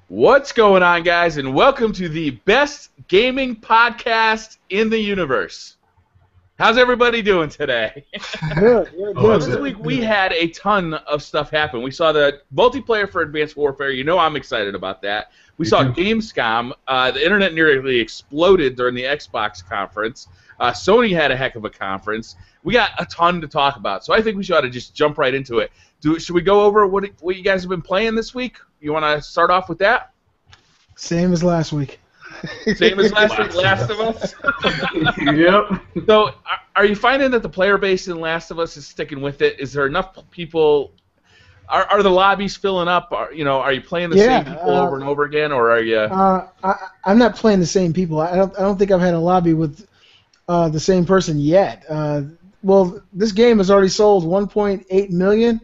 What's going on, guys, and welcome to the best gaming podcast in the universe. How's everybody doing today? Good. This week we had a ton of stuff happen. We saw the multiplayer for Advanced Warfare. You know I'm excited about that. We saw Gamescom. The internet nearly exploded during the Xbox conference. Sony had a heck of a conference. We got a ton to talk about, so I think we should just jump right into it. Should we go over what you guys have been playing this week? You want to start off with that? Same as last week. Same as last week, Last of Us? Yep. So, are you finding that the player base in Last of Us is sticking with it? Is there enough people? Are the lobbies filling up? Are you playing the same people over and over again, or are you? I'm not playing the same people. I don't think I've had a lobby with the same person yet. Well, this game has already sold 1.8 million,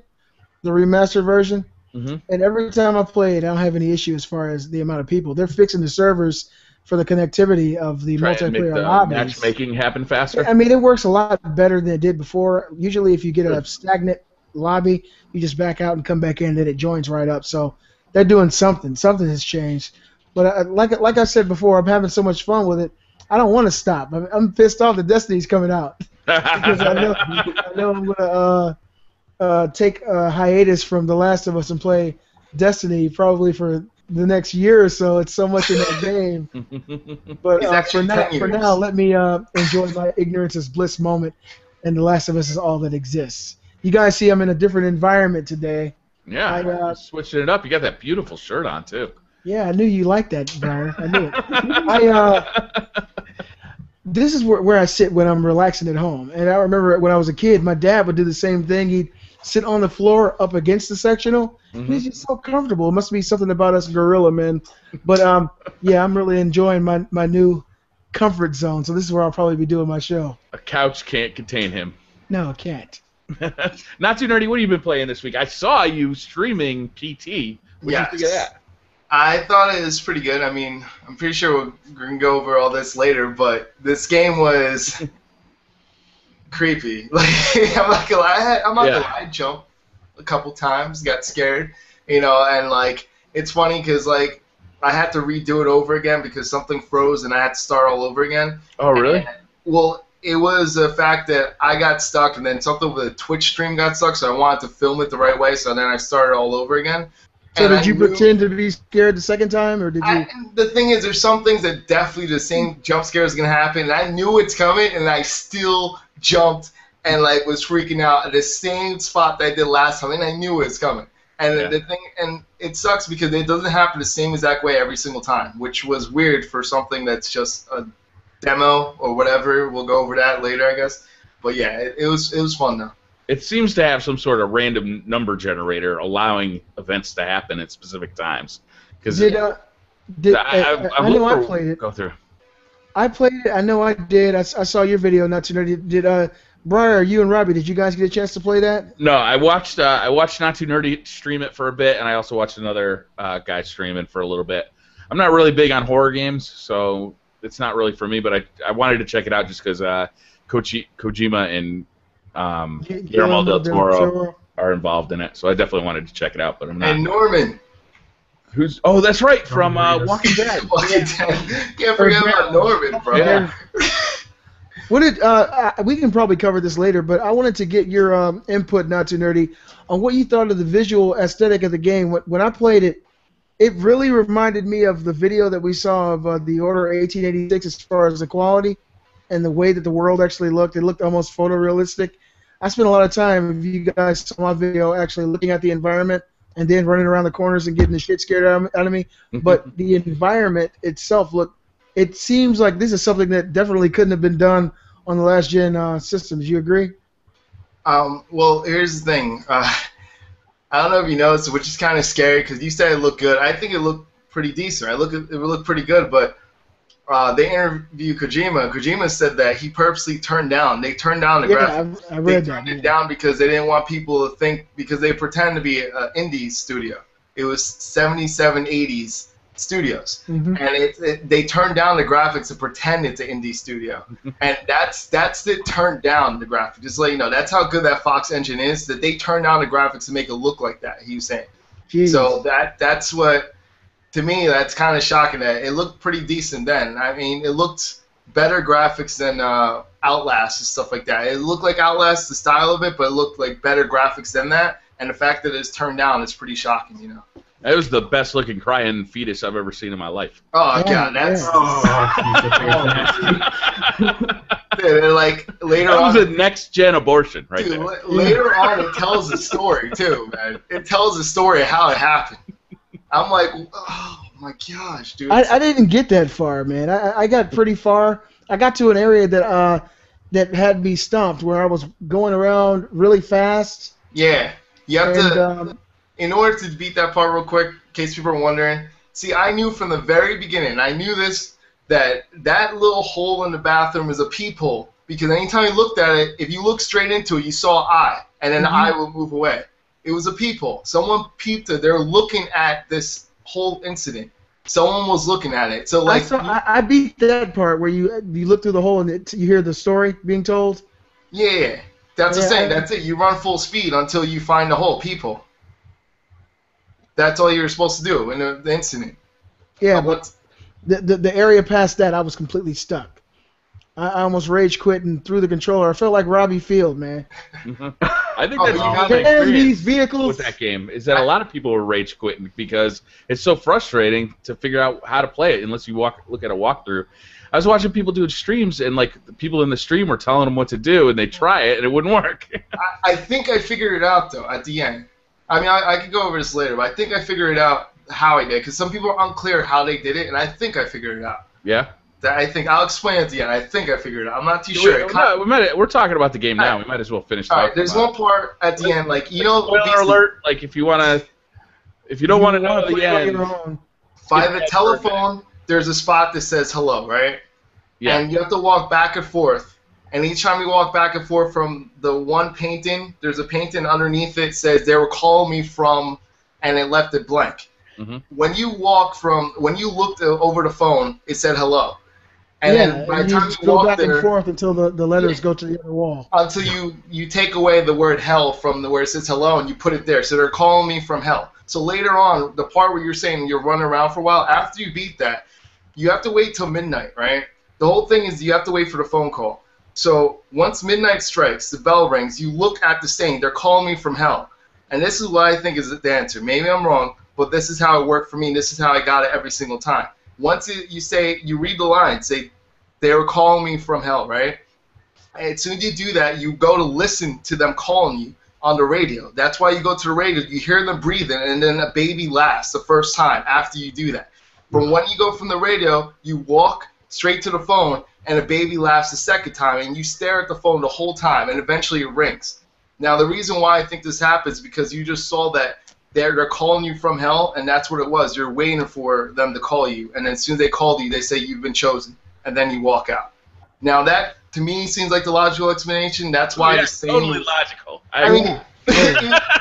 the remastered version. Mm-hmm. And every time I play it, I don't have any issue as far as the amount of people. They're fixing the servers for the connectivity of the multiplayer lobbies. Matchmaking happen faster. I mean, it works a lot better than it did before. Usually, if you get a stagnant lobby, you just back out and come back in, and then it joins right up. So they're doing something. Something has changed. But like I said before, I'm having so much fun with it. I don't want to stop. I'm pissed off that Destiny's coming out because I know I'm gonna take a hiatus from The Last of Us and play Destiny probably for the next year or so. It's so much in that game. But for now, let me enjoy my ignorance is bliss moment, and The Last of Us is all that exists. You guys see I'm in a different environment today. Yeah, switching it up. You got that beautiful shirt on, too. Yeah, I knew you liked that, Brian. I knew it. This is where I sit when I'm relaxing at home. And I remember when I was a kid, my dad would do the same thing. He'd sit on the floor up against the sectional. Mm-hmm. He's just so comfortable. It must be something about us gorilla men. But, yeah, I'm really enjoying my new comfort zone. So this is where I'll probably be doing my show. A couch can't contain him. No, it can't. Not Too Nerdy, what have you been playing this week? I saw you streaming PT. What did you think of that? I thought it was pretty good. I mean, I'm pretty sure we're going to go over all this later, but this game was creepy. Like, I'm not gonna lie. I jumped a couple times, got scared, and like, it's funny because like I had to redo it over again because something froze and I had to start all over again. Oh, really? Well, it was the fact that I got stuck and then something with a Twitch stream got stuck, so I wanted to film it the right way, so then I started all over again. So did you pretend to be scared the second time, or did you? The thing is, there's some things that definitely the same jump scare is gonna happen, and I knew it's coming, and I still jumped and like was freaking out at the same spot that I did last time, and I knew it was coming. And the thing, and it sucks because it doesn't happen the same exact way every single time, which was weird for something that's just a demo or whatever. We'll go over that later, I guess. But yeah, it was fun though. It seems to have some sort of random number generator allowing events to happen at specific times. I know I played it. Go through. I played it. I know I did. I saw your video. Not Too Nerdy. Did Briar, you and Robbie? Did you guys get a chance to play that? No, I watched Not Too Nerdy stream it for a bit, and I also watched another guy stream it for a little bit. I'm not really big on horror games, so it's not really for me. But I wanted to check it out just because Kojima and Guillermo del Toro are involved in it, so I definitely wanted to check it out, but I'm not. And Norman. Oh, that's right, from Walking Dead. Can't forget about Norman, bro. Yeah. We can probably cover this later, but I wanted to get your input, Not Too Nerdy, on what you thought of the visual aesthetic of the game. When I played it, it really reminded me of the video that we saw of the Order 1886 as far as the quality and the way that the world actually looked. It looked almost photorealistic. I spent a lot of time, if you guys saw my video, actually looking at the environment and then running around the corners and getting the shit scared out of me. But the environment itself it seems like this is something that definitely couldn't have been done on the last gen systems. You agree? Well, here's the thing. I don't know if you noticed, which is kind of scary because you said it looked good. I think it looked pretty decent. It looked pretty good, but they interviewed Kojima. Kojima said that he purposely turned down. They turned down the graphics. I read they turned it down because they didn't want people to think, because they pretend to be an indie studio. It was 77, 80s studios, and they turned down the graphics to pretend it's an indie studio, and that's it. Turned down the graphics, just to let you know. That's how good that Fox engine is. That they turned down the graphics to make it look like that. He was saying. Jeez. So that's what to me, that's kind of shocking. That it looked pretty decent then. I mean, it looked better graphics than Outlast and stuff like that. It looked like Outlast, the style of it, but it looked like better graphics than that. And the fact that it's turned down is pretty shocking, you know. That was the best looking crying fetus I've ever seen in my life. Oh god, that's dude, like later that was on. a next gen abortion, right Dude, there. later on, it tells a story too, man. It tells a story of how it happened. I'm like, oh my gosh, dude. I didn't get that far, man. I got pretty far. I got to an area that had me stumped, where I was going around really fast. Yeah, you have to. In order to beat that part real quick, in case people are wondering, see, I knew from the very beginning, I knew this, that little hole in the bathroom is a peephole, because anytime you looked at it, if you looked straight into it, you saw an eye, and then the eye would move away. It was a peephole. Someone peeped it. They were looking at this whole incident. Someone was looking at it. So like, I beat that part where you look through the hole and you hear the story being told. Yeah, that's the same. That's it. You run full speed until you find the hole, peephole. That's all you're supposed to do in the incident. Yeah, but the area past that, I was completely stuck. I almost rage quit and threw the controller. I felt like Robbie Field, man. I think that's kind of the experience these vehicles with that game, is that a lot of people are rage quitting because it's so frustrating to figure out how to play it unless you look at a walkthrough. I was watching people do streams, and like the people in the stream were telling them what to do, and they try it, and it wouldn't work. I think I figured it out, though, at the end. I mean, I could go over this later, but I think I figured it out how I did, because some people are unclear how they did it, and I think I figured it out. Yeah? I'll explain it at the end. I think I figured it out. I'm not too sure. We're talking about the game now. We might as well finish talking. All right, there's one part at the end, like, you know... Spoiler alert, like, if you don't want to know the end... By the telephone, there's a spot that says hello, right? Yeah. And you have to walk back and forth. And each time you walk back and forth from the one painting, there's a painting underneath it says, they were calling me from, and it left it blank. Mm-hmm. When you looked over the phone, it said hello. And then by the time you go walk back there, and forth until the letters go to the other wall. Until you take away the word hell from where it says hello and you put it there. So they're calling me from hell. So later on, the part where you're saying you're running around for a while, after you beat that, you have to wait till midnight, right? The whole thing is you have to wait for the phone call. So once midnight strikes, the bell rings, you look at the thing, they're calling me from hell. And this is what I think is the answer. Maybe I'm wrong, but this is how it worked for me, and this is how I got it every single time. Once you read the line, say, they were calling me from hell, right? And as soon as you do that, you go to listen to them calling you on the radio. That's why you go to the radio. You hear them breathing, and then a baby laughs the first time after you do that. From when you go from the radio, you walk straight to the phone, and a baby laughs the second time, and you stare at the phone the whole time, and eventually it rings. Now, the reason why I think this happens is because you just saw that they're calling you from hell, and that's what it was. You're waiting for them to call you, and then as soon as they called you, they say you've been chosen, and then you walk out. Now, that, to me, seems like the logical explanation. That's why the saying... totally logical. I mean,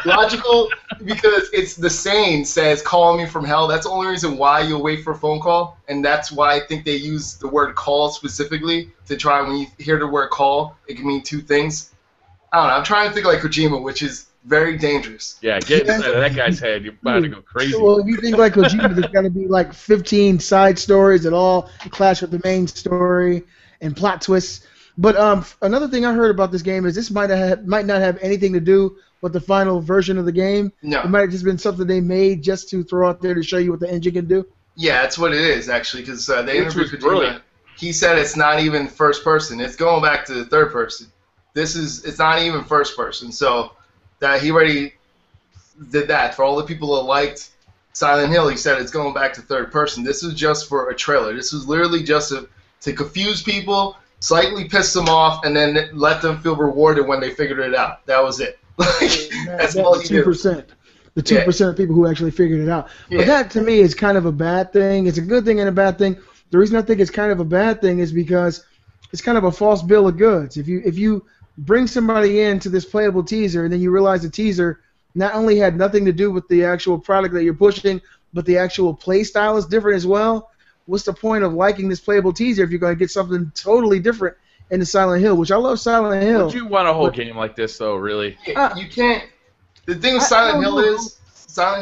logical because it's the saying says call me from hell. That's the only reason why you'll wait for a phone call, and that's why I think they use the word call specifically to try, when you hear the word call, it can mean two things. I don't know, I'm trying to think like Kojima, which is very dangerous. Yeah, get inside of that guy's head, you're about to go crazy. Well, if you think like Kojima, there's got to be like 15 side stories that all clash with the main story and plot twists. But another thing I heard about this game is this might not have anything to do with the final version of the game. No. It might have just been something they made just to throw out there to show you what the engine can do. Yeah, that's what it is, actually, because they interviewed Kojima. Brilliant. He said it's not even first person. It's going back to the third person. It's not even first person. So that he already did that. For all the people that liked Silent Hill, he said it's going back to third person. This was just for a trailer. This was literally just to confuse people, slightly piss them off, and then let them feel rewarded when they figured it out. That was it. That's all he did. 2%. The 2% of people who actually figured it out. Yeah. But that, to me, is kind of a bad thing. It's a good thing and a bad thing. The reason I think it's kind of a bad thing is because it's kind of a false bill of goods. If you bring somebody into this playable teaser and then you realize the teaser not only had nothing to do with the actual product that you're pushing, but the actual play style is different as well, what's the point of liking this playable teaser if you're going to get something totally different in the Silent Hill, which I love Silent Hill. Would you want a whole game like this, though, really? You can't. The thing with Silent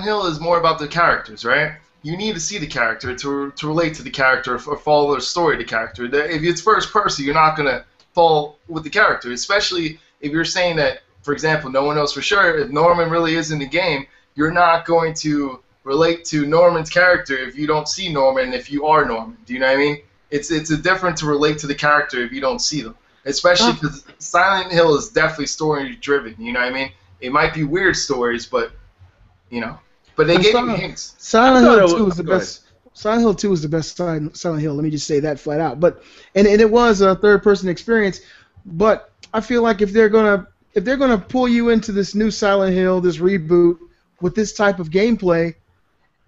Hill is more about the characters, right? you need to see the character to relate to the character or follow the story of the character. If it's first person, you're not gonna fall with the character, especially if you're saying that, for example, no one knows for sure if Norman really is in the game. You're not going to relate to Norman's character if you don't see Norman. If you are Norman, do you know what I mean? It's a different to relate to the character if you don't see them, especially because Silent Hill is definitely story driven. You know what I mean? It might be weird stories, but you know. But they gave you hints. Silent Hill 2 was the best. Silent Hill 2 was the best Silent Hill. Let me just say that flat out. But and it was a third-person experience. But I feel like if they're gonna pull you into this new Silent Hill, this reboot with this type of gameplay,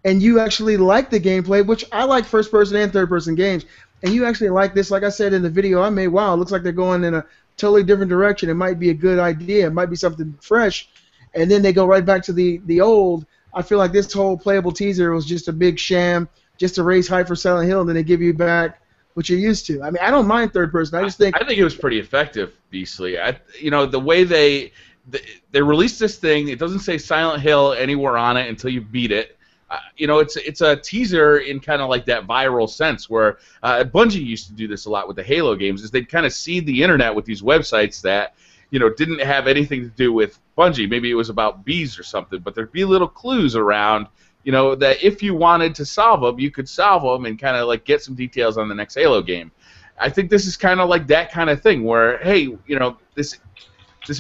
and you actually like the gameplay, which I like first-person and third-person games, and you actually like this, like I said in the video I made, wow, it looks like they're going in a totally different direction. It might be a good idea. It might be something fresh, and then they go right back to the old. I feel like this whole playable teaser was just a big sham, just to raise hype for Silent Hill, and then they give you back what you're used to. I mean, I don't mind third person. I think it was pretty effective, Beastly. The way they released this thing, it doesn't say Silent Hill anywhere on it until you beat it. It's a teaser in kind of like that viral sense where Bungie used to do this a lot with the Halo games, is they'd kind of seed the internet with these websites that didn't have anything to do with Bungie. Maybe it was about bees or something, but there'd be little clues around, that if you wanted to solve them, you could solve them and kind of like get some details on the next Halo game. I think this is kind of like that kind of thing where, hey, this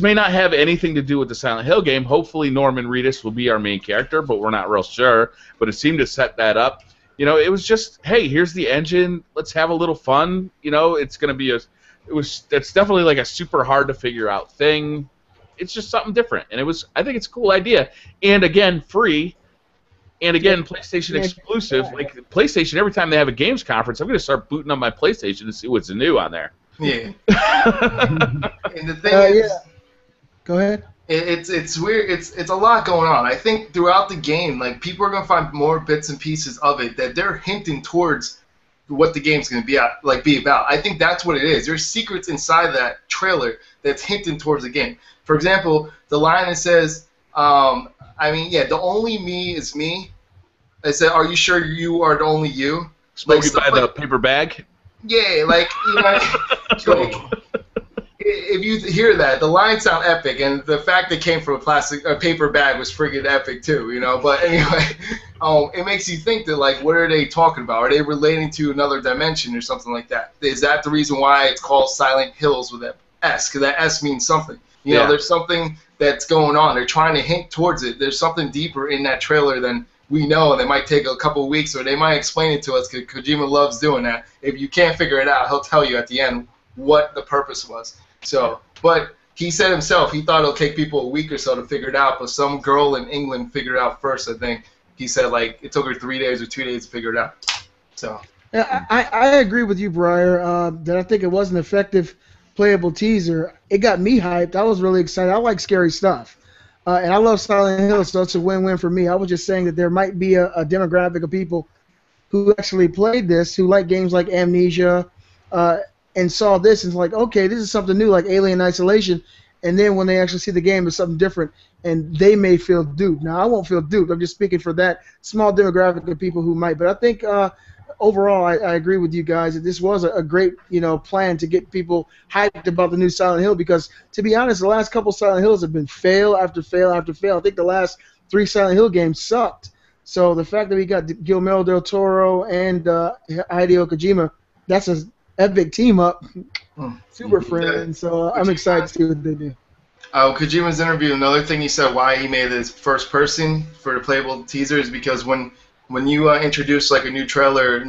may not have anything to do with the Silent Hill game. Hopefully Norman Reedus will be our main character, but we're not real sure. But it seemed to set that up. It was just, hey, here's the engine. Let's have a little fun. It's going to be it's definitely like a super hard to figure out thing. It's just something different, and I think it's a cool idea. And again, free. And again, PlayStation exclusive. Like PlayStation, every time they have a games conference, I'm going to start booting up my PlayStation to see what's new on there. Yeah. And the thing is, go ahead. It's weird. It's a lot going on. I think throughout the game, like people are going to find more bits and pieces of it that they're hinting towards what the game's going to be about. I think that's what it is. There's secrets inside that trailer that's hinting towards the game. For example, the line that says, the only me is me. I said, are you sure you are the only you? Smoking by the paper bag? Yeah, if you hear that, the lines sound epic, and the fact that it came from a paper bag was freaking epic too, But anyway, it makes you think that, like, what are they talking about? Are they relating to another dimension or something like that? Is that the reason why it's called Silent Hills with that S? Because that S means something. There's something that's going on. They're trying to hint towards it. There's something deeper in that trailer than we know. They might take a couple of weeks, or they might explain it to us, because Kojima loves doing that. If you can't figure it out, he'll tell you at the end what the purpose was. But he said himself he thought it'll take people a week or so to figure it out, but some girl in England figured it out first, I think. He said, like, it took her 3 days or 2 days to figure it out. So. Yeah, I agree with you, Briar, that I think it was an effective playable teaser. It got me hyped. I was really excited. I like scary stuff. And I love Silent Hill, so it's a win-win for me. I was just saying that there might be a demographic of people who actually played this, who like games like Amnesia, and saw this and was like, okay, this is something new, like Alien Isolation, and then when they actually see the game, it's something different, and they may feel duped. Now, I won't feel duped. I'm just speaking for that small demographic of people who might. But I think overall, I agree with you guys that this was a great, plan to get people hyped about the new Silent Hill, because, to be honest, the last couple Silent Hills have been fail after fail after fail. I think the last 3 Silent Hill games sucked. So the fact that we got Guillermo del Toro and Hideo Kojima, that's an epic team up, super friend. So I'm excited to see what they do. Kojima's interview, another thing he said why he made this first person for the playable teaser is because when you introduce like a new trailer,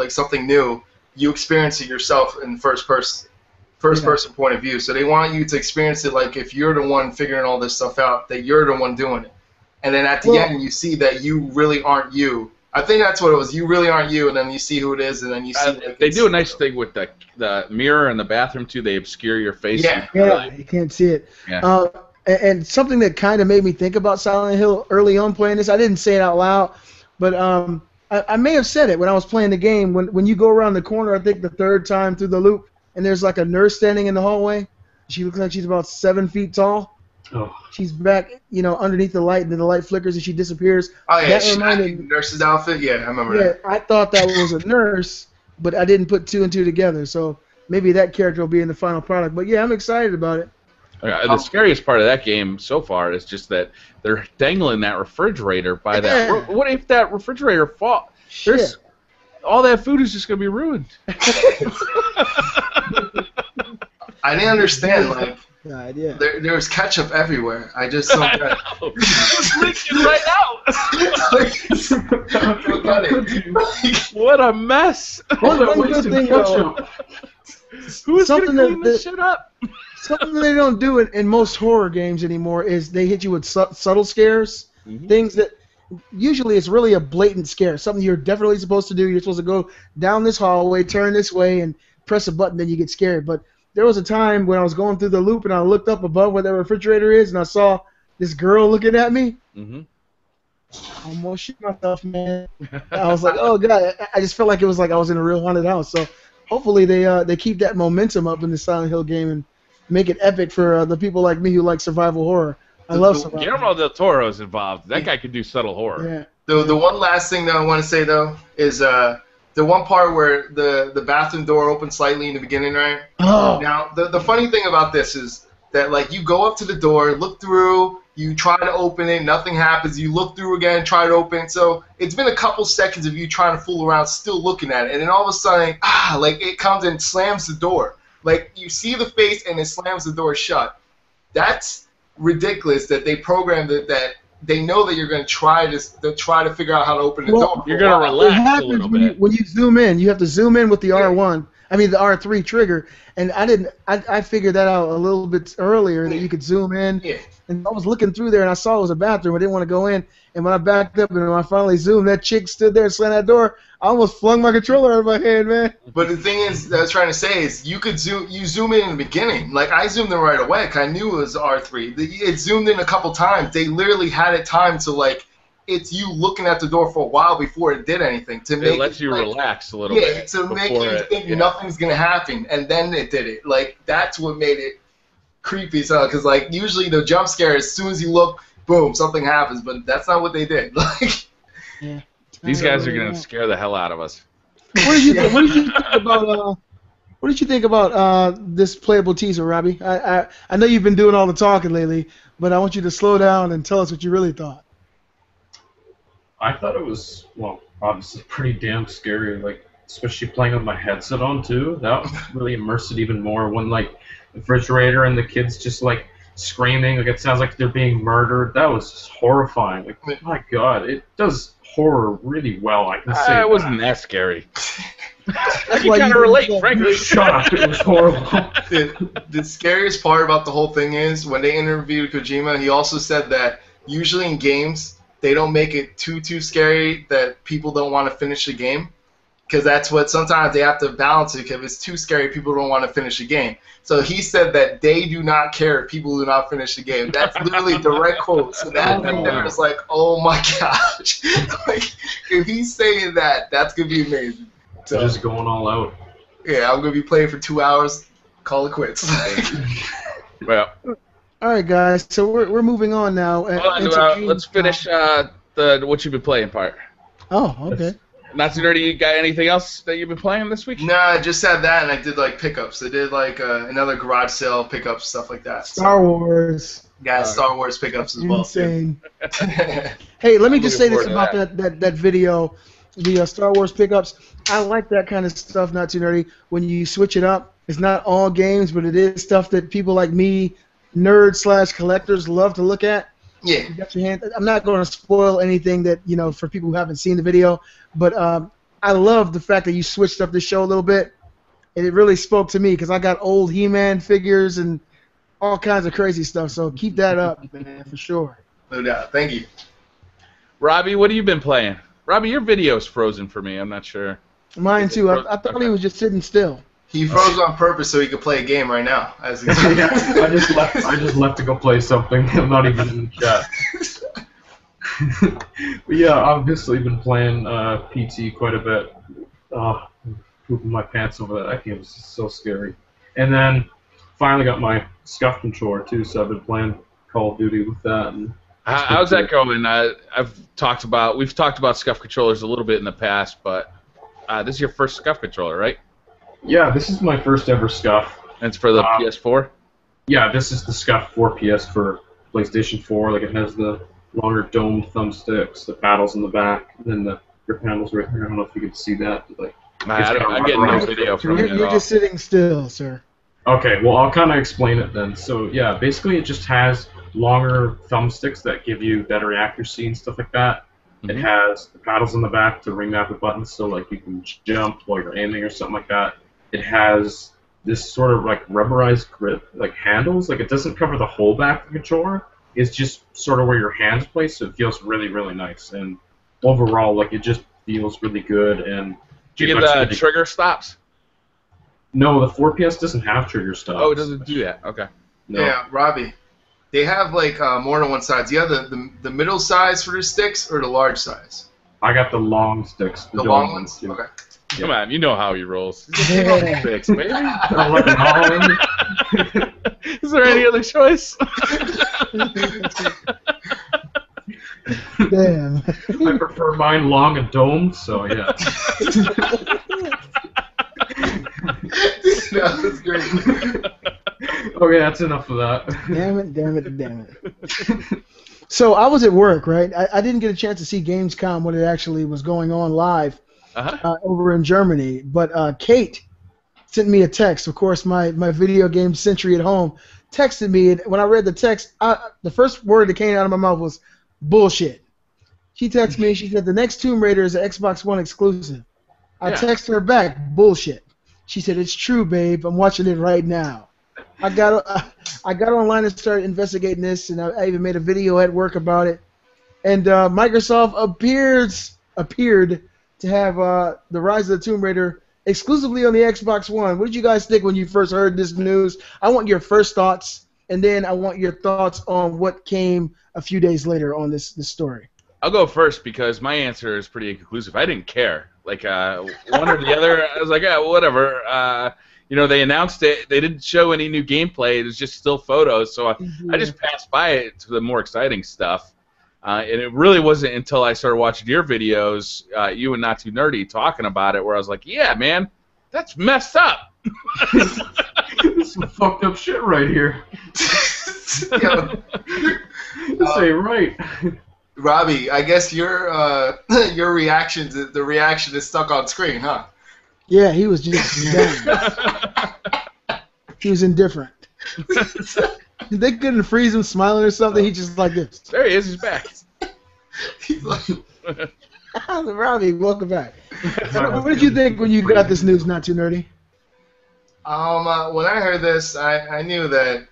something new, you experience it yourself in first person point of view. So they want you to experience it like if you're the one figuring all this stuff out, that you're the one doing it. And then at the end, you see that you really aren't you. I think that's what it was. You really aren't you, and then you see who it is, and then you see. They do a nice thing with the mirror in the bathroom too. They obscure your face. Yeah, you can't see it. Yeah. And something that kind of made me think about Silent Hill early on playing this, I didn't say it out loud, but I may have said it when I was playing the game. When you go around the corner, I think the 3rd time through the loop, and there's like a nurse standing in the hallway. She looks like she's about 7 feet tall. Oh. She's back, underneath the light, and then the light flickers and she disappears. Oh yeah, That she reminded nurse's outfit. Yeah, I remember Yeah, that. I thought that was a nurse, but I didn't put two and two together. So maybe that character will be in the final product. But yeah, I'm excited about it. The scariest part of that game so far is just that they're dangling that refrigerator by that. Yeah. What if that refrigerator falls? Shit. All that food is just going to be ruined. I didn't understand. Like, God, yeah. there was ketchup everywhere. I just don't get it. It's leaking right out. What a mess. One good thing, though, Who's going to something clean that- this shit up? something they don't do in most horror games anymore is they hit you with subtle scares, things that usually it's really a blatant scare, something you're definitely supposed to do. You're supposed to go down this hallway, turn this way, and press a button, then you get scared. But there was a time when I was going through the loop and I looked up above where the refrigerator is and I saw this girl looking at me. I almost shit myself, man. I was like, oh god, I just felt like it was like I was in a real haunted house. So hopefully they keep that momentum up in the Silent Hill game and make it epic for the people like me who like survival horror. I love survival. Guillermo del Toro's involved. That guy could do subtle horror. Yeah. The one last thing that I want to say though is the one part where the bathroom door opens slightly in the beginning, right? Oh. Now the funny thing about this is that like you go up to the door, look through, you try to open it, nothing happens. You look through again, try to open it. So it's been a couple seconds of you trying to fool around, still looking at it, and then all of a sudden, like it comes and slams the door. Like you see the face and it slams the door shut. That's ridiculous that they programmed it that they know that you're going to try to figure out how to open the door. You're going to It relax a happens little when bit. you zoom in. You have to zoom in with the R1. I mean the R3 trigger, and I figured that out a little bit earlier that you could zoom in. Yeah. And I was looking through there and I saw it was a bathroom. I didn't want to go in. And when I backed up and when I finally zoomed, that chick stood there and slammed that door. I almost flung my controller out of my hand, man. But the thing is, that I was trying to say is, you zoom in the beginning. Like I zoomed in right away, 'cause I knew it was R3. It zoomed in a couple times. They literally had it timed to like, it's you looking at the door for a while before it did anything to make It lets you like, relax a little bit. Yeah, to make before you it- think nothing's gonna happen, and then it did it. Like that's what made it creepy. So, because like usually the jump scare, as soon as you look, boom, something happens. But that's not what they did. Like, Yeah. These guys are going to scare the hell out of us. What did you think about what did you think about this playable teaser, Robbie? I know you've been doing all the talking lately, but I want you to slow down and tell us what you really thought. I thought it was, well, obviously pretty damn scary, like, especially playing with my headset on, too. That really immersed it even more when, like, the refrigerator and the kids just, like, screaming, like, it sounds like they're being murdered. That was just horrifying. Like, my God, it does horror really well, I can say It wasn't that scary. That's I can why kind you of relate, didn't- frankly. Shut up, it was horrible. the scariest part about the whole thing is when they interviewed Kojima, he also said that usually in games they don't make it too scary that people don't want to finish the game, because that's what sometimes they have to balance it. Because if it's too scary, people don't want to finish the game. So he said that they do not care if people do not finish the game. That's literally a direct quote. So that there was like, oh my gosh, like if he's saying that, that's gonna be amazing. So They're just going all out. yeah, I'm gonna be playing for 2 hours. Call it quits. Well, All right, guys. So we're moving on now. let's finish the what you've been playing part. Oh, okay. Not too nerdy. You got anything else that you've been playing this week? Nah, I just had that, and I did like pickups. I did like another garage sale pickups, stuff like that. Star Wars. Yeah, Star Wars pickups as well. Too. Insane. Hey, let me just say looking this forward about to that video, the Star Wars pickups. I like that kind of stuff, not too nerdy. When you switch it up, it's not all games, but it is stuff that people like me, nerds/collectors, love to look at. Yeah. You got your hand. I'm not going to spoil anything that for people who haven't seen the video, but I love the fact that you switched up the show a little bit, and it really spoke to me because I got old He-Man figures and all kinds of crazy stuff. So keep that up, man, for sure. No doubt. Thank you. Robbie, what have you been playing? Robbie, your video's frozen for me. I'm not sure. Mine too. I thought he was just sitting still. He froze on purpose so he could play a game right now. As he's I just left to go play something. I'm not even in the chat. But yeah, obviously been playing PT quite a bit. Pooping my pants over that. That game was so scary. And then finally got my Scuff controller too, so I've been playing Call of Duty with that. And how's that going? We've talked about SCUF controllers a little bit in the past, but this is your first SCUF controller, right? Yeah, this is my first ever SCUF. And it's for the PS4? Yeah, this is the SCUF 4PS for PlayStation 4. Like, it has the longer dome thumbsticks, the paddles in the back, and then the grip handles right here. I don't know if you can see that. But, like, I get no video from it. You're just sitting still, sir. Okay, well, I'll kind of explain it then. So, yeah, basically it just has longer thumbsticks that give you better accuracy and stuff like that. Mm-hmm. It has the paddles in the back to ring map the buttons, so, like, you can jump while you're aiming or something like that. It has this sort of, like, rubberized grip, like, handles. Like, it doesn't cover the whole back of the controller. It's just sort of where your hand's placed, so it feels really, really nice. And overall, like, it just feels really good. And do you get the trigger stops? No, the 4PS doesn't have trigger stops. Oh, it doesn't do that. Okay. No. Yeah, Robbie. They have, like, more than one size. Do you have the middle size for the sticks or the large size? I got the long sticks. The long ones? Too. Okay. Come on, you know how he rolls. Sticks, baby. Is there any other choice? Damn. I prefer mine long and domed, so yeah. That's great. Okay, that's enough of that. Damn it. So I was at work, right? I didn't get a chance to see Gamescom when it actually was going on live over in Germany. But Kate sent me a text. Of course, my video game century at home texted me. And when I read the text, the first word that came out of my mouth was bullshit. She texted me. She said, the next Tomb Raider is an Xbox One exclusive. I texted her back, bullshit. She said, it's true, babe. I'm watching it right now. I got online and started investigating this, and I even made a video at work about it. And Microsoft appeared to have the Rise of the Tomb Raider exclusively on the Xbox One. What did you guys think when you first heard this news? I want your first thoughts, and then I want your thoughts on what came a few days later on this story. I'll go first because my answer is pretty inconclusive. I didn't care. Like, one or the other, I was like, yeah, whatever. They announced it. They didn't show any new gameplay. It was just still photos. So I just passed by it to the more exciting stuff. And it really wasn't until I started watching your videos, you and Not Too Nerdy, talking about it, where I was like, yeah, man, that's messed up. This is some fucked up shit right here. This ain't right. Robbie, I guess your reaction to the reaction is stuck on screen, huh? Yeah, he was just done. He was indifferent. They couldn't freeze him smiling or something. He just like this. There he is. He's back. He's like, Robbie, welcome back. What did you think when you got this news? Not Too Nerdy. When I heard this, I knew that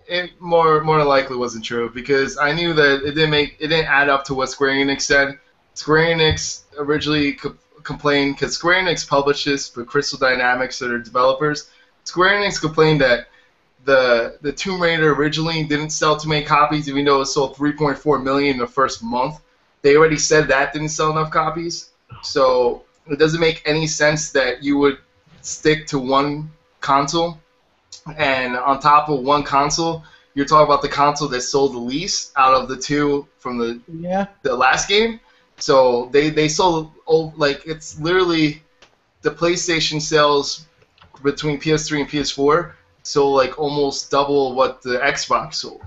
it more than likely wasn't true because I knew that it didn't add up to what Square Enix said. Square Enix originally complained because Square Enix published this for Crystal Dynamics, that are developers. Square Enix complained that the Tomb Raider originally didn't sell too many copies, even though it sold 3.4 million in the first month. They already said that didn't sell enough copies, so it doesn't make any sense that you would stick to one console. And on top of one console, you're talking about the console that sold the least out of the two from the last game. So they sold, like, it's literally the PlayStation sales between PS3 and PS4 sold like almost double what the Xbox sold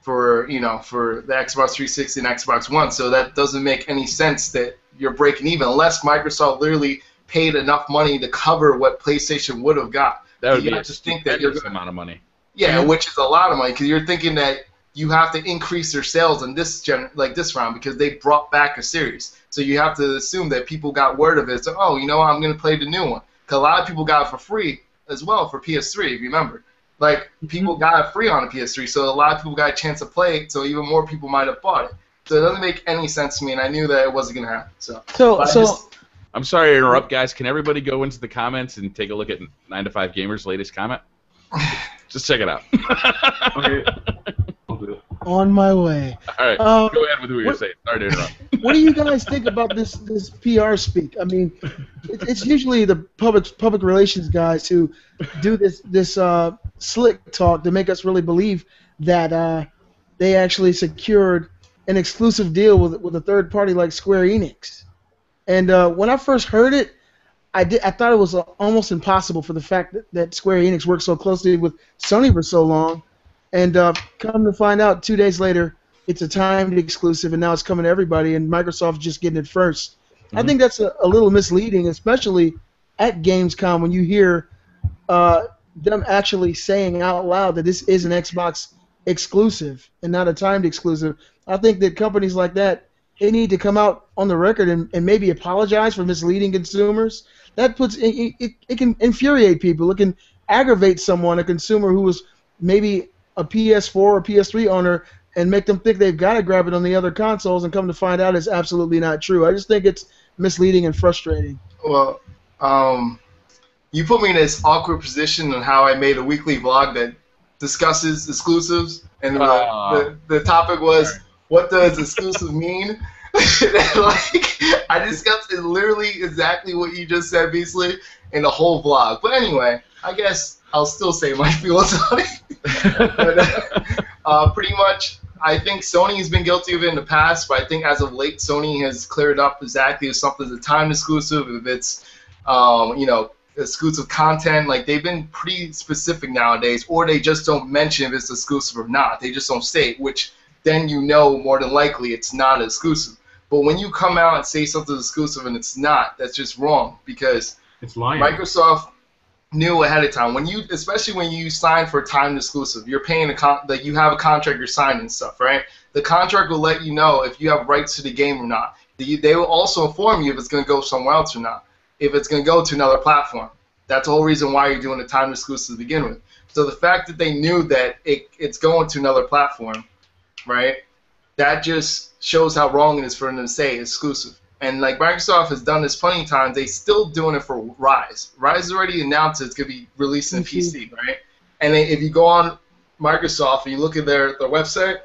for the Xbox 360 and Xbox One. So that doesn't make any sense that you're breaking even unless Microsoft literally paid enough money to cover what PlayStation would have got. That would be a stupendous amount of money. Yeah, which is a lot of money because you're thinking that you have to increase their sales in this round because they brought back a series. So you have to assume that people got word of it. So, I'm going to play the new one. Because a lot of people got it for free as well for PS3, if you remember. Like, people got it free on the PS3, so a lot of people got a chance to play it, so even more people might have bought it. So it doesn't make any sense to me, and I knew that it wasn't going to happen. So I'm sorry to interrupt, guys. Can everybody go into the comments and take a look at 9 to 5 Gamer's latest comment? Just check it out. Okay. I'll do it. On my way. All right. Go ahead with what you're saying. Sorry to interrupt. What do you guys think about this PR speak? I mean, it's usually the public relations guys who do this slick talk to make us really believe that they actually secured an exclusive deal with a third party like Square Enix. And when I first heard it, I thought it was almost impossible for the fact that Square Enix worked so closely with Sony for so long. And come to find out, 2 days later, it's a timed exclusive, and now it's coming to everybody, and Microsoft's just getting it first. I think that's a little misleading, especially at Gamescom when you hear them actually saying out loud that this is an Xbox exclusive and not a timed exclusive. I think that companies like that, they need to come out on the record and maybe apologize for misleading consumers. That puts it can infuriate people. It can aggravate someone, a consumer who was maybe a PS4 or PS3 owner, and make them think they've got to grab it on the other consoles, and come to find out it's absolutely not true. I just think it's misleading and frustrating. Well, you put me in this awkward position on how I made a weekly vlog that discusses exclusives, and the topic was, what does exclusive mean? Like, I discussed it literally exactly what you just said, Beasley, in the whole vlog. But anyway, I guess I'll still say my feelings on it. But, pretty much, I think Sony has been guilty of it in the past, but I think as of late, Sony has cleared up exactly if something's a timed exclusive, if it's, exclusive content. Like, they've been pretty specific nowadays, or they just don't mention if it's exclusive or not. They just don't state, which then you know more than likely it's not exclusive. But when you come out and say something's exclusive and it's not, that's just wrong, because it's lying. Microsoft knew ahead of time. Especially when you sign for a timed exclusive, you're paying like you have a contract you're signing and stuff, right? The contract will let you know if you have rights to the game or not. They will also inform you if it's going to go somewhere else or not, if it's going to go to another platform. That's the whole reason why you're doing a timed exclusive to begin with. So the fact that they knew that it's going to another platform, right, that just shows how wrong it is for them to say exclusive. And like Microsoft has done this plenty of times, they still doing it for Rise. Rise already announced it's going to be released in PC, right? And if you go on Microsoft and you look at their website,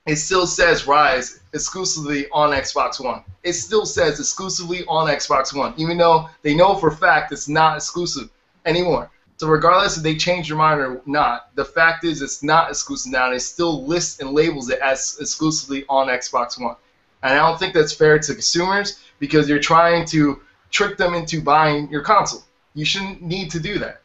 it still says Rise exclusively on Xbox One. It still says exclusively on Xbox One, even though they know for a fact it's not exclusive anymore. So regardless if they change their mind or not, the fact is it's not exclusive now, and it still lists and labels it as exclusively on Xbox One. And I don't think that's fair to consumers, because you're trying to trick them into buying your console. You shouldn't need to do that.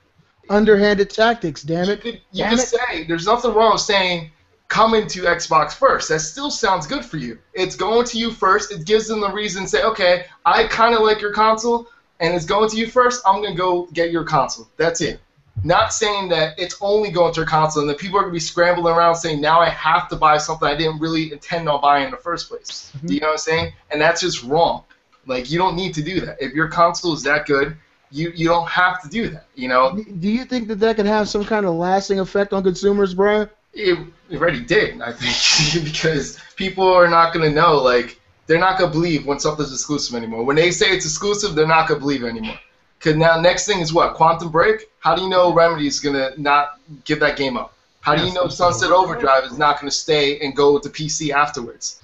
Underhanded tactics, damn it. You could say, there's nothing wrong with saying, come into Xbox first. That still sounds good for you. It's going to you first. It gives them the reason to say, okay, I kind of like your console, and it's going to you first. I'm going to go get your console. That's it. Not saying that it's only going to your console, and that people are going to be scrambling around saying, now I have to buy something I didn't really intend on buying in the first place. Do you know what I'm saying? And that's just wrong. Like, you don't need to do that. If your console is that good, you don't have to do that, you know? Do you think that could have some kind of lasting effect on consumers, Brian? It already did, I think, because people are not going to know, like, they're not going to believe when something's exclusive anymore. When they say it's exclusive, they're not going to believe it anymore. Because now, next thing is what? Quantum Break? How do you know Remedy's going to not give that game up? How do you know Sunset Overdrive is not going to stay and go to PC afterwards?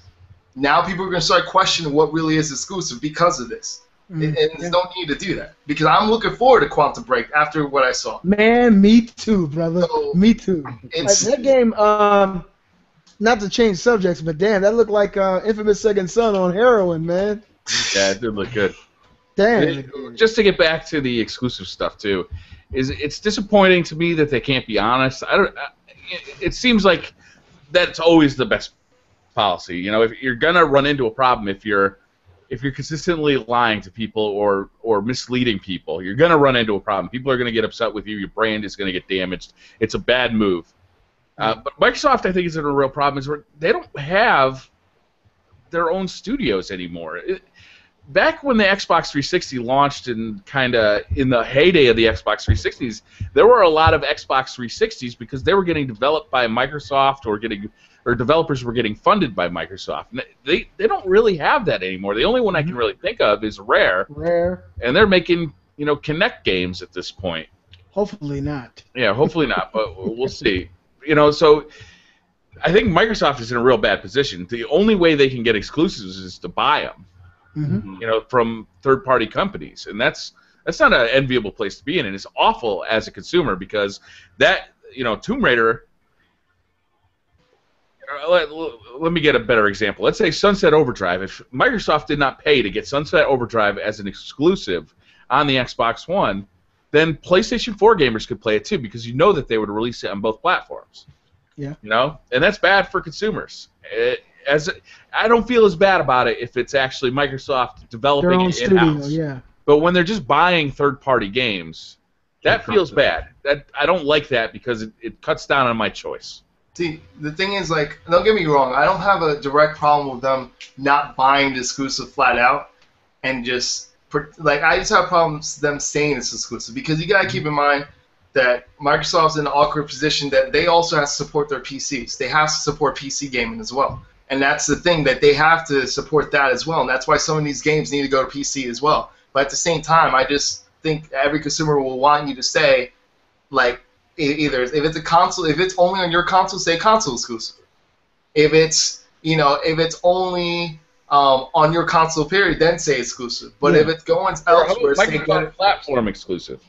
Now people are going to start questioning what really is exclusive because of this. And there's no need to do that. Because I'm looking forward to Quantum Break after what I saw. Man, me too, brother. So, me too. That game, not to change subjects, but damn, that looked like Infamous Second Son on heroin, man. Yeah, it did look good. Damn. Just to get back to the exclusive stuff too, it's disappointing to me that they can't be honest. It seems like that's always the best policy. You know, if you're gonna run into a problem, if you're consistently lying to people or misleading people, you're gonna run into a problem. People are gonna get upset with you. Your brand is gonna get damaged. It's a bad move. But Microsoft, I think, is in a real problem. Is where they don't have their own studios anymore. Back when the Xbox 360 launched and kind of in the heyday of the Xbox 360s, there were a lot of Xbox 360s because they were getting developed by Microsoft or developers were getting funded by Microsoft. And they don't really have that anymore. The only one I can really think of is Rare. And they're making, Kinect games at this point. Hopefully not. Yeah, hopefully not, but we'll see. So I think Microsoft is in a real bad position. The only way they can get exclusives is to buy them. From third-party companies, and that's not an enviable place to be in, and it's awful as a consumer because that Tomb Raider let me get a better example. Let's say Sunset Overdrive. If Microsoft did not pay to get Sunset Overdrive as an exclusive on the Xbox One, then PlayStation 4 gamers could play it too, because you know that they would release it on both platforms. Yeah. You know, and that's bad for consumers. I don't feel as bad about it if it's actually Microsoft developing it in-house. Yeah. But when they're just buying third-party games, that feels bad. I don't like that because it cuts down on my choice. See, the thing is, like, don't get me wrong, I don't have a direct problem with them not buying the exclusive flat out and just, like, I just have problems them saying it's exclusive, because you gotta keep in mind that Microsoft's in an awkward position that they also have to support their PCs. They have to support PC gaming as well. And that's the thing, that they have to support that as well, and that's why some of these games need to go to PC as well. But at the same time, I just think every consumer will want you to say, like, either if it's a console, if it's only on your console, say console exclusive. If it's, you know, if it's only on your console period, then say exclusive. But if it's going elsewhere, say platform exclusive.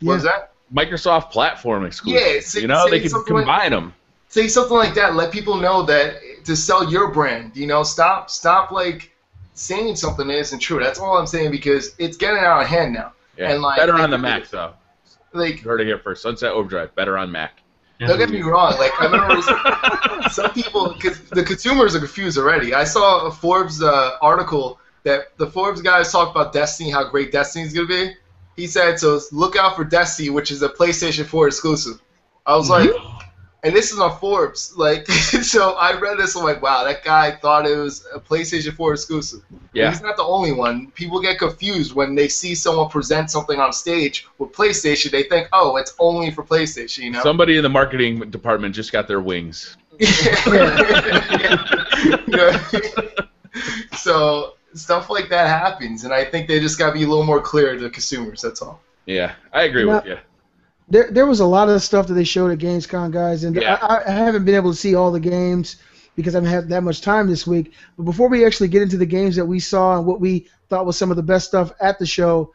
What was that? Microsoft platform exclusive. Yeah, you know, they can combine them. Say something like that. Let people know that to sell your brand. You know, stop like saying something that isn't true. That's all I'm saying, because it's getting out of hand now. Yeah. And, like, better on the Mac though. Like, you heard it here first. Sunset Overdrive better on Mac. Don't get me wrong. Like, I remember some people, because the consumers are confused already. I saw a Forbes article that the Forbes guys talked about Destiny, how great Destiny's gonna be. He said, so look out for Destiny, which is a PlayStation 4 exclusive. I was like, and this is on Forbes. Like, so I read this, I'm like, wow, that guy thought it was a PlayStation 4 exclusive. Yeah. And he's not the only one. People get confused when they see someone present something on stage with PlayStation. They think, oh, it's only for PlayStation, you know? Somebody in the marketing department just got their wings. So stuff like that happens, and I think they just got to be a little more clear to consumers, that's all. Yeah, I agree with you. There was a lot of stuff that they showed at Gamescom, guys, and I haven't been able to see all the games because I haven't had that much time this week. But before we actually get into the games that we saw and what we thought was some of the best stuff at the show,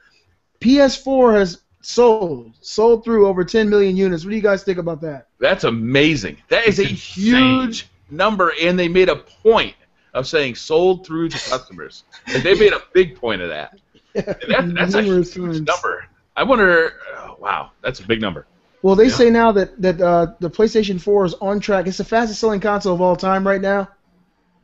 PS4 has sold through over 10 million units. What do you guys think about that? That's amazing. That is a huge number, and they made a point of saying sold through to customers. And they made a big point of that. That's a huge number. I wonder, wow, that's a big number. Well, they say now that the PlayStation 4 is on track. It's the fastest-selling console of all time right now,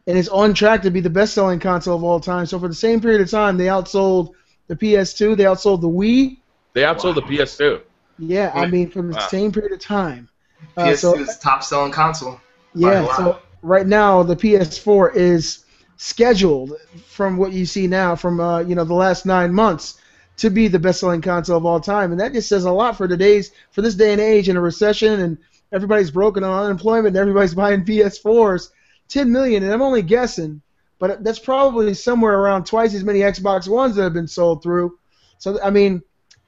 and it's on track to be the best-selling console of all time. So for the same period of time, they outsold the PS2, they outsold the Wii. They outsold the PS2. Yeah, I mean, for the same period of time. PS2 is top-selling console. Yeah, so right now the PS4 is scheduled, from what you see now, from the last 9 months, to be the best-selling console of all time, and that just says a lot for this day and age in a recession, and everybody's broken on unemployment, and everybody's buying PS4s. 10 million, and I'm only guessing, but that's probably somewhere around twice as many Xbox Ones that have been sold through. So I mean,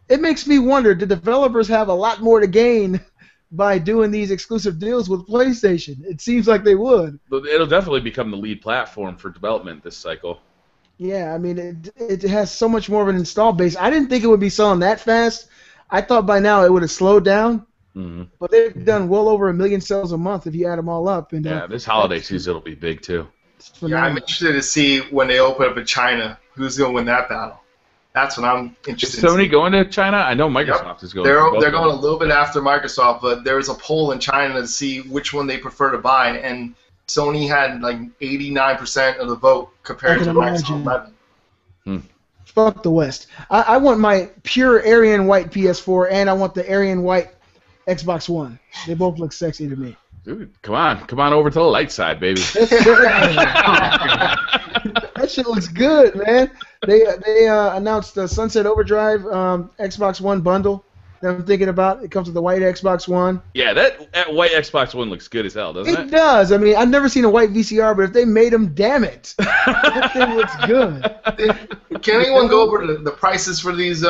it makes me wonder: do developers have a lot more to gain by doing these exclusive deals with PlayStation? It seems like they would. It'll definitely become the lead platform for development this cycle. Yeah, I mean, it has so much more of an install base. I didn't think it would be selling that fast. I thought by now it would have slowed down. Mm-hmm. But they've done well over 1 million sales a month if you add them all up. And this holiday season will be big too. Yeah, I'm interested to see when they open up in China who's going to win that battle. That's what I'm interested in. Is Sony going to China? I know Microsoft is going. They're going a little bit after Microsoft, but there was a poll in China to see which one they prefer to buy, and Sony had like 89% of the vote compared to Microsoft 11%. Fuck the West. I want my pure Aryan white PS4, and I want the Aryan white Xbox One. They both look sexy to me. Dude, come on over to the light side, baby. That shit looks good, man. They announced the Sunset Overdrive Xbox One bundle that I'm thinking about. It comes with the white Xbox One. Yeah, that white Xbox One looks good as hell, doesn't it? It does. I mean, I've never seen a white VCR, but if they made them, damn it, that thing looks good. Can anyone go over the prices for these,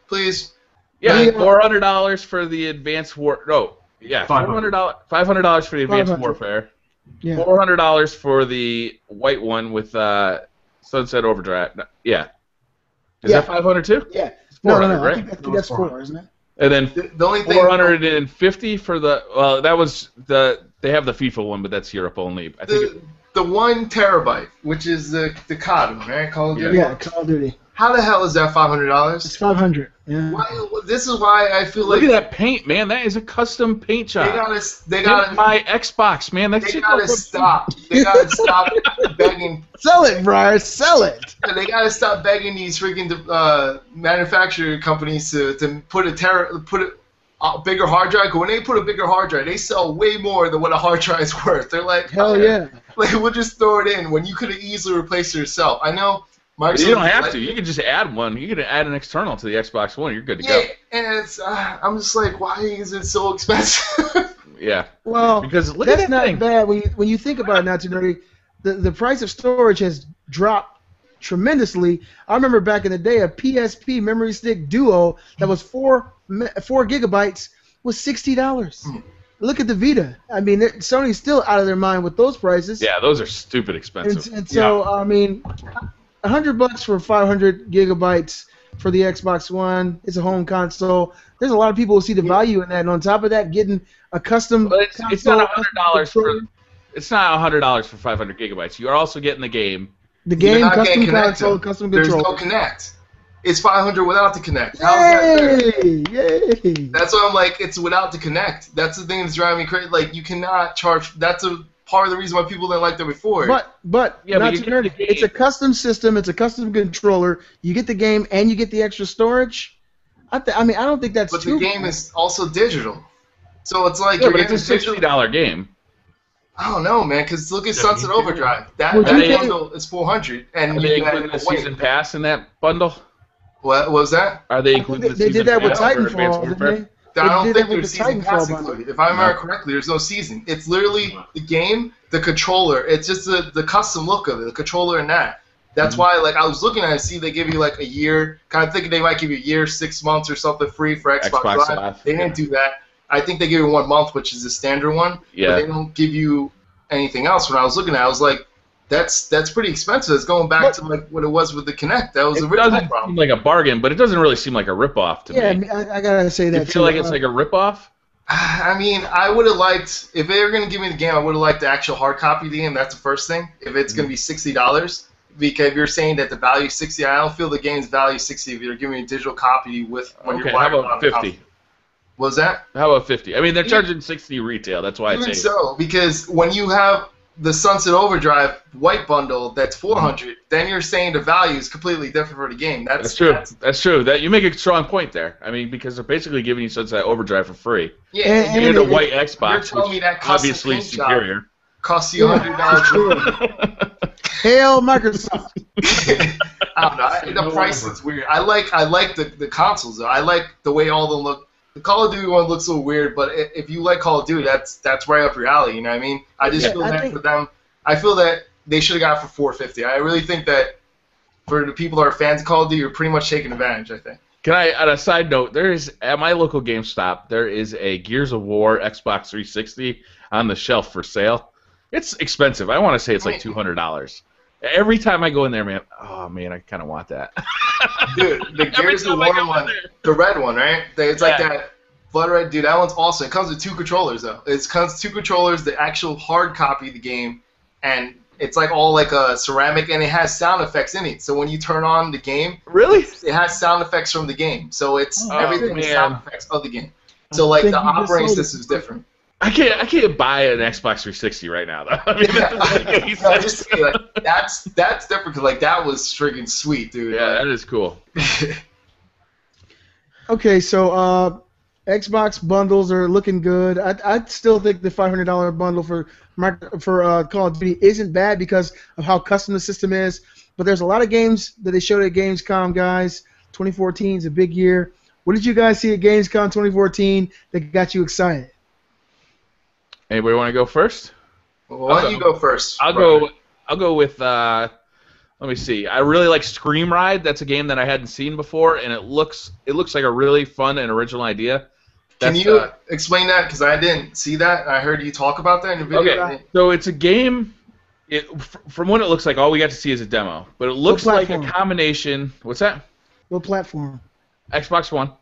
please? Yeah, $400 for the Advanced War. No, yeah, $500 for the Advanced Warfare. Yeah. $400 for the white one with Sunset Overdrive. Yeah. Is that 500 too? Yeah. No, right? I think that's 4, isn't it? And then The only thing 450 for the that was they have the FIFA one, but that's Europe only. I think the 1 terabyte, which is the COD one, right? Call of Duty. Yeah, Call of Duty. How the hell is that $500? It's $500. Yeah. This is why I feel look like at that paint, man. That is a custom paint job. they gotta my Xbox, man. That they shit gotta stop. They gotta stop begging. Sell it, Briar. Sell it. They gotta stop begging these freaking manufacturer companies to put a bigger hard drive. 'Cause when they put a bigger hard drive, they sell way more than what a hard drive is worth. They're like, Hell yeah. Like, we'll just throw it in when you could have easily replaced it yourself. I know. Microsoft, you don't have to. You can just add one. You can add an external to the Xbox One. You're good to go. And it's I'm just like, why is it so expensive? Yeah. Well, because look that's at that not thing. bad when you think about it. Not too nerdy. The price of storage has dropped tremendously. I remember back in the day, a PSP memory stick Duo that was 4 gigabytes was $60. Look at the Vita. I mean, Sony's still out of their mind with those prices. Yeah, those are stupid expensive. And so, I mean, $100 for 500 gigabytes for the Xbox One. It's a home console. There's a lot of people who see the value in that. And on top of that, getting a custom But it's not $100 controller. It's not $100 for 500 gigabytes. You are also getting the game. The game, not custom getting console, connected. custom There's controller. no Connect. It's 500 without the Connect. How's that fair? Yay! That's why I'm like, it's without the Connect. That's the thing that's driving me crazy. Like, you cannot charge. That's a part of the reason why people didn't like that before. But Yeah, not but too you get the nerdy. game. It's a custom system. It's a custom controller. You get the game and you get the extra storage. I mean, I don't think that's But too the game is also digital. So it's like Yeah, you're but getting it's a $60 game. I don't know, man, because look at Sunset Overdrive. That Would you bundle is 400, and Are you they get including the it away. season pass in that bundle? What was that? Are they including the They season did that with pass for Advanced Titanfall, Warfare? didn't they? I don't did think that with there's the season pass Titanfall included. If I remember correctly, there's no season. It's literally the game, the controller. It's just the custom look of it, the controller and that. That's why, like, I was looking at it, see they give you like a year, kind of thinking they might give you a year, 6 months or something free for Xbox Live. Live, They didn't do that. I think they give you 1 month, which is the standard one. Yeah. But they don't give you anything else. When I was looking at it, I was like, that's pretty expensive. It's going back to like what it was with the Kinect. That was the It original doesn't problem. seem like a bargain, but it doesn't really seem like a ripoff to Yeah, me. I gotta say that You feel too. like it's like a ripoff? I mean, I would have liked, if they were going to give me the game, I would have liked the actual hard copy of the game. That's the first thing. If it's going to be $60, because if you're saying that the value is 60, I don't feel the game's value is 60 if you're giving me a digital copy with when Okay, you're how buying about it on 50? What was that? How about 50? I mean, they're charging 60 retail. That's why I Even say. so, because when you have the Sunset Overdrive white bundle that's 400, then you're saying the value is completely different for the game. That's true. That's true. That you make a strong point there. I mean, because they're basically giving you Sunset Overdrive for free. Yeah, And And a white you're Xbox, telling me which that custom obviously paint is job superior. costs you $100. Hail Microsoft. I don't know. The price is weird. I like the consoles though. I like the way all of them look. The Call of Duty one looks a little weird, but if you like Call of Duty, that's right up your alley. You know what I mean? I just feel that for them. I feel that they should have got it for $450. I really think that for the people that are fans of Call of Duty, you're pretty much taking advantage. I think. Can I, on a side note, there is at my local GameStop, there is a Gears of War Xbox 360 on the shelf for sale. It's expensive. I want to say it's like $200. Every time I go in there, man, oh man, I kind of want that. Dude, the Gears of War one, the red one, right? It's like that blood red. Dude, that one's awesome. It comes with 2 controllers though. It comes with 2 controllers, the actual hard copy of the game, and it's like all like a ceramic, and it has sound effects in it. So when you turn on the game, Really? it has sound effects from the game. So it's everything is man. sound effects of the game. So like think the you just operating sold it. system is different. I can't buy an Xbox 360 right now though. I mean, that doesn't make any No, sense. just saying, like, that's different because like that was friggin' sweet, dude. Yeah, that is cool. Okay, so Xbox bundles are looking good. I still think the $500 bundle for Call of Duty isn't bad because of how custom the system is. But there's a lot of games that they showed at Gamescom, guys. 2014 is a big year. What did you guys see at Gamescom 2014 that got you excited? Anybody want to go first? Well, why don't you go first? I'll go with. Let me see. I really like Scream Ride. That's a game that I hadn't seen before, and it looks like a really fun and original idea. Can you explain that? Because I didn't see that. I heard you talk about that in the video. Okay, so it's a game. From what it looks like, all we got to see is a demo, but it looks like a combination. What's that? What platform? Xbox One.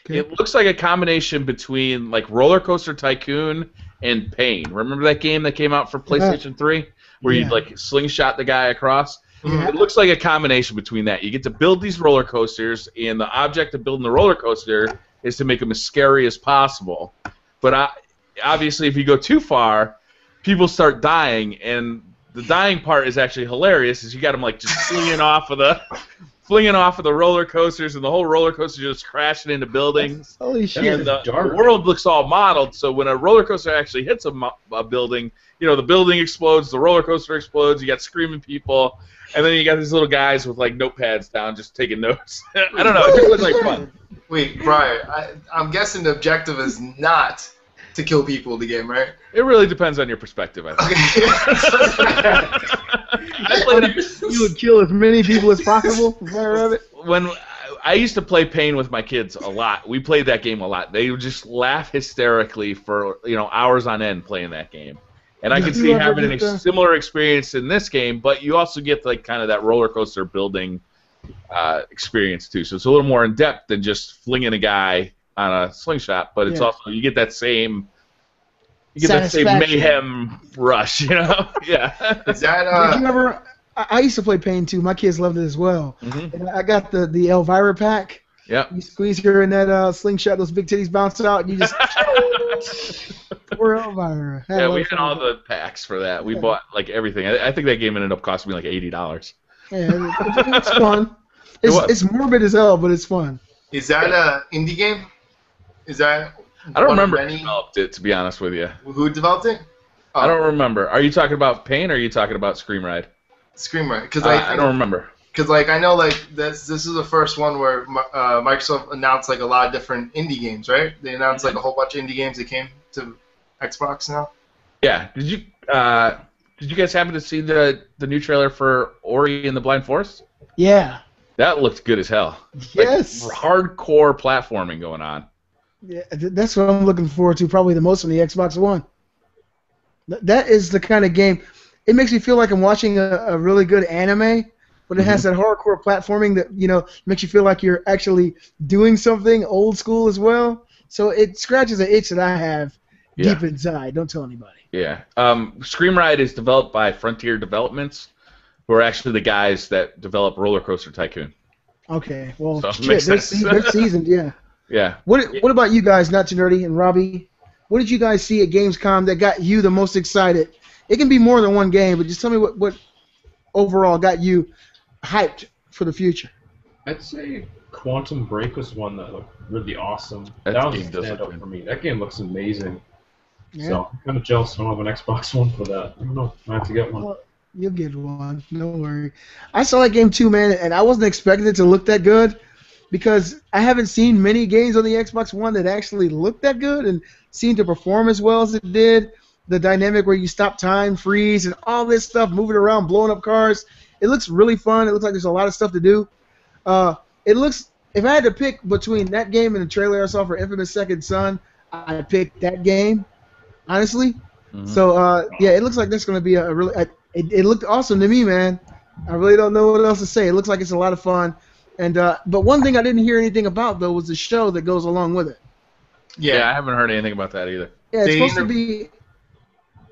Okay. It looks like a combination between like Roller Coaster Tycoon and Pain. Remember that game that came out for PlayStation 3 where you'd like slingshot the guy across? Yeah. It looks like a combination between that. You get to build these roller coasters, and the object of building the roller coaster is to make them as scary as possible. But obviously, if you go too far, people start dying, and the dying part is actually hilarious. Is you got them like just flinging off of the roller coasters, and the whole roller coaster just crashing into buildings. Holy shit! And the world looks all modeled. So when a roller coaster actually hits a building, the building explodes, the roller coaster explodes. You got screaming people. And then you got these little guys with like notepads down, just taking notes. I don't know. It just looks like fun. Wait, Briar, I'm guessing the objective is not to kill people in the game, right? It really depends on your perspective, I think. You would kill as many people as possible. When I used to play Pain with my kids a lot, we played that game a lot. They would just laugh hysterically for hours on end playing that game. And I can see having a similar experience in this game, but you also get like kind of that roller coaster building experience too. So it's a little more in depth than just flinging a guy on a slingshot, but it's also you get that same mayhem rush, Yeah. Is that Did you ever? I used to play Pain too. My kids loved it as well. Mm-hmm. And I got the Elvira pack. Yeah. You squeeze her in that slingshot, those big titties bounce out, and you just. Poor Elvira. Yeah, we had all the packs for that. We bought like everything. I think that game ended up costing me like $80. Yeah, it's fun. It's morbid as hell, but it's fun. Is that an indie game? Is that? I don't remember who developed it, to be honest with you. Who developed it? Oh. I don't remember. Are you talking about Pain or are you talking about Scream Ride? Scream Ride, because I don't remember. Because I know this is the first one where Microsoft announced like a lot of different indie games, right? They announced like a whole bunch of indie games that came to Xbox now. Yeah. Did you guys happen to see the new trailer for Ori and the Blind Forest? Yeah. That looked good as hell. Yes. Like, hardcore platforming going on. Yeah, that's what I'm looking forward to probably the most on the Xbox One. That is the kind of game. It makes me feel like I'm watching a really good anime, but it has that hardcore platforming that makes you feel like you're actually doing something old school as well. So it scratches an itch that I have deep inside. Don't tell anybody. Yeah. Scream Ride is developed by Frontier Developments, who are actually the guys that develop Roller Coaster Tycoon. Okay. Well, so shit, they're seasoned, yeah. Yeah. What about you guys, Not Too Nerdy and Robbie? What did you guys see at Gamescom that got you the most excited? It can be more than one game, but just tell me what overall got you hyped for the future. I'd say Quantum Break was one that looked really awesome. That was game a does stand-up look for me. That game looks amazing. Yeah. So I'm kind of jealous I don't have an Xbox One for that. I don't know. I have to get one. Well, you'll get one. Don't worry. I saw that game too, man, and I wasn't expecting it to look that good because I haven't seen many games on the Xbox One that actually look that good and seem to perform as well as it did. The dynamic where you stop time, freeze, and all this stuff, moving around, blowing up cars. It looks really fun. It looks like there's a lot of stuff to do. It looks, if I had to pick between that game and the trailer I saw for Infamous Second Son, I'd pick that game, honestly. Mm-hmm. So, yeah, it looks like that's going to be a really, it looked awesome to me, man. I really don't know what else to say. It looks like it's a lot of fun. And but one thing I didn't hear anything about, though, was the show that goes along with it. Yeah, I haven't heard anything about that either. Yeah, it's supposed to be...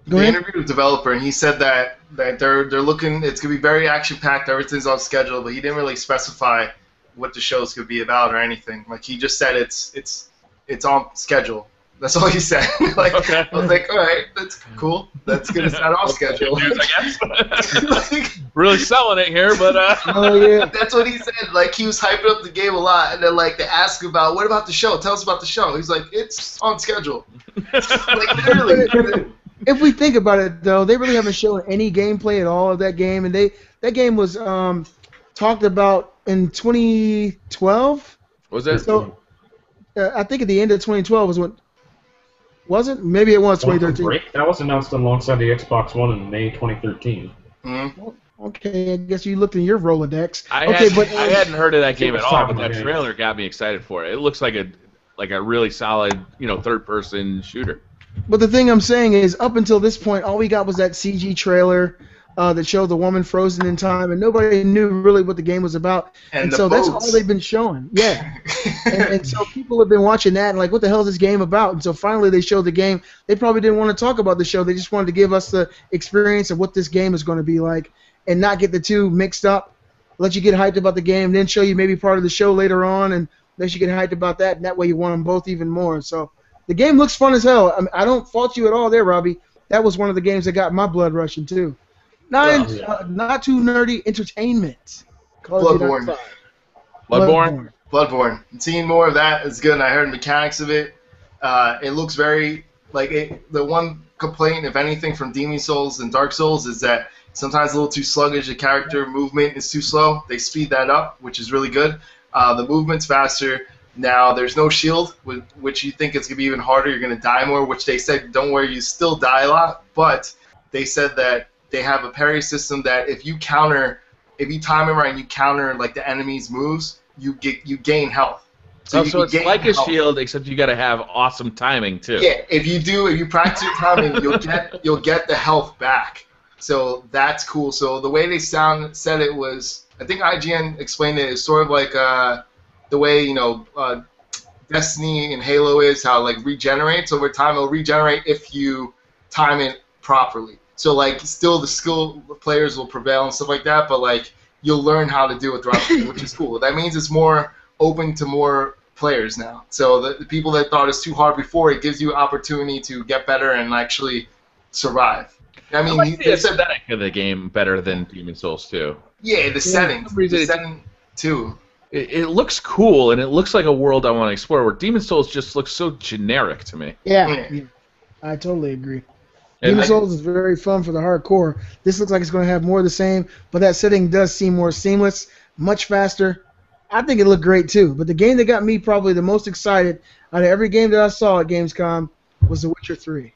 They interviewed the developer, and he said that they're looking. It's gonna be very action packed. Everything's on schedule, but he didn't really specify what the show's gonna be about or anything. Like he just said it's on schedule. That's all he said. Okay. I was like, all right, that's cool. That's gonna sound off schedule. News, I guess. Really selling it here, but oh yeah, that's what he said. Like he was hyping up the game a lot, and then like they asked him about what about the show? Tell us about the show. He's like, it's on schedule. Like literally. If we think about it, though, they really haven't shown any gameplay at all of that game, and that game was talked about in 2012. Was it? So, I think at the end of 2012 was when. Was it? Maybe it was 2013. That was announced alongside the Xbox One in May 2013. Mm-hmm. Okay, I guess you looked in your Rolodex. I hadn't heard of that game at all, but that trailer got me excited for it. It looks like a really solid, third-person shooter. But the thing I'm saying is, up until this point, all we got was that CG trailer that showed the woman frozen in time, and nobody knew really what the game was about. And so boats. that's all they've been showing. Yeah. and so people have been watching that and like, what the hell is this game about? And so finally they showed the game. They probably didn't want to talk about the show. They just wanted to give us the experience of what this game is going to be like and not get the two mixed up, let you get hyped about the game, then show you maybe part of the show later on and let you get hyped about that, and that way you want them both even more. So the game looks fun as hell. I don't fault you at all there, Robbie. That was one of the games that got my blood rushing too. Not too nerdy entertainment. Bloodborne. Bloodborne. Seeing more of that is good. And I heard mechanics of it. It looks very the one complaint, if anything, from Demon Souls and Dark Souls is that sometimes a little too sluggish. The character movement is too slow. They speed that up, which is really good. The movement's faster. Now, there's no shield, which you think it's going to be even harder. You're going to die more, which they said, don't worry, you still die a lot. But they said that they have a parry system that if you time it right and you counter like the enemy's moves, you gain health. So it's like a shield, except you got to have awesome timing too. Yeah, if you practice your timing, you'll get the health back. So that's cool. So the way they said it was, I think IGN explained it is sort of like the way Destiny and Halo is, how like regenerates over time. It'll regenerate if you time it properly. So like still the skill players will prevail and stuff like that, but like you'll learn how to do it throughout the game, which is cool. That means it's more open to more players now. So the people that thought it was too hard before, it gives you opportunity to get better and actually survive. I mean, the aesthetic of the game better than Demon Souls 2. Yeah, the setting too. It looks cool, and it looks like a world I want to explore, where Demon Souls just looks so generic to me. Yeah. I totally agree. Demon Souls is very fun for the hardcore. This looks like it's going to have more of the same, but that setting does seem more seamless, much faster. I think it looked great, too. But the game that got me probably the most excited out of every game that I saw at Gamescom was The Witcher 3.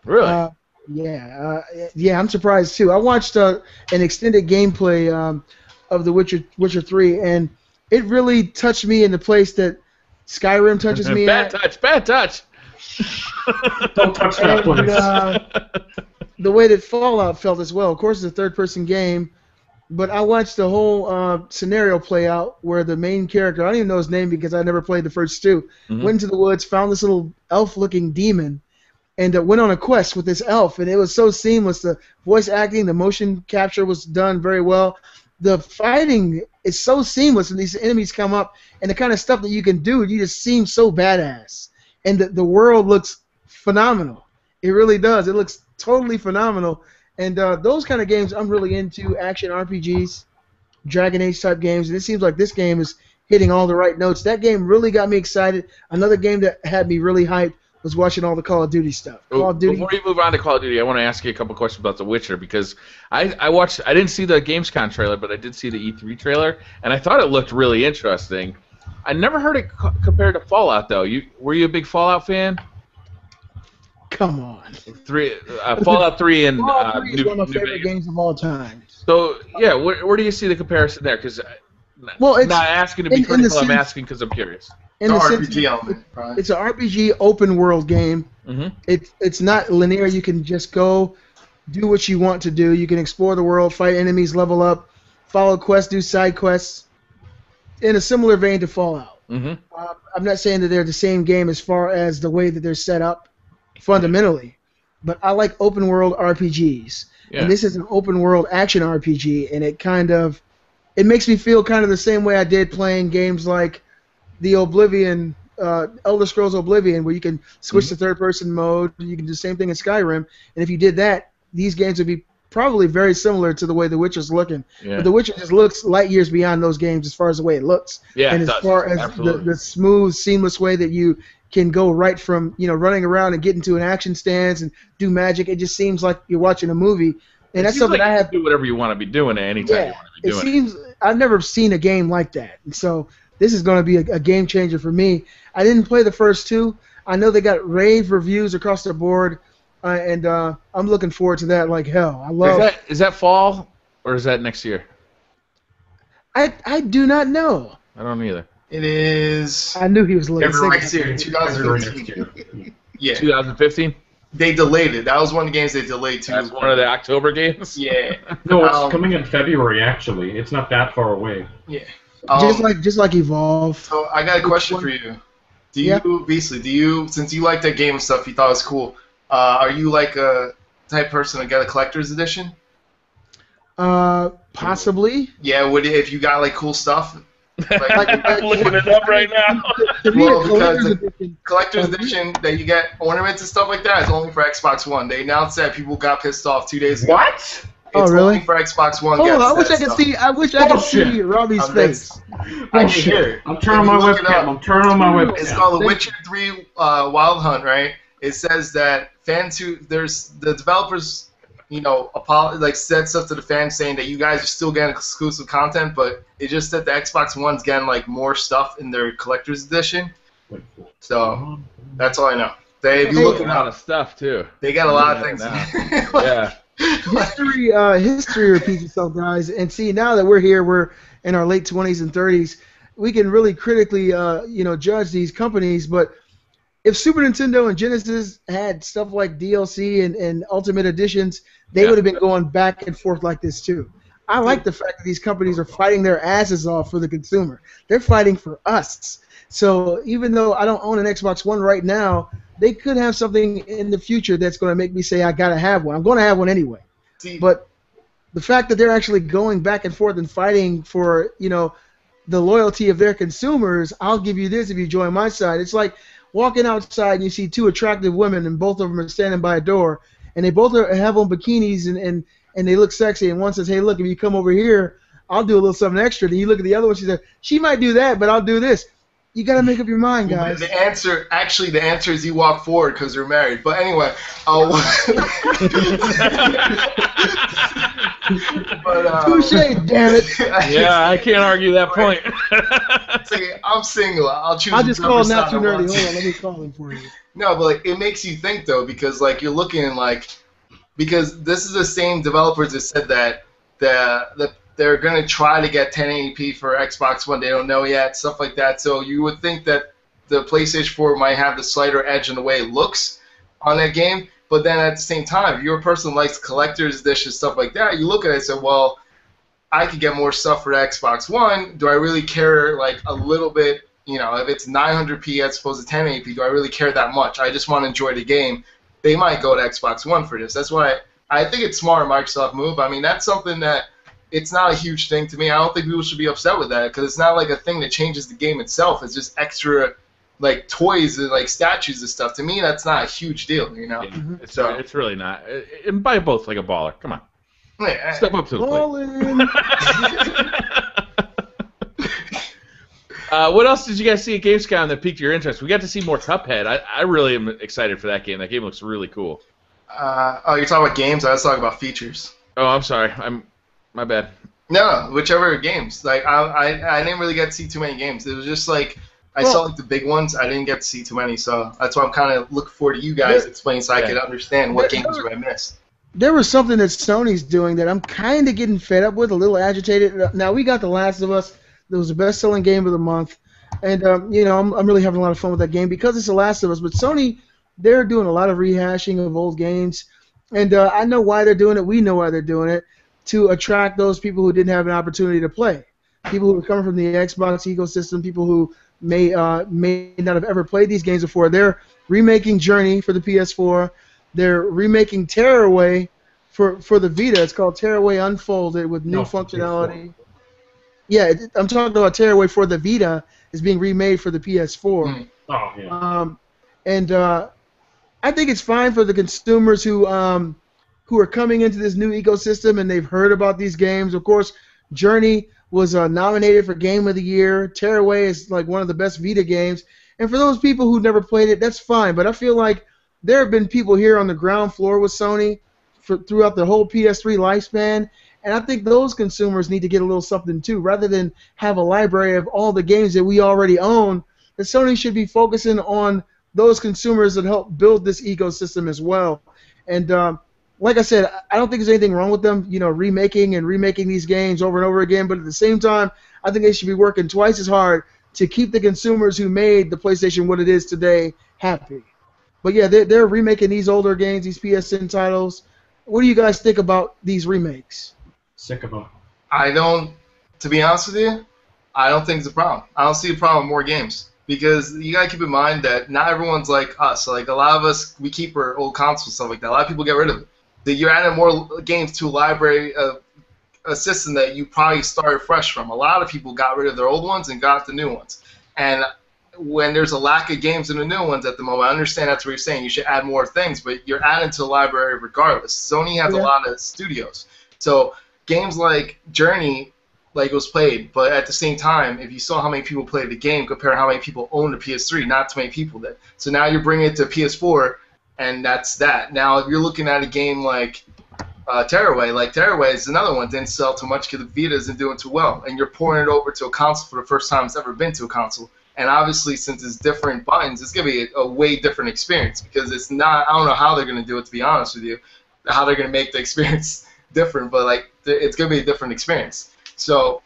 Really? Yeah, I'm surprised, too. I watched an extended gameplay of The Witcher 3, and it really touched me in the place that Skyrim touches me Bad touch. Don't touch that place. The way that Fallout felt as well. Of course, it's a third-person game, but I watched the whole scenario play out where the main character, I don't even know his name because I never played the first two, went into the woods, found this little elf-looking demon, and went on a quest with this elf, and it was so seamless. The voice acting, the motion capture was done very well. The fighting is so seamless, and these enemies come up, and the kind of stuff that you can do, you just seem so badass. And the world looks phenomenal. It really does. It looks totally phenomenal. And those kind of games I'm really into, action RPGs, Dragon Age type games, and it seems like this game is hitting all the right notes. That game really got me excited. Another game that had me really hyped was watching all the Call of Duty stuff. Before you move on to Call of Duty, I want to ask you a couple questions about The Witcher, because I didn't see the Gamescom trailer, but I did see the E3 trailer, and I thought it looked really interesting. I never heard it compared to Fallout, though. Were you a big Fallout fan? Come on. Fallout 3 and Fallout 3 is one of my favorite games of all time. So, yeah, where do you see the comparison there? Because I'm not asking to be critical, I'm asking because I'm curious. It's an RPG element, right? It's an RPG open world game. Mm-hmm. It's not linear. You can just go do what you want to do. You can explore the world, fight enemies, level up, follow quests, do side quests, in a similar vein to Fallout. Mm-hmm. I'm not saying that they're the same game as far as the way that they're set up fundamentally, but I like open world RPGs. Yeah. And this is an open world action RPG, and it makes me feel kind of the same way I did playing games like the Oblivion, Elder Scrolls Oblivion, where you can switch to third-person mode. You can do the same thing in Skyrim, and if you did that, these games would be probably very similar to the way The Witcher's looking. Yeah. But The Witcher just looks light years beyond those games as far as the way it looks. Yeah, and as far as the smooth, seamless way that you can go right from running around and get into an action stance and do magic, it just seems like you're watching a movie. And that's something I have to do whatever you want to be doing at any time you want to be doing. It seems I've never seen a game like that, and so this is going to be a game changer for me. I didn't play the first two. I know they got rave reviews across the board, and I'm looking forward to that like hell. I love. Is that fall or is that next year? I do not know. I don't either. It is. I knew he was looking. Next year, 2015. Yeah. 2015. They delayed it. That was one of the games they delayed too. That's one of the October games. Yeah. No, it's coming in February. Actually, it's not that far away. Yeah. Just like Evolve. So I got a question for you. Do you, since you like that game and stuff, you thought it was cool, are you like a type person to get a collector's edition? Possibly. Yeah, if you got like cool stuff? I'm looking it up right now. Well, because the collector's edition that you get ornaments and stuff like that is only for Xbox One. They announced that people got pissed off 2 days ago. What? It's really? only for Xbox One. I wish I could see Robbie's face. I can hear it. I'm turning on my webcam. It's called The Witcher 3 Wild Hunt, right? It says that the developers, said stuff to the fans saying that you guys are still getting exclusive content, but it just that the Xbox One's getting like more stuff in their collector's edition. So that's all I know. If you look at a lot of stuff too. They got a lot of things. Yeah. History repeats itself, guys. And see, now that we're here, we're in our late 20s and 30s. We can really critically, judge these companies. But if Super Nintendo and Genesis had stuff like DLC and Ultimate Editions, they would have been going back and forth like this too. I like the fact that these companies are fighting their asses off for the consumer. They're fighting for us. So even though I don't own an Xbox One right now, they could have something in the future that's going to make me say I got to have one. I'm going to have one anyway. But the fact that they're actually going back and forth and fighting for, the loyalty of their consumers, I'll give you this if you join my side. It's like walking outside and you see two attractive women and both of them are standing by a door and they both have on bikinis and they look sexy, and one says, hey, look, if you come over here, I'll do a little something extra. Then you look at the other one, she says, she might do that, but I'll do this. You got to make up your mind, guys. The answer is you walk forward because you're married. But anyway, touche, damn it. Yeah, I can't argue that point. See, I'm single. I'll just call him Not Too Nerdy. Hold on, let me call him for you. No, but it makes you think though, because you're looking because this is the same developers that said that they're going to try to get 1080p for Xbox One. They don't know yet, stuff like that. So you would think that the PlayStation 4 might have the slighter edge in the way it looks on that game. But then at the same time, if you're a person who likes collector's edition, stuff like that, you look at it and say, well, I could get more stuff for the Xbox One. Do I really care a little bit? If it's 900p as opposed to 1080p, do I really care that much? I just want to enjoy the game. They might go to Xbox One for this. That's why I think it's smart Microsoft move. I mean, that's something that it's not a huge thing to me. I don't think people should be upset with that because it's not like a thing that changes the game itself. It's just extra, toys and statues and stuff. To me, that's not a huge deal, Yeah, it's really not. And buy both like a baller. Come on. Yeah, step up to the plate. What else did you guys see at Gamescom that piqued your interest? We got to see more Cuphead. I really am excited for that game. That game looks really cool. You're talking about games? I was talking about features. Oh, I'm sorry. My bad. No, whichever games. I didn't really get to see too many games. It was just I saw the big ones. I didn't get to see too many, so that's why I'm kind of looking forward to you guys explaining so I can understand what games I missed. There was something that Sony's doing that I'm kind of getting fed up with, a little agitated. Now, we got The Last of Us. That was the best-selling game of the month. And, I'm really having a lot of fun with that game because it's The Last of Us. But Sony, they're doing a lot of rehashing of old games. And I know why they're doing it. We know why they're doing it. To attract those people who didn't have an opportunity to play. People who are coming from the Xbox ecosystem, people who may not have ever played these games before. They're remaking Journey for the PS4. They're remaking Tearaway for the Vita. It's called Tearaway Unfolded with new functionality. Yeah, I'm talking about Tearaway for the Vita is being remade for the PS4. Oh, yeah. I think it's fine for the consumers who are coming into this new ecosystem and they've heard about these games. Of course, Journey was nominated for Game of the Year. Tearaway is one of the best Vita games. And for those people who never played it, that's fine. But I feel like there have been people here on the ground floor with Sony throughout the whole PS3 lifespan. And I think those consumers need to get a little something too. Rather than have a library of all the games that we already own, that Sony should be focusing on those consumers that help build this ecosystem as well. And like I said, I don't think there's anything wrong with them, remaking these games over and over again. But at the same time, I think they should be working twice as hard to keep the consumers who made the PlayStation what it is today happy. But yeah, they're remaking these older games, these PSN titles. What do you guys think about these remakes? Sick of them. I don't, to be honest with you, I don't think it's a problem. I don't see a problem with more games because you gotta keep in mind that not everyone's like us. So, like a lot of us, we keep our old consoles and stuff like that. A lot of people get rid of it. That you're adding more games to a library of a system that you probably started fresh from. A lot of people got rid of their old ones and got the new ones. And when there's a lack of games in the new ones at the moment, I understand that's what you're saying. You should add more things, but you're adding to the library regardless. Sony has a lot of studios. So games like Journey, like it was played, but at the same time, if you saw how many people played the game compared to how many people own the PS3, not too many people did. So now you're bringing it to PS4, and that's that. Now, if you're looking at a game like Tearaway, is another one, didn't sell too much because the Vita isn't doing too well, and you're pouring it over to a console for the first time it's ever been to a console. And obviously, since it's different buttons, it's going to be a way different experience because it's not, I don't know how they're going to do it, to be honest with you, how they're going to make the experience different, but like it's going to be a different experience. So,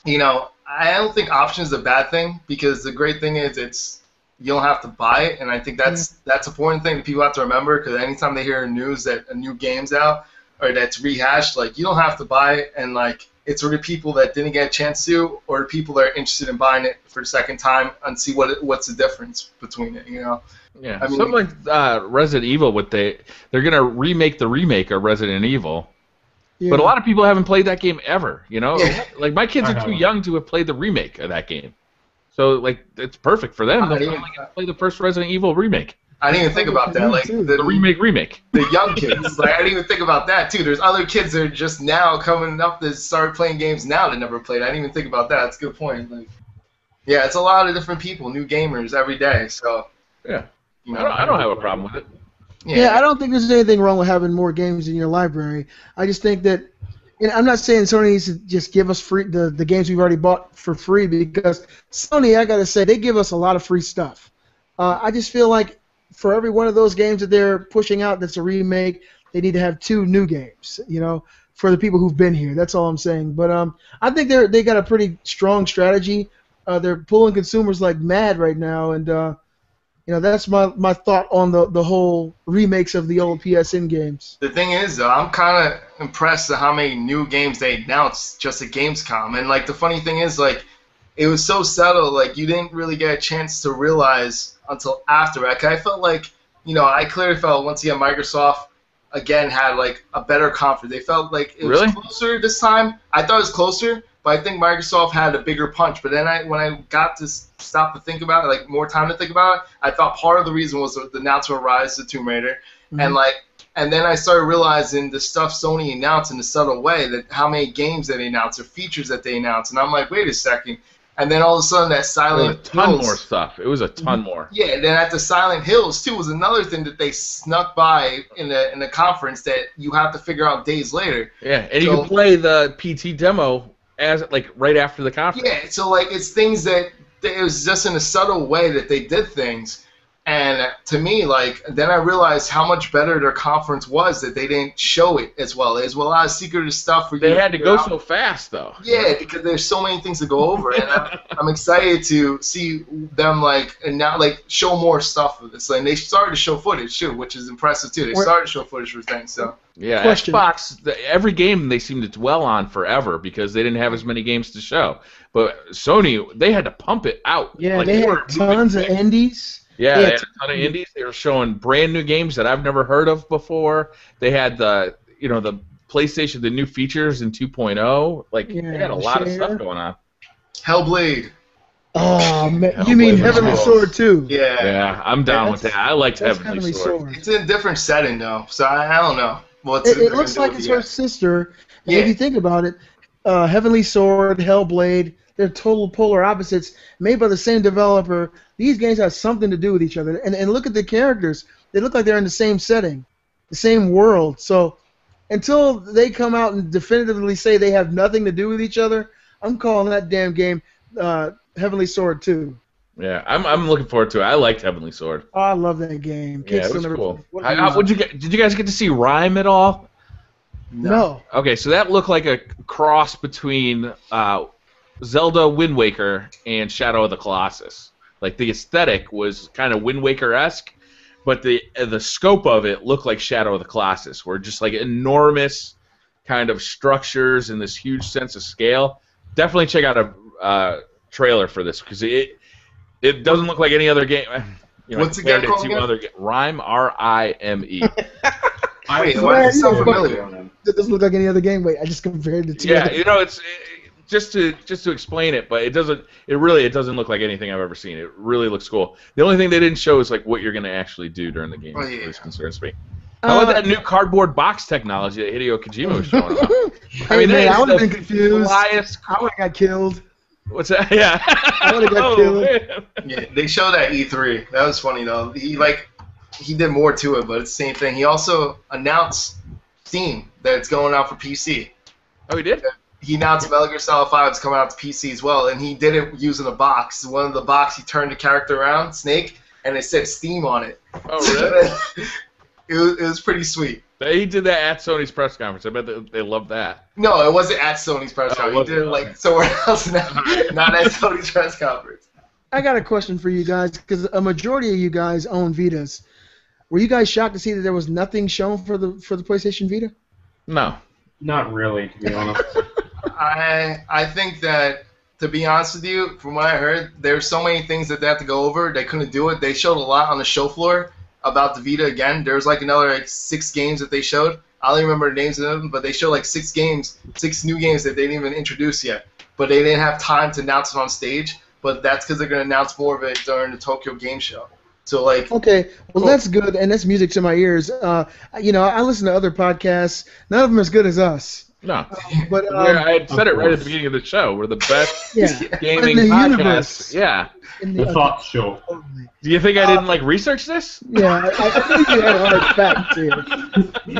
you know, I don't think option is a bad thing because the great thing is you don't have to buy it, and I think that's an important thing that people have to remember because anytime they hear news that a new game's out or that's rehashed, like you don't have to buy it, and like it's for the people that didn't get a chance to or the people that are interested in buying it for the second time and see what's the difference between it, you know? Yeah, I mean, something like Resident Evil, they're going to remake the remake of Resident Evil. Yeah. But a lot of people haven't played that game ever, you know? Yeah. Like, my kids are too young to have played the remake of that game. So, like, it's perfect for them. They'll finally get to play the first Resident Evil remake. I didn't even think about that. Like the remake. The young kids. Like, I didn't even think about that, too. There's other kids that are just now coming up that start playing games now that never played. I didn't even think about that. That's a good point. Like, yeah, it's a lot of different people, new gamers every day. So, yeah. You know, I don't have a problem with it. Yeah, I don't think there's anything wrong with having more games in your library. I just think that, you know, I'm not saying Sony needs to just give us free the games we've already bought for free because Sony, I gotta say, they give us a lot of free stuff. I just feel like for every one of those games that they're pushing out that's a remake, they need to have 2 new games, you know, for the people who've been here. That's all I'm saying. But I think they got a pretty strong strategy. They're pulling consumers like mad right now, and you know, that's my thought on the whole remakes of the old PSN games. The thing is, though, I'm kind of impressed at how many new games they announced just at Gamescom. And, like, the funny thing is, like, it was so subtle, like, you didn't really get a chance to realize until after. Like, I felt like, you know, I clearly felt once again Microsoft, again, had, like, a better conference. They felt like it was closer this time. I thought it was closer. But I think Microsoft had a bigger punch. But then when I got to stop to think about it, like more time to think about it, I thought part of the reason was the announcement of Rise of the Tomb Raider. Mm-hmm. And then I started realizing the stuff Sony announced in a subtle way, that how many games that they announced or features that they announced. And I'm like, wait a second. And then all of a sudden that Silent Hills. It was a ton more stuff. It was a ton more. Yeah, and then at the Silent Hills, too, was another thing that they snuck by in the conference that you have to figure out days later. Yeah, and you can play the PT demo as like right after the conference. Yeah, so like it's things that it was just in a subtle way that they did things, and to me, like then I realized how much better their conference was that they didn't show it as well. There's a lot of secretive stuff for you. They had to go so fast though. Yeah, because there's so many things to go over, and I'm excited to see them like and now like show more stuff of this. Like they started to show footage too, which is impressive too. They started to show footage for things. So. Yeah, Xbox, every game they seemed to dwell on forever because they didn't have as many games to show. But Sony, they had to pump it out. Yeah, like, they had tons of indies. Yeah, they had a ton of indies. They were showing brand new games that I've never heard of before. They had the PlayStation, the new features in 2.0. Like, they had a lot of stuff going on. Hellblade. Oh, man. You mean Heavenly Sword, too? Yeah. Yeah, I'm down with that. I liked Heavenly Sword. It's in a different setting, though, so I don't know. It looks like it's her sister. And if you think about it, Heavenly Sword, Hellblade, they're total polar opposites, made by the same developer. These games have something to do with each other. And look at the characters. They look like they're in the same setting, the same world. So until they come out and definitively say they have nothing to do with each other, I'm calling that damn game Heavenly Sword 2. Yeah, I'm looking forward to it. I liked Heavenly Sword. Oh, I love that game. Yeah, it was cool. Did you guys get to see Rime at all? No. Okay, so that looked like a cross between Zelda Wind Waker and Shadow of the Colossus. Like the aesthetic was kind of Wind Waker-esque, but the scope of it looked like Shadow of the Colossus, where just like enormous kind of structures and this huge sense of scale. Definitely check out trailer for this because it doesn't look like any other game. What's the game called again? Rime, R-I-M-E. Wait, why does it sound familiar? It doesn't look like any other game. Wait, I just compared the two. Yeah, it's just to explain it, but it doesn't look like anything I've ever seen. It really looks cool. The only thing they didn't show is like what you're going to actually do during the game. Which concerns me. How about that new cardboard box technology that Hideo Kojima was showing off? I mean, I would have been confused. I would have got killed. What's that? Yeah. I would have got killed. Man. Yeah, they showed that E3. That was funny though. He did more to it, but it's the same thing. He also announced Steam that it's going out for PC. Oh, he did? He announced Metal Gear Solid 5 is coming out to PC as well, and he did it using a box. One of the box, he turned the character around, Snake, and it said Steam on it. Oh, really? It was pretty sweet. He did that at Sony's press conference. I bet they loved that. No, it wasn't at Sony's press conference. He did it like somewhere else, not at Sony's press conference. I got a question for you guys, because a majority of you guys own Vitas. Were you guys shocked to see that there was nothing shown for the PlayStation Vita? No. Not really, to be honest. I think that, to be honest with you, from what I heard, there's so many things that they have to go over. They couldn't do it. They showed a lot on the show floor about the Vita again. There's like another 6 games that they showed. I don't even remember the names of them, but they showed like 6 new games that they didn't even introduce yet. But they didn't have time to announce it on stage. But that's because they're going to announce more of it during the Tokyo Game Show. So like. Okay, well cool. That's good, and that's music to my ears. I listen to other podcasts. None of them as good as us. No. But I had said it right at the beginning of the show. We're the best gaming podcast. Yeah. The Thought Show. Do you think I didn't research this? Yeah, I think you had hard facts here.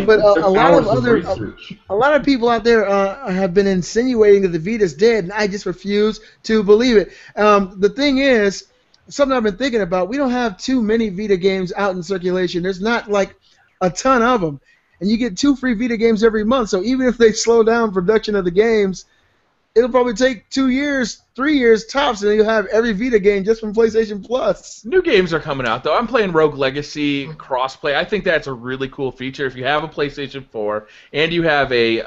But a lot of people out there have been insinuating that the Vita's dead, and I just refuse to believe it. The thing is, something I've been thinking about, we don't have too many Vita games out in circulation. There's not like a ton of them. And you get 2 free Vita games every month, so even if they slow down production of the games, it'll probably take 2 years, 3 years tops, and you'll have every Vita game just from PlayStation Plus. New games are coming out, though. I'm playing Rogue Legacy crossplay. I think that's a really cool feature. If you have a PlayStation 4 and you have a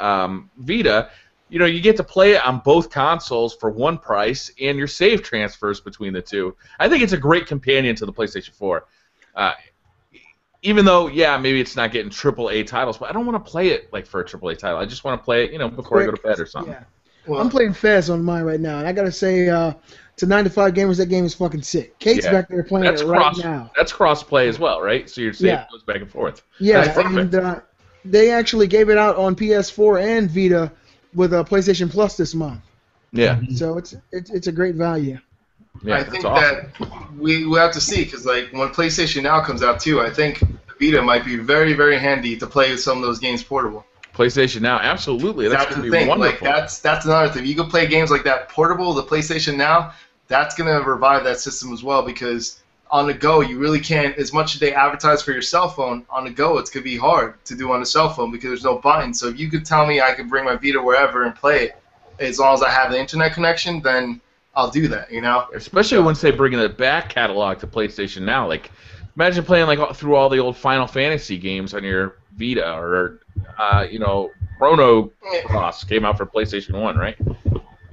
Vita, you get to play it on both consoles for one price, and your save transfers between the two. I think it's a great companion to the PlayStation 4. Even though, maybe it's not getting AAA titles, but I don't want to play it for a AAA title. I just want to play it, before I go to bed or something. Yeah. Well, I'm playing Fez on mine right now, and I gotta say, to 9 to 5 gamers, that game is fucking sick. Kate's back there playing it right now. That's cross-play as well, right? So your save goes back and forth. Yeah, that's perfect. And they actually gave it out on PS4 and Vita with PlayStation Plus this month. Yeah. So it's a great value. Yeah, I think that we have to see, because when PlayStation Now comes out too, I think the Vita might be very, very handy to play with some of those games portable. PlayStation Now, absolutely. That's going to be wonderful. That's another thing. You can play games like that portable, the PlayStation Now. That's going to revive that system as well, because on the go, you really can't, as much as they advertise for your cell phone, on the go, it's going to be hard to do on the cell phone because there's no buttons. So if you could tell me I could bring my Vita wherever and play it, as long as I have the internet connection, then I'll do that, Especially once they bring in the back catalog to PlayStation Now. Imagine playing through all the old Final Fantasy games on your Vita, or Chrono Cross came out for PlayStation 1, right?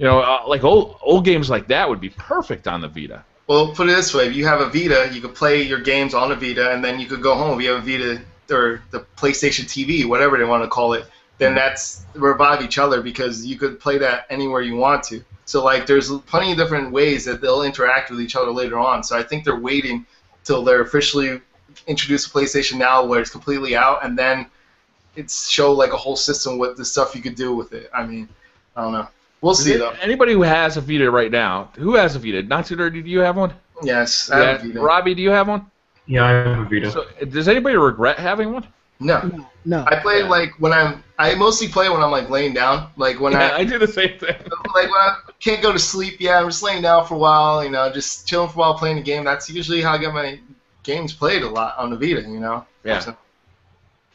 Old games like that would be perfect on the Vita. Well, put it this way: if you have a Vita, you could play your games on the Vita, and then you could go home. If you have a Vita or the PlayStation TV, whatever they want to call it, then that's revive each other, because you could play that anywhere you want to. So there's plenty of different ways that they'll interact with each other later on. So I think they're waiting till they're officially introduced to PlayStation Now, where it's completely out, and then it's show a whole system with the stuff you could do with it. I mean, I don't know. We'll see though. Anybody who has a Vita right now, who has a Vita? Not Too Dirty, do you have one? Yes, I have a Vita. Robbie, do you have one? Yeah, I have a Vita. So, does anybody regret having one? No. I play I mostly play when I'm laying down. I do the same thing. When I can't go to sleep, I'm just laying down for a while, just chilling for a while playing the game. That's usually how I get my games played a lot on the Vita, Yeah. So.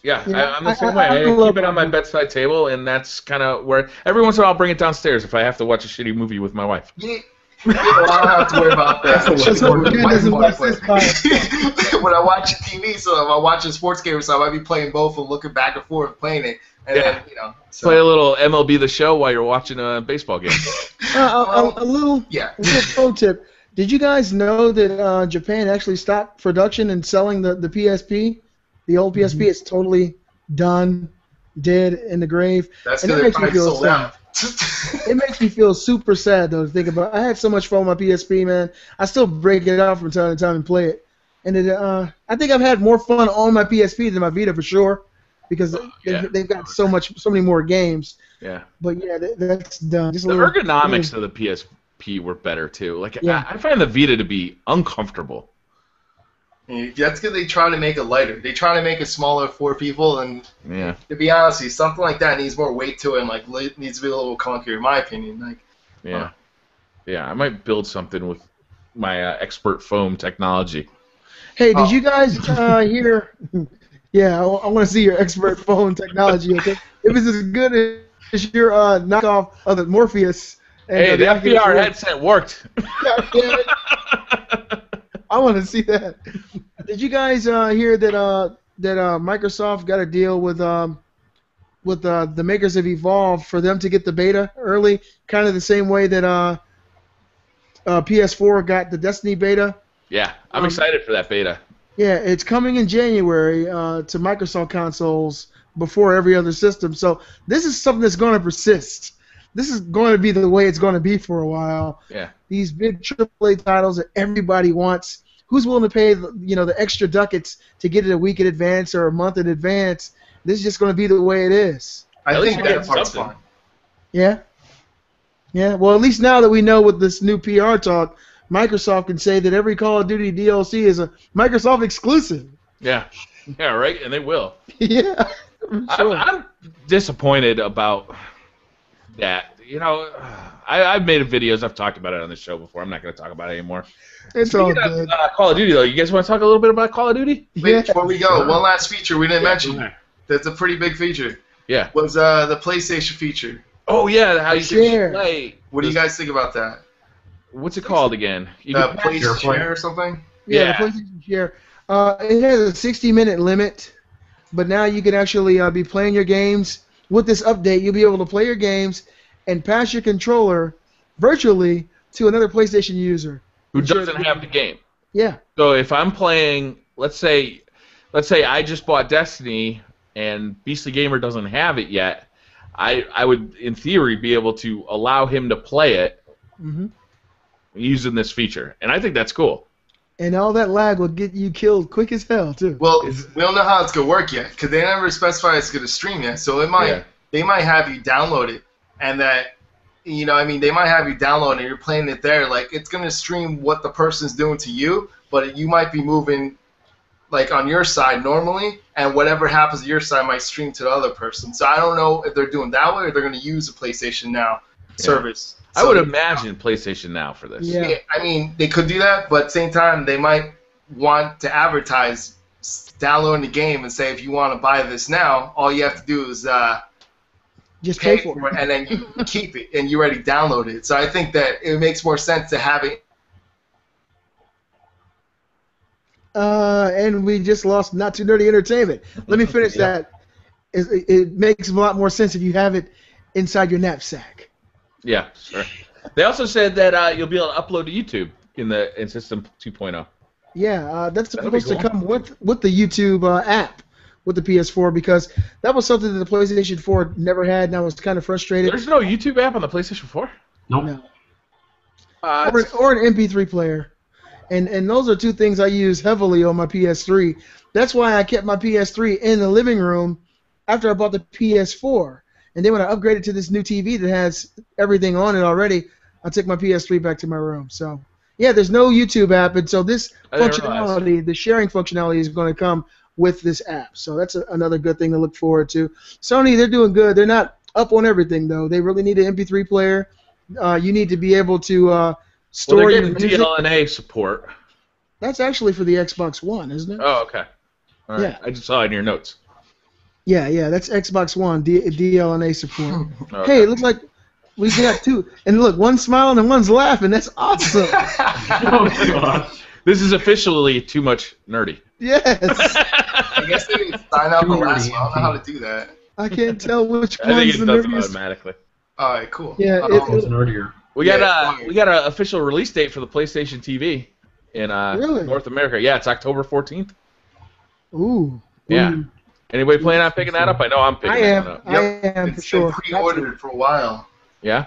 Yeah, I'm the same way. I keep it on my bedside table, and that's kind of where every once in a while I'll bring it downstairs if I have to watch a shitty movie with my wife. Yeah. Well, I don't have to worry about that. When I watch TV, so if I watch a sports game, so I might be playing both and looking back and forth playing it, And then, so. Play a little MLB The Show while you're watching a baseball game. A little pro tip. Did you guys know that Japan actually stopped production and selling the PSP? The old PSP is totally done, dead, in the grave. That's and because they probably sold out. It makes me feel super sad, though, to think about. I had so much fun with my PSP, man. I still break it out from time to time and play it. And I think I've had more fun on my PSP than my Vita for sure, because they've got so many more games. Yeah. But yeah, that's done. Just the ergonomics of the PSP were better too. Like I find the Vita to be uncomfortable. That's because they try to make it lighter. They try to make it smaller for people, and to be honest, something like that needs more weight to it, and like needs to be a little clunkier, in my opinion. Like, I might build something with my expert foam technology. Hey, did you guys hear? Yeah, I want to see your expert foam technology. Okay, if it's as good as your knockoff of the Morpheus. Hey, the FBR headset worked. I want to see that. Did you guys hear that Microsoft got a deal with the makers of Evolve for them to get the beta early, kind of the same way that PS4 got the Destiny beta? Yeah, I'm excited for that beta. Yeah, it's coming in January to Microsoft consoles before every other system. So this is something that's going to persist. This is going to be the way it's going to be for a while. Yeah. These big AAA titles that everybody wants. Who's willing to pay the extra ducats to get it a week in advance or a month in advance? This is just going to be the way it is. I think that part's fine. Yeah. Yeah. Well, at least now that we know with this new PR talk, Microsoft can say that every Call of Duty DLC is a Microsoft exclusive. Yeah. Yeah. Right. And they will. Yeah. Sure. I'm disappointed about that. I've made videos. I've talked about it on the show before. I'm not going to talk about it anymore. It's all good. Call of Duty, though. You guys want to talk a little bit about Call of Duty? Wait, before we go, one last feature we didn't mention. That's a pretty big feature. Yeah. Was the PlayStation feature. Oh, yeah. How you can play. What do you guys think about that? What's it called again? PlayStation Share or something? Yeah, the PlayStation Share. It has a 60-minute limit, but now you can actually be playing your games. With this update, you'll be able to play your games and pass your controller virtually to another PlayStation user who doesn't have the game. Yeah. So if I'm playing, let's say I just bought Destiny and Beastly Gamer doesn't have it yet, I would, in theory, be able to allow him to play it using this feature, and I think that's cool. And all that lag will get you killed quick as hell too. Well, we don't know how it's gonna work yet because they never specify it's gonna stream yet. So they might have you download it, and that they might have you download it and you're playing it there. Like it's gonna stream what the person's doing to you, but you might be moving like on your side normally, and whatever happens to your side might stream to the other person. So I don't know if they're doing that way or they're gonna use the PlayStation Now service. I would imagine PlayStation Now for this. Yeah. I mean, they could do that, but at the same time, they might want to advertise downloading the game and say, if you want to buy this now, all you have to do is just pay for it, and then you keep it, and you already downloaded it. So I think that it makes more sense to have it. And we just lost Not Too Nerdy Entertainment. Let me finish that. It makes a lot more sense if you have it inside your knapsack. Yeah, sure. They also said that you'll be able to upload to YouTube in System 2.0. Yeah, that's supposed to come with the YouTube app with the PS4 because that was something that the PlayStation 4 never had, and I was kind of frustrated. There's no YouTube app on the PlayStation 4? Nope. No. Or an MP3 player. And those are two things I use heavily on my PS3. That's why I kept my PS3 in the living room after I bought the PS4. And then when I upgraded to this new TV that has everything on it already, I took my PS3 back to my room. So, yeah, there's no YouTube app, and so this functionality, the sharing functionality, is going to come with this app. So that's another good thing to look forward to. Sony, they're doing good. They're not up on everything, though. They really need an MP3 player. You need to be able to store your music. DLNA support. That's actually for the Xbox One, isn't it? Oh, okay. All right. Yeah. I just saw it in your notes. Yeah, that's Xbox One, DLNA support. Okay. Hey, it looks like we got two. And look, one's smiling and one's laughing. That's awesome. Oh, God. This is officially too much nerdy. Yes. I guess they didn't sign up for last one. I don't know how to do that. I can't tell which I think one's it the does it nerdiest. automatically. All right, cool. Yeah, Which one's nerdier? We got an official release date for the PlayStation TV in Really? North America. Yeah, it's October 14th. Ooh. Yeah. Ooh. Anybody planning on picking that up? I know I'm picking that one up. I am for It's sure. been pre-ordered for a while. Yeah.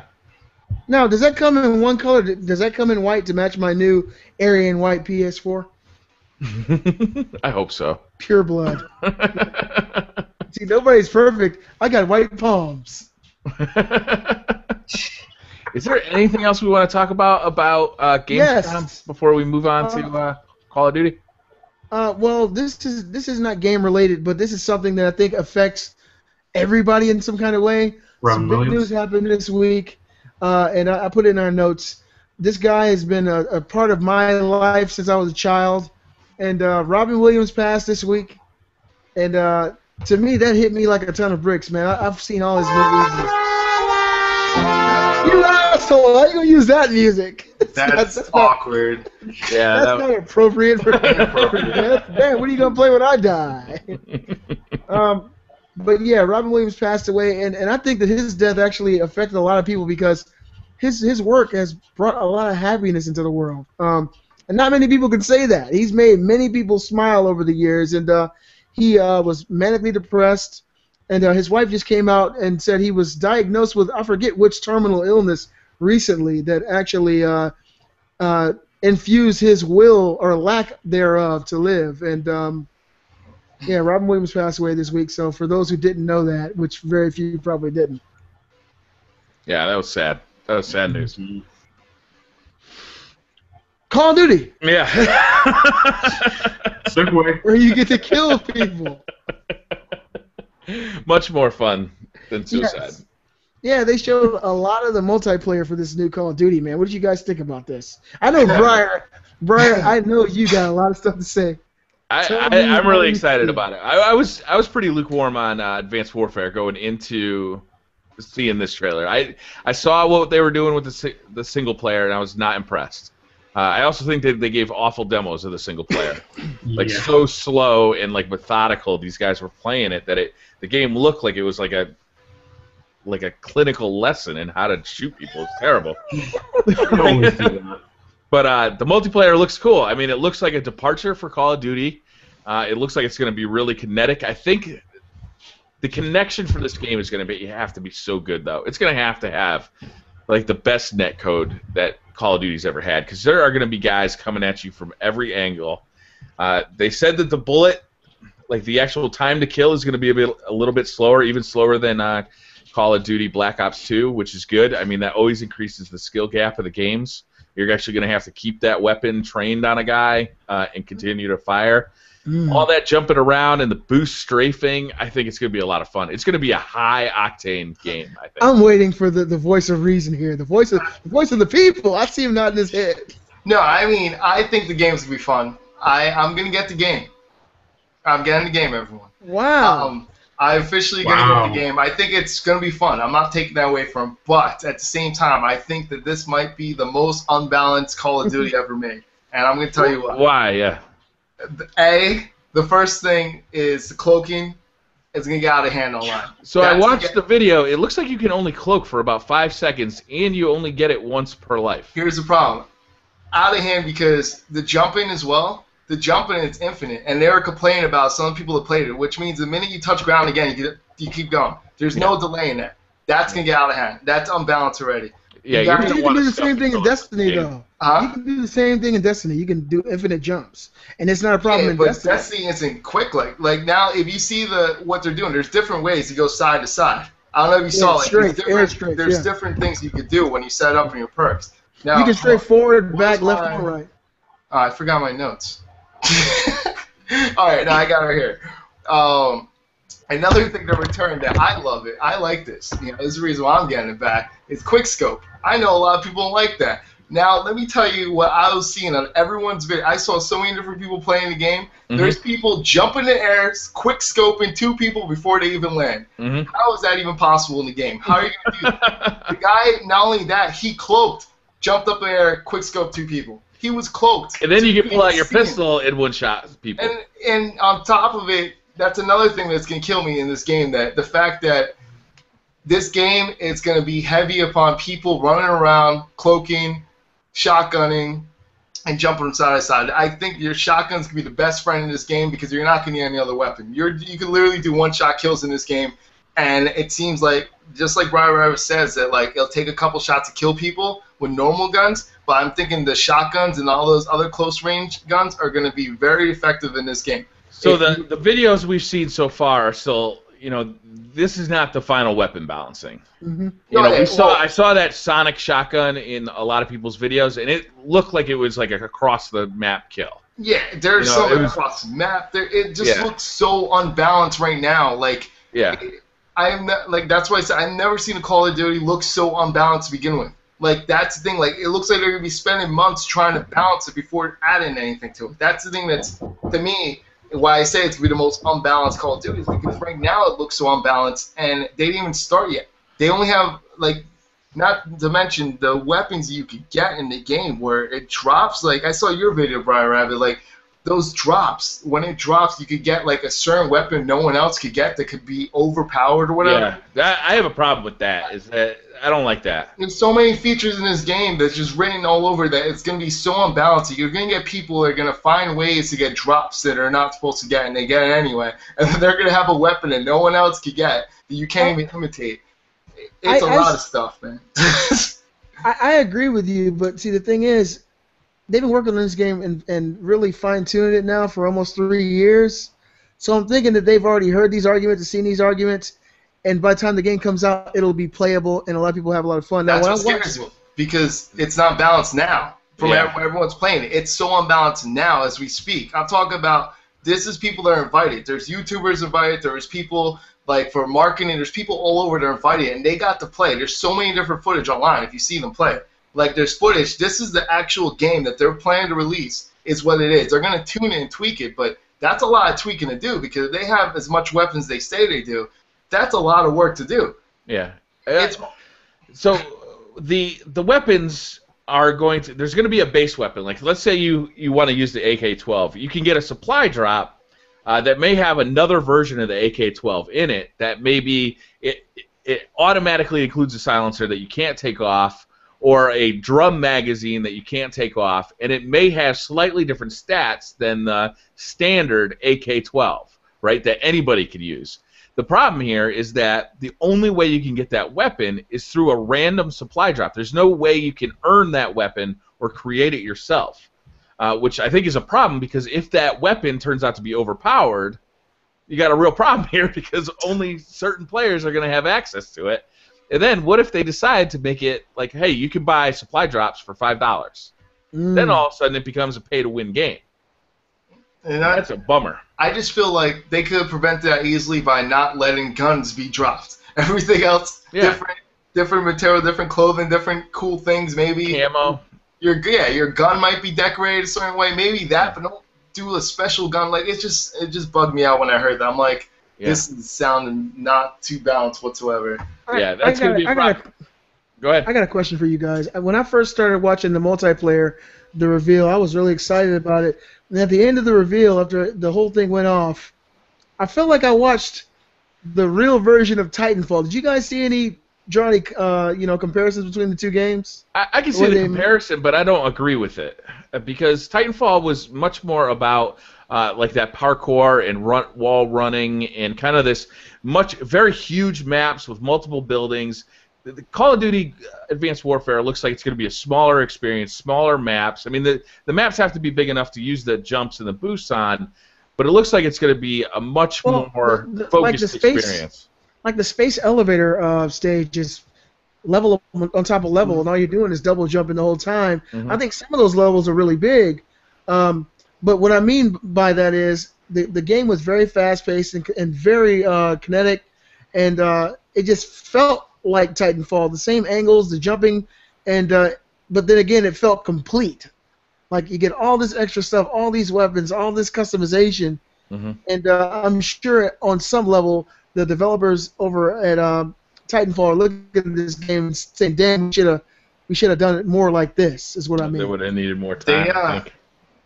Now, does that come in one color? Does that come in white to match my new Aryan white PS4? I hope so. Pure blood. See, nobody's perfect. I got white palms. Is there anything else we want to talk about Gamescom Yes. before we move on to Call of Duty? Well, this is not game related, but this is something that I think affects everybody in some kind of way. Some big news happened this week, and I put it in our notes. This guy has been a part of my life since I was a child, and Robin Williams passed this week, and to me that hit me like a ton of bricks, man. I've seen all his movies. You asshole! How you gonna use that music? That's awkward. Yeah, That's not appropriate for death. Man, what are you gonna play when I die? But yeah, Robin Williams passed away, and I think that his death actually affected a lot of people because his work has brought a lot of happiness into the world. And not many people can say that. He's made many people smile over the years, and he was manically depressed, and his wife just came out and said he was diagnosed with, I forget which terminal illness recently, that actually infused his will or lack thereof to live. And yeah, Robin Williams passed away this week. So for those who didn't know that, which very few probably didn't. Yeah, that was sad. That was sad news. Call of Duty. Yeah. Segway. Where you get to kill people. Much more fun than suicide. Yes. Yeah, they showed a lot of the multiplayer for this new Call of Duty, man. What did you guys think about this? I know, Briar, I know you got a lot of stuff to say. I'm really excited about it. I was pretty lukewarm on Advanced Warfare going into seeing this trailer. I saw what they were doing with the single player, and I was not impressed. I also think that they gave awful demos of the single player, so slow and like methodical. These guys were playing it that the game looked like it was like a clinical lesson in how to shoot people. It's terrible. Always do that. But the multiplayer looks cool. I mean, it looks like a departure for Call of Duty. It looks like it's going to be really kinetic. I think the connection for this game is going to have to be so good, though. It's going to have like the best netcode that Call of Duty's ever had, because there are going to be guys coming at you from every angle. They said that the bullet, like the actual time to kill, is going to be a little bit slower, even slower than Call of Duty Black Ops 2, which is good. I mean, that always increases the skill gap of the games. You're actually going to have to keep that weapon trained on a guy and continue to fire. All that jumping around and the boost strafing, I think it's going to be a lot of fun. It's going to be a high-octane game, I think. I'm waiting for the voice of reason here, the voice of the people. I see him nodding his head. No, I mean, I think the game's going to be fun. I'm going to get the game. I'm getting the game, everyone. Wow. I'm officially going to get the game. I think it's going to be fun. I'm not taking that away from him. But at the same time, I think that this might be the most unbalanced Call of Duty ever made. And I'm going to tell you why. Why, yeah. The first thing is the cloaking is going to get out of hand online. So I watched the video. It looks like you can only cloak for about 5 seconds, and you only get it once per life. Here's the problem. Out of hand because the jumping as well. The jumping is infinite, and they were complaining about some people that played it, which means the minute you touch ground again, you keep going. There's no delay in that. That's going to get out of hand. That's unbalanced already. Yeah, you can do the same thing in Destiny, though. Huh? You can do the same thing in Destiny. You can do infinite jumps, and it's not a problem in but Destiny. Destiny isn't quick. Like now, if you see what they're doing, there's different ways to go side to side. I don't know if you saw it. There's different things you could do when you set up in your perks. Now, you can straight forward, back, left, or right. I forgot my notes. All right, now I got it here. Another thing to return that I love it. I like this. This is the reason why I'm getting it back. It's quick scope. I know a lot of people don't like that. Now let me tell you what I was seeing on everyone's video. I saw so many different people playing the game. There's people jumping in the air, quick scoping 2 people before they even land. How is that even possible in the game? How are you gonna do that? The guy, not only that, he cloaked, jumped up in the air, quick scoped 2 people. He was cloaked. And then you can pull out your pistol and one-shot people. And on top of it, that's another thing that's gonna kill me in this game. That the fact that this game is gonna be heavy upon people running around, cloaking, shotgunning, and jumping from side to side. I think your shotgun's gonna be the best friend in this game because you're not gonna need any other weapon. You can literally do one-shot kills in this game, and it seems like, just like BriarRabbit says, that like it'll take a couple shots to kill people with normal guns. But I'm thinking the shotguns and all those other close-range guns are gonna be very effective in this game. So the videos we've seen so far are still, this is not the final weapon balancing. Mm-hmm. I saw that Sonic shotgun in a lot of people's videos, and it looked like it was like a across the map kill. Yeah, there's something across the map. It just looks so unbalanced right now. Like, yeah, that's why I said I've never seen a Call of Duty look so unbalanced to begin with. Like, that's the thing. Like, it looks like they're gonna be spending months trying to balance it before adding anything to it. That's the thing that's, to me, why I say it's gonna be the most unbalanced Call of Duty, because right now it looks so unbalanced, and they didn't even start yet. They only have, like, not to mention the weapons you could get in the game where it drops. Like, I saw your video, BriarRabbit, like, those drops, when it drops, you could get, like, a certain weapon no one else could get that could be overpowered or whatever. Yeah, I have a problem with that, is that I don't like that. There's so many features in this game that's just written all over that it's going to be so unbalanced. You're going to get people that are going to find ways to get drops that are not supposed to get, and they get it anyway. And then they're going to have a weapon that no one else could get that you can't even imitate. It's a lot of stuff, man. I agree with you, but see, the thing is, they've been working on this game and really fine-tuning it now for almost 3 years. So I'm thinking that they've already heard these arguments and seen these arguments, and by the time the game comes out, it'll be playable, and a lot of people have a lot of fun. That's what scares me, because it's not balanced now. From everyone's playing it. It's so unbalanced now as we speak. I'm talking about, this is people that are invited. There's YouTubers invited. There's people, like, for marketing. There's people all over that are invited, and they got to play. There's so many different footage online if you see them play. Like, there's footage. This is the actual game that they're planning to release is what it is. They're going to tune it and tweak it, but that's a lot of tweaking to do, because if they have as much weapons they say they do, that's a lot of work to do. Yeah. So the weapons are going to, there's going to be a base weapon. Like, let's say you want to use the AK-12. You can get a supply drop that may have another version of the AK-12 in it that maybe it automatically includes a silencer that you can't take off, or a drum magazine that you can't take off, and it may have slightly different stats than the standard AK-12, right, that anybody could use. The problem here is that the only way you can get that weapon is through a random supply drop. There's no way you can earn that weapon or create it yourself, which I think is a problem, because if that weapon turns out to be overpowered, you got a real problem here, because only certain players are going to have access to it. And then what if they decide to make it like, hey, you can buy supply drops for $5? Then all of a sudden it becomes a pay-to-win game. And that's a bummer. I just feel like they could have prevented that easily by not letting guns be dropped. Everything else, different material, different clothing, different cool things, maybe. Camo. Your gun might be decorated a certain way, maybe that, but don't do a special gun. Like, it just bugged me out when I heard that. I'm like, this is sounding not too balanced whatsoever. Yeah, that's going to be a problem. Go ahead. I got a question for you guys. When I first started watching the multiplayer, the reveal, I was really excited about it. And at the end of the reveal, after the whole thing went off, I felt like I watched the real version of Titanfall. Did you guys see any comparisons between the two games? I can see the comparison, but I don't agree with it, because Titanfall was much more about like that parkour and wall running and kind of this very huge maps with multiple buildings. The Call of Duty Advanced Warfare looks like it's going to be a smaller experience, smaller maps. I mean, the maps have to be big enough to use the jumps and the boosts on, but it looks like it's going to be a much more focused experience. Like the space elevator stage is level on top of level, and all you're doing is double jumping the whole time. I think some of those levels are really big, but what I mean by that is the game was very fast-paced and very kinetic, and it just felt like Titanfall, the same angles, the jumping, and but then again, it felt complete. Like, you get all this extra stuff, all these weapons, all this customization, and I'm sure on some level the developers over at Titanfall are looking at this game and saying, "Damn, we should have done it more like this." Is what I mean. They would have needed more time. I think.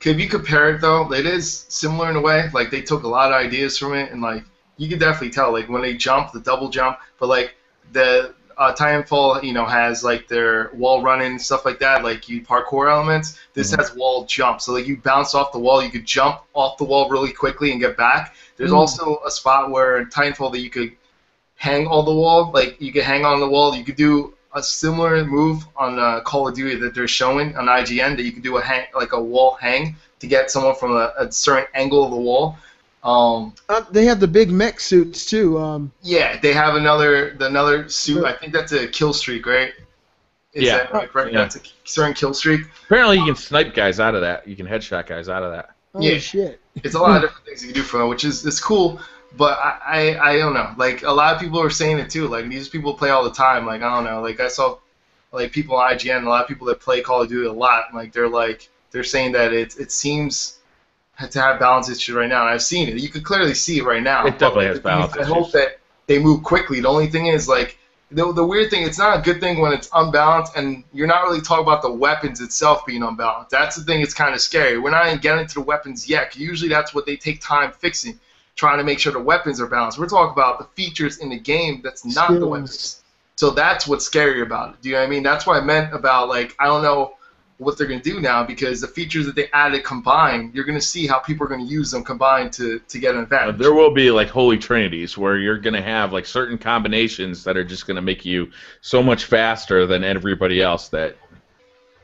If you compare it though, it is similar in a way. Like they took a lot of ideas from it, and like you could definitely tell, like when they jump, the double jump, but like the Titanfall, has like their wall running and stuff like that, like you parkour elements. This has wall jump, so like you bounce off the wall, you could jump off the wall really quickly and get back. There's also a spot where in Titanfall that you could hang on the wall, like you could hang on the wall. You could do a similar move on Call of Duty that they're showing on IGN, that you could do a wall hang to get someone from a certain angle of the wall. They have the big mech suits too. Yeah, they have another suit. I think that's a kill streak, right? Is that right? Yeah. That's a certain kill streak. Apparently, you can snipe guys out of that. You can headshot guys out of that. Oh shit! It's a lot of different things you can do for them, which is it's cool. But I don't know. Like a lot of people are saying it too. Like these people play all the time. Like I don't know. Like I saw like people on IGN, a lot of people that play Call of Duty a lot. Like they're saying that it seems to have balance issues right now, and I've seen it. You can clearly see it right now. It definitely has balance issues. I hope that they move quickly. The only thing is, like, the weird thing, it's not a good thing when it's unbalanced, and you're not really talking about the weapons itself being unbalanced. That's the thing that's kind of scary. We're not even getting into the weapons yet. Usually that's what they take time fixing, trying to make sure the weapons are balanced. We're talking about the features in the game that's not the weapons. So that's what's scary about it. Do you know what I mean? That's what I meant about, like, I don't know what they're going to do now, because the features that they added combined, you're going to see how people are going to use them combined to get an advantage. There will be like holy trinities where you're going to have like certain combinations that are just going to make you so much faster than everybody else that...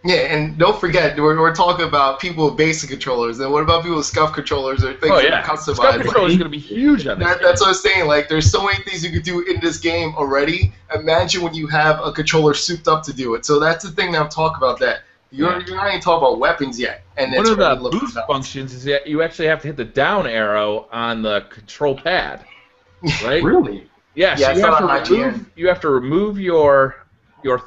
Yeah, and don't forget, we're talking about people with basic controllers, and what about people with scuff controllers or things that are customized? Scuff controller is going to be huge on this game. That's what I was saying. Like, there's so many things you could do in this game already. Imagine when you have a controller souped up to do it. So that's the thing that I'm talking about, that you're not even talking about weapons yet. And one of the boost functions is that you actually have to hit the down arrow on the control pad, right? Really? Yeah, so you have to remove your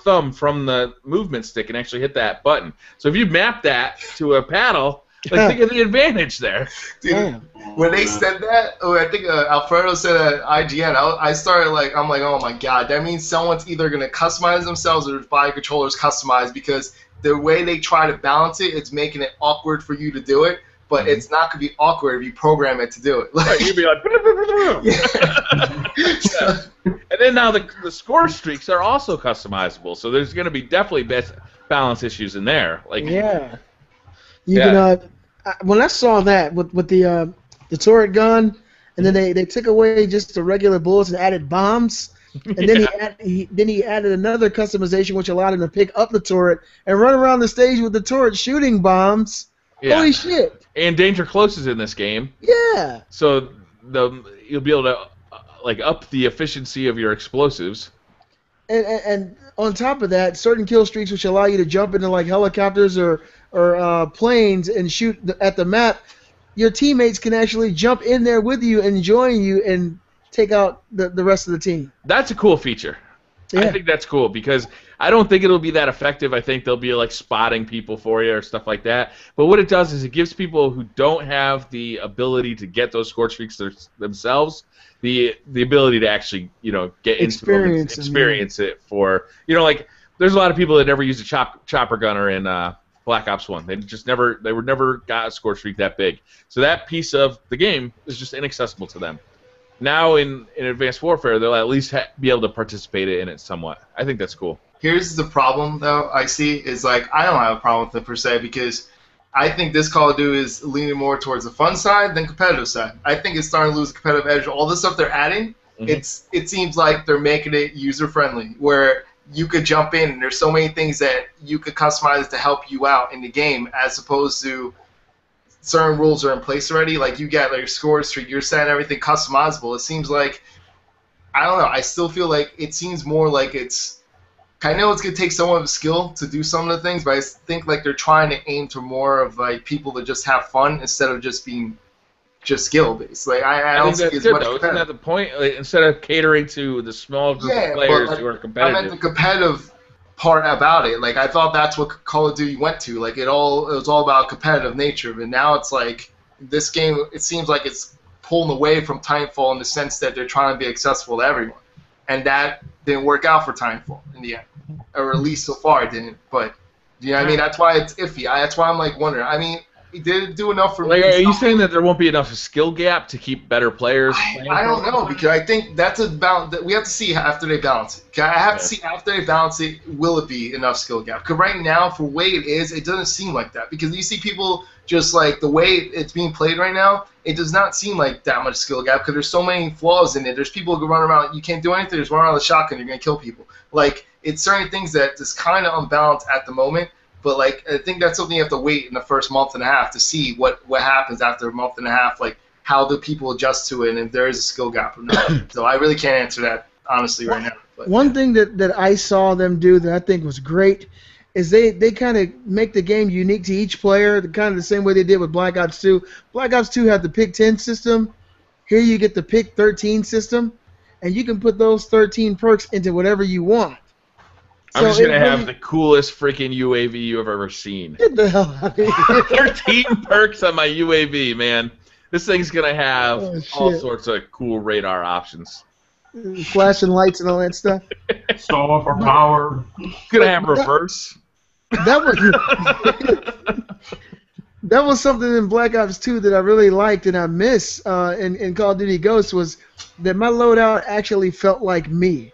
thumb from the movement stick and actually hit that button. So if you map that to a paddle, like think of the advantage there. Dude, when they said that, I think Alfredo said at IGN, I started I'm like, oh my god, that means someone's either going to customize themselves or buy controllers customized, because the way they try to balance it, it's making it awkward for you to do it, but it's not going to be awkward if you program it to do it. Right, you'd be like, and then now the score streaks are also customizable, so there's going to be definitely balance issues in there. Like, yeah, you can. When I saw that with the turret gun, and then they took away just the regular bullets and added bombs. And then he added another customization which allowed him to pick up the turret and run around the stage with the turret shooting bombs. Yeah. Holy shit! And Danger Close is in this game. Yeah. So you'll be able to up the efficiency of your explosives. And on top of that, certain kill streaks which allow you to jump into like helicopters or planes and shoot at the map. Your teammates can actually jump in there with you and join you and take out the rest of the team. That's a cool feature. Yeah. I think that's cool, because I don't think it'll be that effective. I think they'll be like spotting people for you or stuff like that. But what it does is it gives people who don't have the ability to get those score streaks themselves the ability to actually get into them and experience it for like there's a lot of people that never used a chopper gunner in Black Ops 1. They were never got a score streak that big. So that piece of the game is just inaccessible to them. Now in Advanced Warfare, they'll at least be able to participate in it somewhat. I think that's cool. Here's the problem, though, I see, is like I don't have a problem with it per se, because I think this Call of Duty is leaning more towards the fun side than competitive side. I think it's starting to lose the competitive edge. All the stuff they're adding, it seems like they're making it user-friendly, where you could jump in, and there's so many things that you could customize to help you out in the game, as opposed to certain rules are in place already. Like you get your score streak, you're setting everything customizable. It seems like, I don't know, I still feel like it seems more like it's, I know it's gonna take somewhat of skill to do some of the things, but I think like they're trying to aim to more of like people that just have fun instead of just being just skill based. Like I don't think it's much though. Isn't that the point? Like, instead of catering to the small group of players who are competitive. I meant the competitive part about it. Like I thought that's what Call of Duty went to. Like it was all about competitive nature, but now it's like this game, it seems like it's pulling away from Titanfall in the sense that they're trying to be accessible to everyone, and that didn't work out for Titanfall in the end, or at least so far it didn't. But you know what I mean? That's why it's iffy. That's why I'm like wondering. I mean, did it do enough for me? Like, are you saying that there won't be enough skill gap to keep better players? I don't know, because I think that's a balance that we have to see after they balance it. Okay, I have to see after they balance it, will it be enough skill gap? Because right now, for the way it is, it doesn't seem like that. Because you see people just like the way it's being played right now, it does not seem like that much skill gap because there's so many flaws in it. There's people who run around, you can't do anything. There's run around with a shotgun, you're gonna kill people. Like, it's certain things that is kind of unbalanced at the moment. But like, I think that's something you have to wait in the first month and a half to see what happens after a month and a half. Like, how do people adjust to it, and if there is a skill gap or not. So I really can't answer that honestly right now. But, one thing that I saw them do that I think was great is they kind of make the game unique to each player, kind of the same way they did with Black Ops 2. Black Ops 2 had the pick 10 system. Here you get the pick 13 system, and you can put those 13 perks into whatever you want. I'm just going to have the coolest freaking UAV you've ever seen. Get the hell out of here. 13 perks on my UAV, man. This thing's going to have all sorts of cool radar options. Flashing lights and all that stuff. So overpowered. Going to have reverse. That was something in Black Ops 2 that I really liked and I miss in Call of Duty Ghosts, was that my loadout actually felt like me.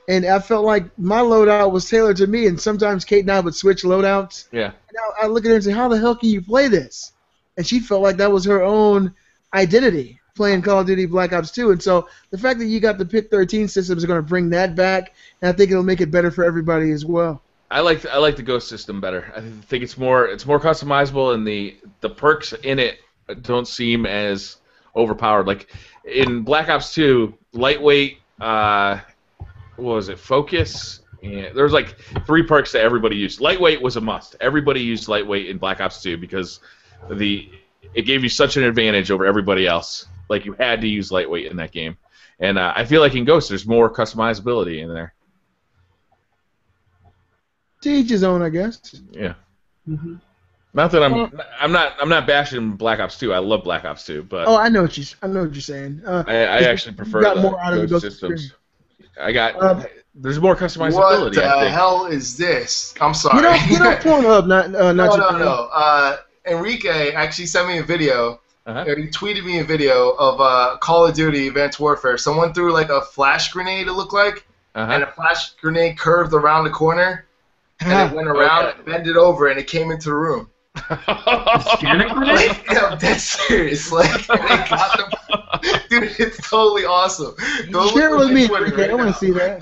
And I felt like my loadout was tailored to me, and sometimes Kate and I would switch loadouts. Yeah. And I look at her and say, how the hell can you play this? And she felt like that was her own identity, playing Call of Duty Black Ops 2. And so the fact that you got the pick 13 system is going to bring that back, and I think it'll make it better for everybody as well. I like the Ghost system better. I think it's more customizable, and the perks in it don't seem as overpowered. Like in Black Ops 2, lightweight, what was it? Focus. Yeah, there was like 3 perks that everybody used. Lightweight was a must. Everybody used lightweight in Black Ops 2 because it gave you such an advantage over everybody else. Like, you had to use lightweight in that game. And I feel like in Ghost there's more customizability in there. To each his own, I guess. Yeah. Mm-hmm. Not that I'm not bashing Black Ops 2. I love Black Ops 2, but I know what you're saying. I actually prefer the Ghost systems. There's more customizability. What the hell is this? I'm sorry. You don't Pornhub, not No. Enrique actually sent me a video. Or he tweeted me a video of Call of Duty Advanced Warfare. Someone threw like a flash grenade, it looked like, and a flash grenade curved around the corner, and it went around and bended over, and it came into the room. Scanning grenade? I'm dead serious. Like, they got them. Dude, it's totally awesome. Share it with me, Enrique. I want to see that.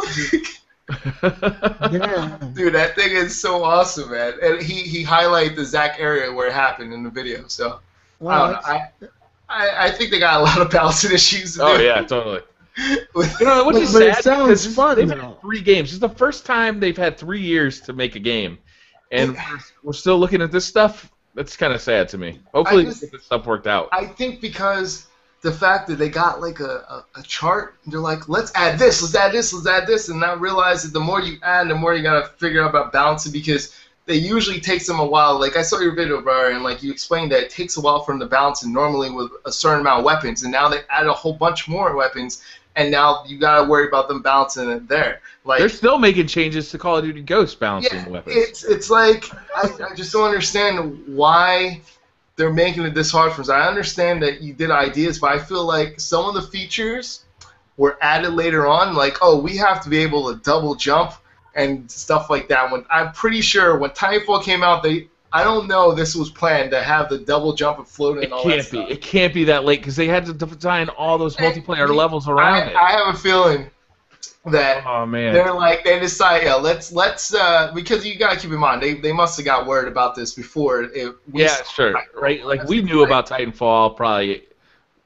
Yeah. Dude, that thing is so awesome, man. And he highlighted the exact area where it happened in the video. So, wow, I don't know. I think they got a lot of balancing issues. Oh, yeah, totally. Which is sad, it sounds fun. They've had 3 games. It's the first time they've had 3 years to make a game. And we're still looking at this stuff. That's kind of sad to me. Hopefully we get this stuff worked out. I think because the fact that they got like a chart, they're like, let's add this, let's add this, let's add this, and not realize that the more you add, the more you got to figure out about balancing, because they usually takes them a while. Like, I saw your video, Briar, and like you explained that it takes a while for them to balance, and normally with a certain amount of weapons, and now they add a whole bunch more weapons, and now you got to worry about them balancing it there. Like, they're still making changes to Call of Duty Ghost balancing weapons. It's like, I just don't understand why they're making it this hard for us. I understand that you did ideas, but I feel like some of the features were added later on. Like, we have to be able to double jump and stuff like that. I'm pretty sure when Titanfall came out, I don't know this was planned to have the double jump and floating and all that stuff. It can't be that late because they had to design all those multiplayer levels around it. I have a feeling that they're like, they decide, let's because you gotta keep in mind they must have got word about this before. Right? Like, we knew about Titanfall probably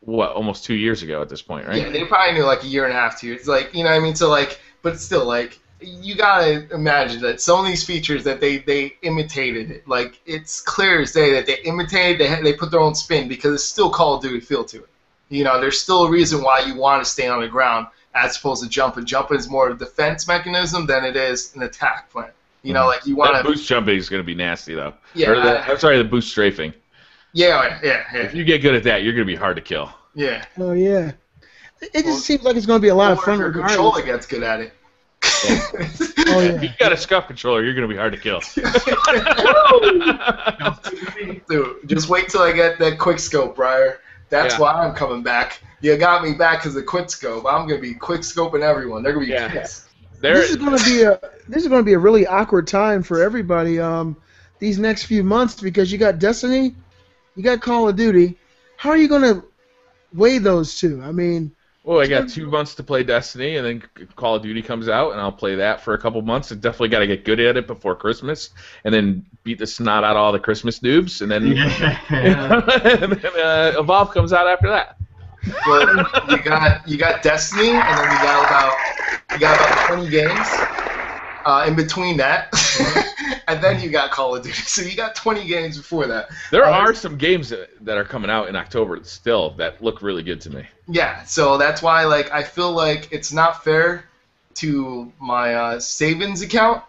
almost 2 years ago at this point, right? Yeah, they probably knew like a year and a half, 2 years. Like, you know what I mean? So like, but still, like, you gotta imagine that some of these features that they imitated it. Like, it's clear as day that they imitated. They put their own spin because it's still Call of Duty feel to it. You know, there's still a reason why you want to stay on the ground as opposed to jumping. Jumping is more of a defense mechanism than it is an attack plan. You know, like, you want to... boost jumping is going to be nasty, though. Yeah. I'm sorry, the boost strafing. Yeah. If you get good at that, you're going to be hard to kill. Yeah. Oh, yeah. It just seems like it's going to be a lot of fun. Your controller gets good at it. Oh, If you've got a scuff controller, you're going to be hard to kill. Dude, just wait till I get that quick scope, Briar. That's why I'm coming back. You got me back because of quick scope. I'm gonna be quick scoping everyone. They're gonna be pissed. This is gonna be a really awkward time for everybody. These next few months because you got Destiny, you got Call of Duty. How are you gonna weigh those two? I mean. Well, I got 2 months to play Destiny, and then Call of Duty comes out, and I'll play that for a couple months. I definitely got to get good at it before Christmas, and then beat the snot out of all the Christmas noobs, and then, and then Evolve comes out after that. Well, you got Destiny, and then you got about 20 games in between that, and then you got Call of Duty. So you got 20 games before that. There are some games that are coming out in October still that look really good to me. Yeah, so that's why I feel like it's not fair to my savings account,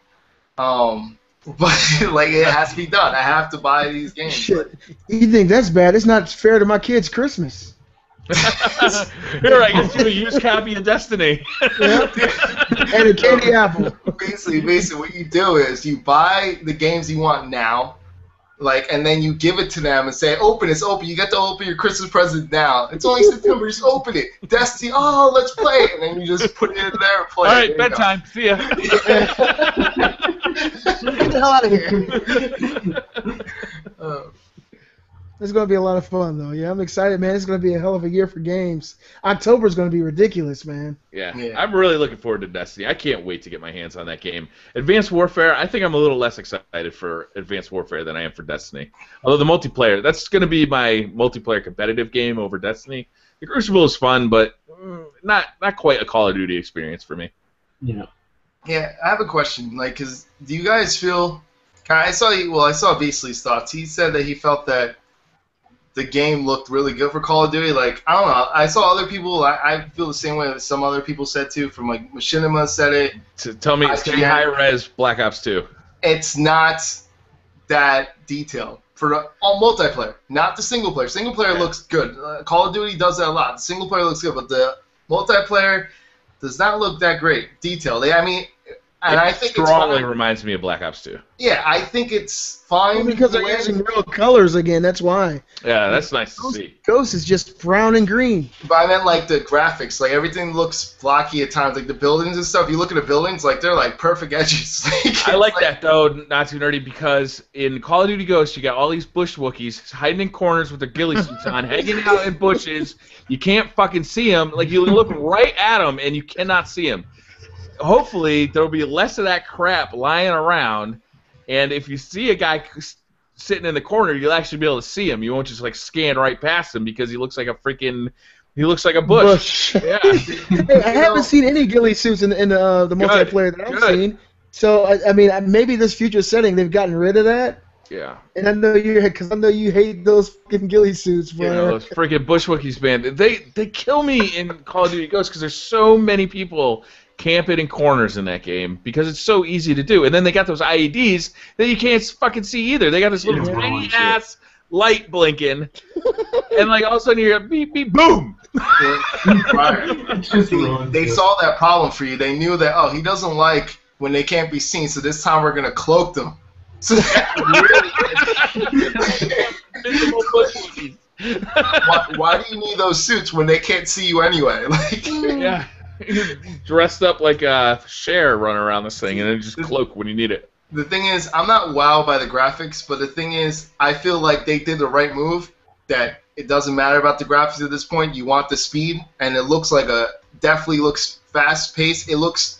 but it has to be done. I have to buy these games. Shit. You think that's bad? It's not fair to my kids' Christmas. Here, I get you a used copy of Destiny. Yep. And a candy apple. Basically, what you do is you buy the games you want now, and then you give it to them and say, open, it's open. You get to open your Christmas present now. It's only September, just open it. Destiny, oh, let's play it. And then you just put it in there and play it. All right, bedtime. See ya. Get the hell out of here. It's going to be a lot of fun, though. Yeah, I'm excited, man. It's going to be a hell of a year for games. October's going to be ridiculous, man. Yeah, I'm really looking forward to Destiny. I can't wait to get my hands on that game. Advanced Warfare, I think I'm a little less excited for Advanced Warfare than I am for Destiny. Although the multiplayer, that's going to be my multiplayer competitive game over Destiny. The Crucible is fun, but not quite a Call of Duty experience for me. Yeah. Yeah, I have a question. Because do you guys feel... I saw Beasley's thoughts. He said that he felt that the game looked really good for Call of Duty. I don't know. I saw other people. I feel the same way that some other people said too. From Machinima said it. So tell me, it's high res Black Ops 2. It's not that detailed for all multiplayer, not the single player. Single player looks good. Call of Duty does that a lot. The single player looks good, but the multiplayer does not look that great detailed. I think it strongly reminds me of Black Ops 2. Yeah, I think it's fine. Well, because they're using real colors again, that's why. Yeah, that's nice to see. Ghost is just brown and green. But I meant the graphics. Everything looks blocky at times. The buildings and stuff, you look at the buildings, they're perfect edges. I like that, though, not too nerdy, because in Call of Duty Ghost, you got all these bush Wookiees hiding in corners with their ghillie suits on, hanging out in bushes. You can't fucking see them. You look right at them, and you cannot see them. Hopefully, there will be less of that crap lying around, and if you see a guy sitting in the corner, you'll actually be able to see him. You won't just scan right past him because he looks like a bush. Yeah. Hey, I haven't seen any ghillie suits in the multiplayer that I've seen. So I mean, maybe this future setting they've gotten rid of that. Yeah. And I know you hate those fucking ghillie suits, bro. Those freaking bush Wookiees, man. They kill me in Call of Duty Ghosts because there's so many people camping in corners in that game because it's so easy to do. And then they got those IEDs that you can't fucking see either. They got this little tiny ass light blinking, and all of a sudden you're beep beep boom. They saw that problem for you. They knew that he doesn't like when they can't be seen, so this time we're gonna cloak them. So why do you need those suits when they can't see you anyway? Yeah. You're dressed up like a Cher running around this thing, and then just cloak when you need it. The thing is, I'm not wowed by the graphics, but the thing is, I feel like they did the right move, that it doesn't matter about the graphics at this point. You want the speed, and it looks definitely looks fast-paced. It looks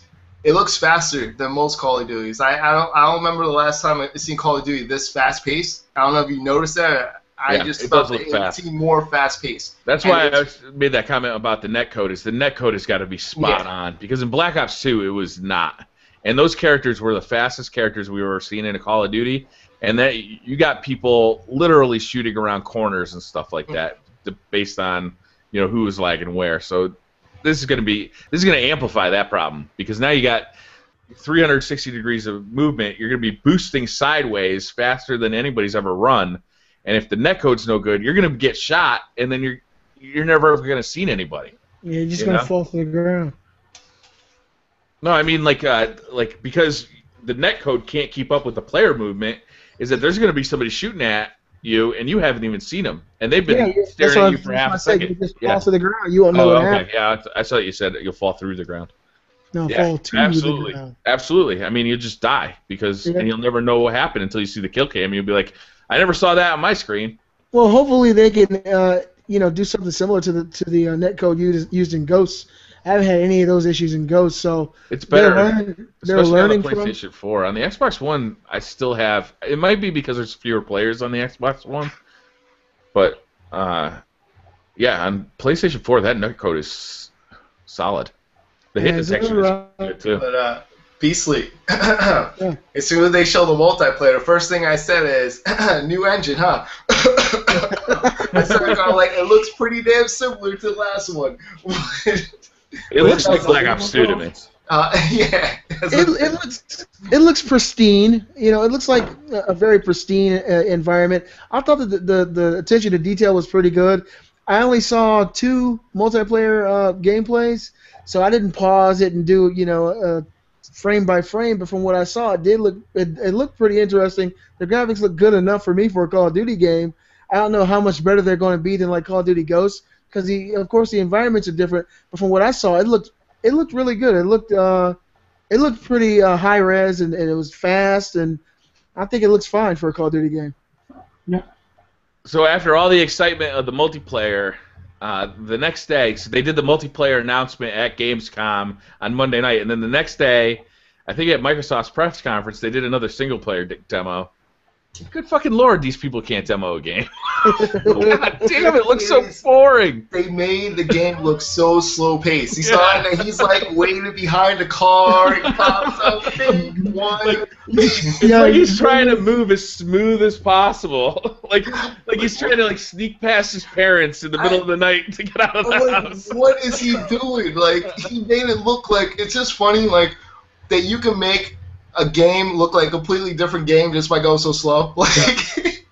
faster than most Call of Duties. I don't remember the last time I've seen Call of Duty this fast-paced. I don't know if you noticed that. I just thought it seemed more fast-paced. That's why I made that comment about the netcode. Is the netcode has got to be spot on, because in Black Ops 2 it was not, and those characters were the fastest characters we were seeing in a Call of Duty, and that you got people literally shooting around corners and stuff like that, based on who was lagging where. So this is going to amplify that problem, because now you got 360 degrees of movement. You're going to be boosting sideways faster than anybody's ever run. And if the netcode's no good, you're going to get shot, and then you're never ever going to see anybody. Yeah, you're just going to fall to the ground. No, I mean like because the netcode can't keep up with the player movement, is that there's going to be somebody shooting at you and you haven't even seen them, and they've been staring at you for half a second. You just fall to the ground. You won't know what happened. Yeah, I saw what you said. You'll fall through the ground. No, Yeah, fall to absolutely, the ground. absolutely. I mean, you'll just die and you'll never know what happened until you see the kill cam. You'll be like, I never saw that on my screen. Well, hopefully they can, do something similar to the netcode used in Ghosts. I haven't had any of those issues in Ghosts, so it's better. They're learning on the PlayStation 4. On the Xbox One, I still have. It might be because there's fewer players on the Xbox One, but yeah, on PlayStation 4, that netcode is solid. The hit detection is good too. But Beastly, as soon as they show the multiplayer, the first thing I said is, new engine, huh? I started going like, it looks pretty damn similar to the last one. It looks like Black Ops 2 to me. Yeah. It looks pristine. It looks like a very pristine environment. I thought that the attention to detail was pretty good. I only saw 2 multiplayer gameplays, so I didn't pause it and do frame by frame. But from what I saw, it looked pretty interesting. The graphics look good enough for me for a Call of Duty game. I don't know how much better they're going to be than like Call of Duty Ghosts, because of course the environments are different. But from what I saw, it looked really good. It looked pretty high res, and it was fast, and I think it looks fine for a Call of Duty game. Yeah. So after all the excitement of the multiplayer, the next day, so they did the multiplayer announcement at Gamescom on Monday night, and then the next day, I think at Microsoft's press conference, they did another single-player demo. Good fucking lord, these people can't demo a game. God damn, it looks so boring. They made the game look so slow-paced. He's like waiting behind a car. He pops up, one. He's trying to move as smooth as possible. like he's trying to sneak past his parents in the middle of the night to get out of the house. What is he doing? Like, he made it look like, it's just funny, like, that you can make a game look like a completely different game just by going so slow. Like,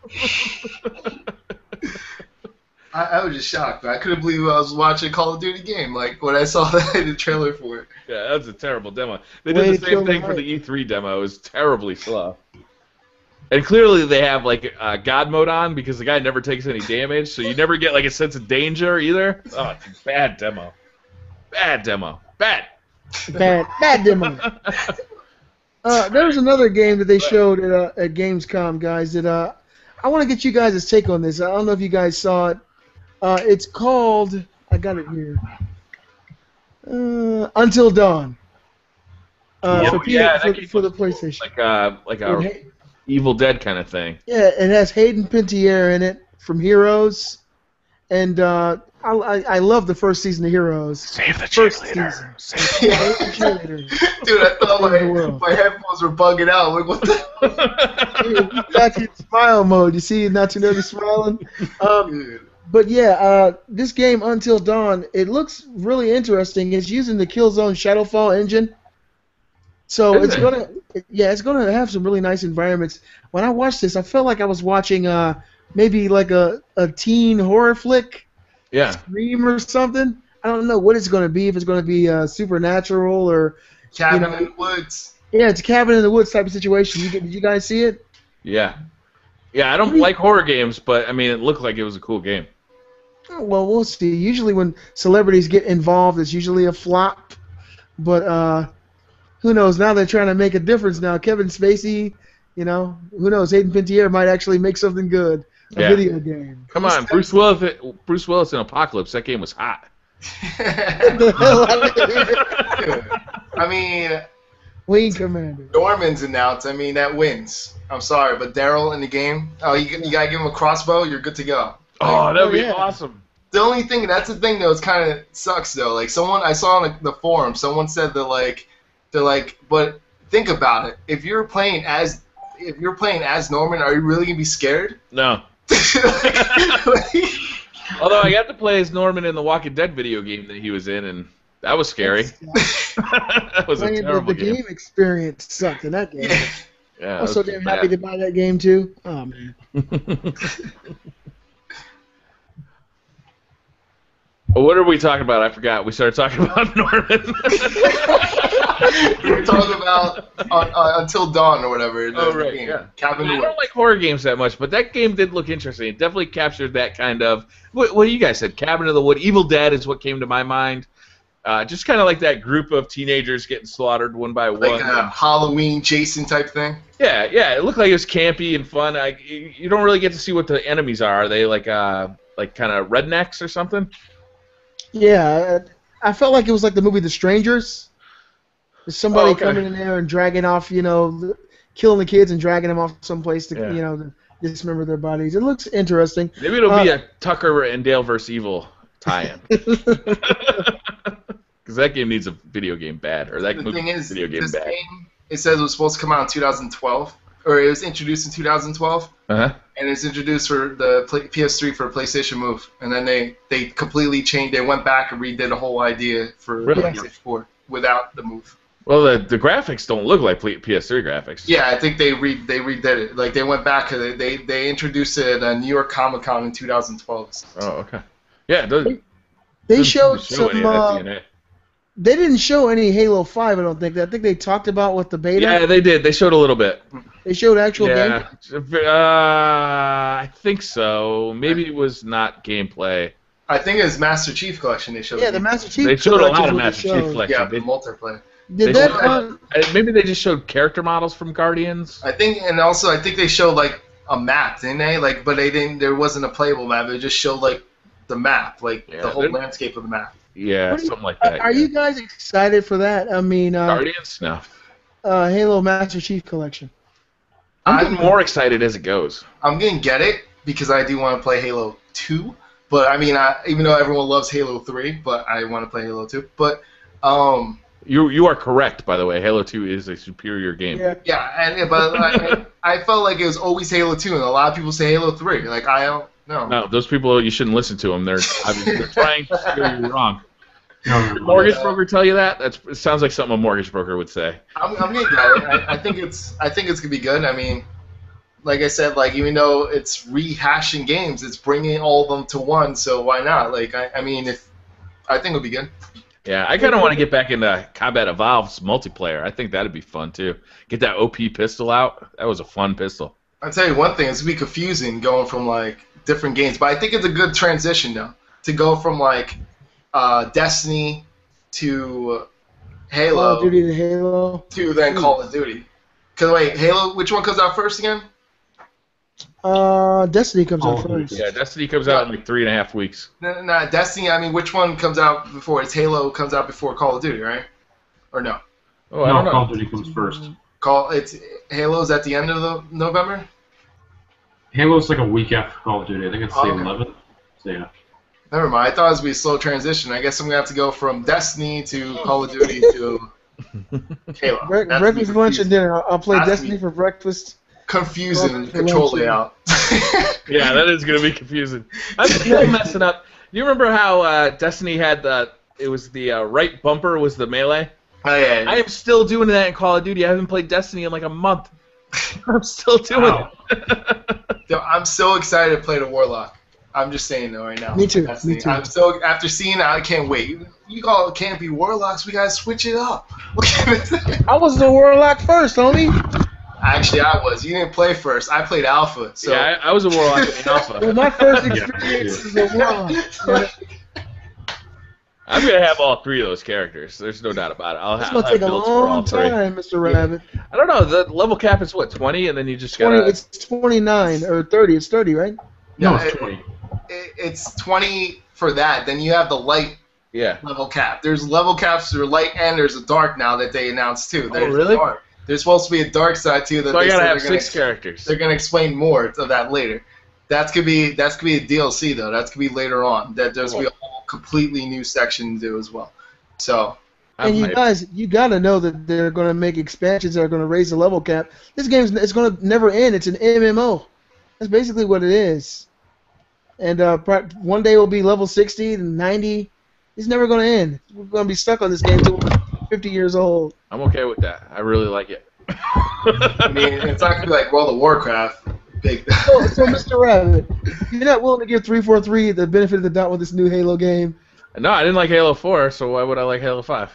I was just shocked. I couldn't believe I was watching a Call of Duty game. Like, when I saw the trailer for it. Yeah, that was a terrible demo. They did the same thing for the E3 demo. It was terribly slow. And clearly they have God mode on because the guy never takes any damage, so you never get a sense of danger either. Oh, it's a bad demo. Bad demo. Bad demo. There was another game that they showed at Gamescom, guys, that I want to get you guys' take on this. I don't know if you guys saw it. It's called, I got it here, Until Dawn. For the PlayStation. Like a Evil Dead kind of thing. Yeah, it has Hayden Panettiere in it from Heroes, and I love the first season of Heroes. Save the cheerleader. Save the cheerleader. Dude, I thought my headphones were bugging out. Like, what the? Dude, back in smile mode. You see, not too nervous smiling. But yeah, this game Until Dawn, it looks really interesting. It's using the Killzone Shadowfall engine, so it's gonna have some really nice environments. When I watched this, I felt like I was watching maybe like a teen horror flick. Yeah. Scream or something. I don't know what it's going to be. If it's going to be supernatural or Cabin in the Woods. Yeah, it's a Cabin in the Woods type of situation. Did you guys see it? Yeah. Yeah, I don't like horror games, but I mean, it looked like it was a cool game. Well, we'll see. Usually, when celebrities get involved, it's usually a flop. But who knows? Now they're trying to make a difference. Now Kevin Spacey, who knows? Hayden Panettiere might actually make something good. A video game. Come on, Bruce Willis in Apocalypse. That game was hot. I mean, Wing Commander. Norman's announced. I mean, that wins. I'm sorry, but Daryl in the game. Oh, you gotta give him a crossbow. You're good to go. Oh, that would be awesome. The only thing, that's the thing though, it's kind of sucks though. Like I saw on the forum, someone said that they're like, but think about it. If you're playing as Norman, are you really gonna be scared? No. Although I got to play as Norman in the Walking Dead video game that he was in, and that was scary. That was a terrible game. The game experience sucked in that game. Yeah, I was so damn happy to buy that game too. Oh man. Well, what are we talking about? I forgot. We started talking about Norman. We were talking about Until Dawn or whatever. Oh, right, game. yeah. Cabin I in the don't Woods. like horror games that much, but that game did look interesting. It definitely captured that kind of... What do you guys said? Cabin in the Wood. Evil Dead is what came to my mind. Just kind of like that group of teenagers getting slaughtered one by one. Like a Halloween Jason type thing. Yeah. It looked like it was campy and fun. You don't really get to see what the enemies are. Are they like kind of rednecks or something? Yeah, I felt like it was like the movie The Strangers. There's somebody coming in there and dragging off, killing the kids and dragging them off someplace to, to dismember their bodies. It looks interesting. Maybe it'll be a Tucker and Dale vs. Evil tie-in. Because that game needs a video game bad, or that The thing is, video game this bad. game, it says it was supposed to come out in 2012, or it was introduced in 2012. Uh-huh. And it's introduced for the PS3 for PlayStation Move, and then they completely changed. They went back and redid the whole idea for Really? PlayStation 4 without the Move. Well, the graphics don't look like PS3 graphics. Yeah, I think they redid it. Like they went back and they introduced it at New York Comic Con in 2012. Oh, okay. Yeah, They showed some. any of that DNA. They didn't show any Halo 5. I don't think. I think they talked about with the beta. Yeah, they did. They showed a little bit. They showed actual Yeah, gameplay. I think so. Maybe it was not gameplay. I think it's Master Chief Collection they showed. Yeah, the Master Chief. They showed a lot Collection of was Master what Chief they showed. Collection. Yeah, the multiplayer. Did They that? maybe they just showed character models from Guardians. I think, and also I think they showed like a map, didn't they? Like, but they didn't. There wasn't a playable map. It just showed like the map, like Yeah, the whole landscape of the map. Yeah, something like that. Are you guys excited for that? I mean, Guardians? No. Halo Master Chief Collection. I'm getting more excited as it goes. I'm gonna get it because I do want to play Halo 2. But I mean, even though everyone loves Halo 3, but I want to play Halo 2. But You are correct, by the way. Halo 2 is a superior game. Yeah. but I felt like it was always Halo 2, and a lot of people say Halo 3. Like I don't know. No, those people, you shouldn't listen to them. They're trying to steer you wrong. Did a mortgage broker tell you that? It sounds like something a mortgage broker would say. I'm gonna get it. I think it's gonna be good. I mean, like I said, like even though it's rehashing games, it's bringing all of them to one. So why not? Like I mean, I think it'll be good. Yeah, I kind of want to get back into Combat Evolved's multiplayer. I think that'd be fun too. Get that OP pistol out. That was a fun pistol. I'll tell you one thing, it's gonna be confusing going from like different games, but I think it's a good transition though to go from like Destiny to Halo Call of Duty to Halo. to then Call of Duty. Cause wait, Halo, which one comes out first again? Destiny comes out Oh, first. Yeah, Destiny comes out in like 3.5 weeks. No, Destiny. I mean, which one comes out before? It's Halo comes out before Call of Duty, right? Or no? Oh, I don't know. Call of Duty comes first. It's Halo's at the end of the November. Halo's like a week after Call of Duty. I think it's the Okay. 11th. So yeah. Never mind. I thought it was gonna be a slow transition. I guess I'm gonna have to go from Destiny to Call of Duty to Halo. That's Breakfast, lunch, and dinner. I'll play That's Destiny for breakfast. confusing For control lunch. layout. Yeah, that is going to be confusing. I'm still messing up. Do you remember how Destiny had it was the right bumper was the melee? Oh, yeah. I am still doing that in Call of Duty. I haven't played Destiny in like a month. I'm still doing Wow. it. Yo, I'm so excited to play the Warlock. I'm just saying though right now. Me too, Destiny. me too. I'm so after seeing it, I can't wait. You call it can't be Warlocks. We gotta switch it up. I was the Warlock first, homie. Actually, I was. You didn't play first. I played Alpha. So Yeah, I was a Warlock in Well, Alpha. my first Yeah, experience yeah. is a Warlock. Yeah. I'm going to have all three of those characters. There's no doubt about it. It's I'll gonna have take a builds for all long three. time, Mr. Rabbit. I don't know. The level cap is what, 20, and then you just 20, gotta. it's 29 or 30. It's 30, right? No, Yeah, it's 20. it's 20 for that. Then you have the light Yeah. level cap. There's level caps for light and there's a dark now that they announced too. There's really? Dark. There's supposed to be a dark side too. That So I they gotta said have they're gonna 6 characters. They're gonna explain more of that later. That's gonna be a DLC though. That's gonna be later on. That there's gonna be a whole completely new section to do as well. So And you hyped. guys, you gotta know that they're gonna make expansions that are gonna raise the level cap. This game's it's gonna never end. It's an MMO. That's basically what it is. And one day we'll be level 60 and 90. It's never gonna end. We're gonna be stuck on this game until we're 50 years old. I'm okay with that. I really like it. I mean, it's not gonna be like World of Warcraft. Big. So Mr. Rabbit, you're not willing to give 343 the benefit of the doubt with this new Halo game? No, I didn't like Halo 4, so why would I like Halo 5?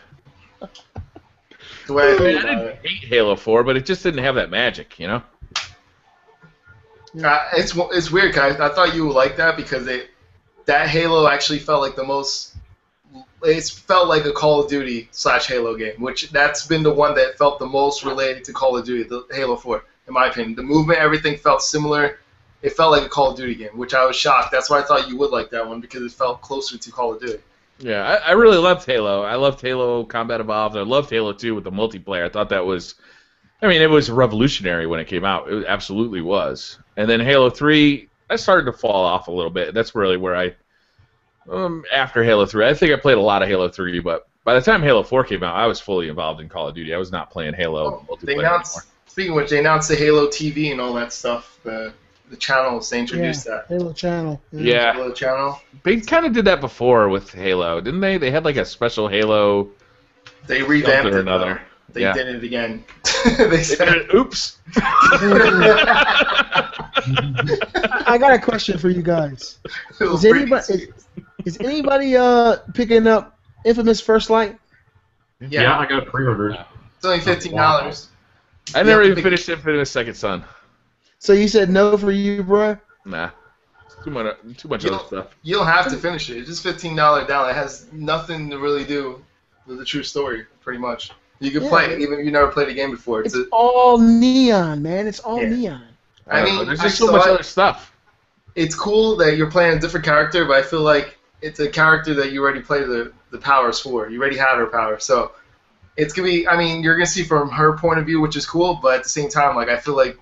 The way I I feel about didn't it. hate Halo 4, but it just didn't have that magic, you know? It's weird, guys. I thought you would like that because that Halo actually felt like the most. It felt like a Call of Duty / Halo game, which that's been the one that felt the most related to Call of Duty, the Halo 4, in my opinion. The movement, everything felt similar. It felt like a Call of Duty game, which I was shocked. That's why I thought you would like that one because it felt closer to Call of Duty. Yeah, I really loved Halo. I loved Halo Combat Evolved. I loved Halo 2 with the multiplayer. I thought that was, I mean, it was revolutionary when it came out. It absolutely was. And then Halo 3, I started to fall off a little bit. That's really where I, after Halo 3, I think I played a lot of Halo 3, but by the time Halo 4 came out, I was fully involved in Call of Duty. I was not playing Halo multiplayer anymore. Speaking of which, they announced the Halo TV and all that stuff. The channels, they introduced that. Halo channel. Yeah. Halo channel. They kind of did that before with Halo, didn't they? They had like a special Halo. They revamped it. Another. They did it again. They said, "Oops." I got a question for you guys. Is anybody picking up Infamous First Light? Yeah, I got it pre-ordered. It's only $15. I never even finished Infamous Second Son. So you said no for you, bro? Nah. Too much other stuff. You don't have to finish it. It's just $15 down. It has nothing to really do with the true story, pretty much. You can play it even if you never played the game before. It's all neon, man. It's all neon. I mean, there's just so much other stuff. It's cool that you're playing a different character, but I feel like it's a character that you already played the powers for. You already had her power, so it's gonna be. I mean, you're gonna see from her point of view, which is cool, but at the same time, like I feel like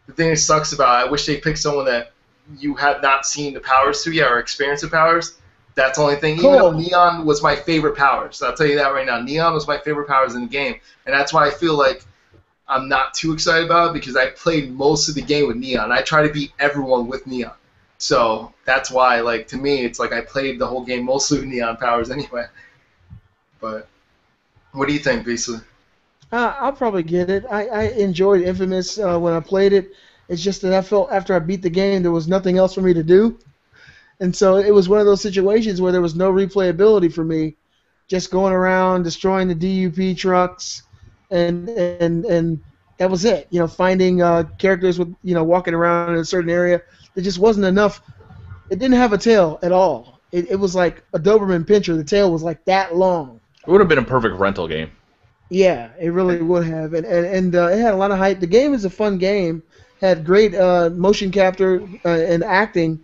the thing that sucks about it, I wish they picked someone that you had not seen the powers to yet or experienced the powers. That's the only thing. Cool. Even though Neon was my favorite powers, so I'll tell you that right now. Neon was my favorite powers in the game, and that's why I feel like I'm not too excited about it because I played most of the game with Neon. I try to beat everyone with Neon, so that's why, like, to me, it's like I played the whole game mostly with Neon powers anyway. But what do you think, basically? I'll probably get it. I enjoyed Infamous when I played it. It's just that I felt after I beat the game there was nothing else for me to do. And so it was one of those situations where there was no replayability for me, just going around destroying the DUP trucks, and that was it. You know, finding characters with walking around in a certain area. There just wasn't enough. It didn't have a tail at all. It was like a Doberman Pinscher. The tail was like that long. It would have been a perfect rental game. Yeah, it really would have, and it had a lot of hype. The game is a fun game. Had great motion capture and acting.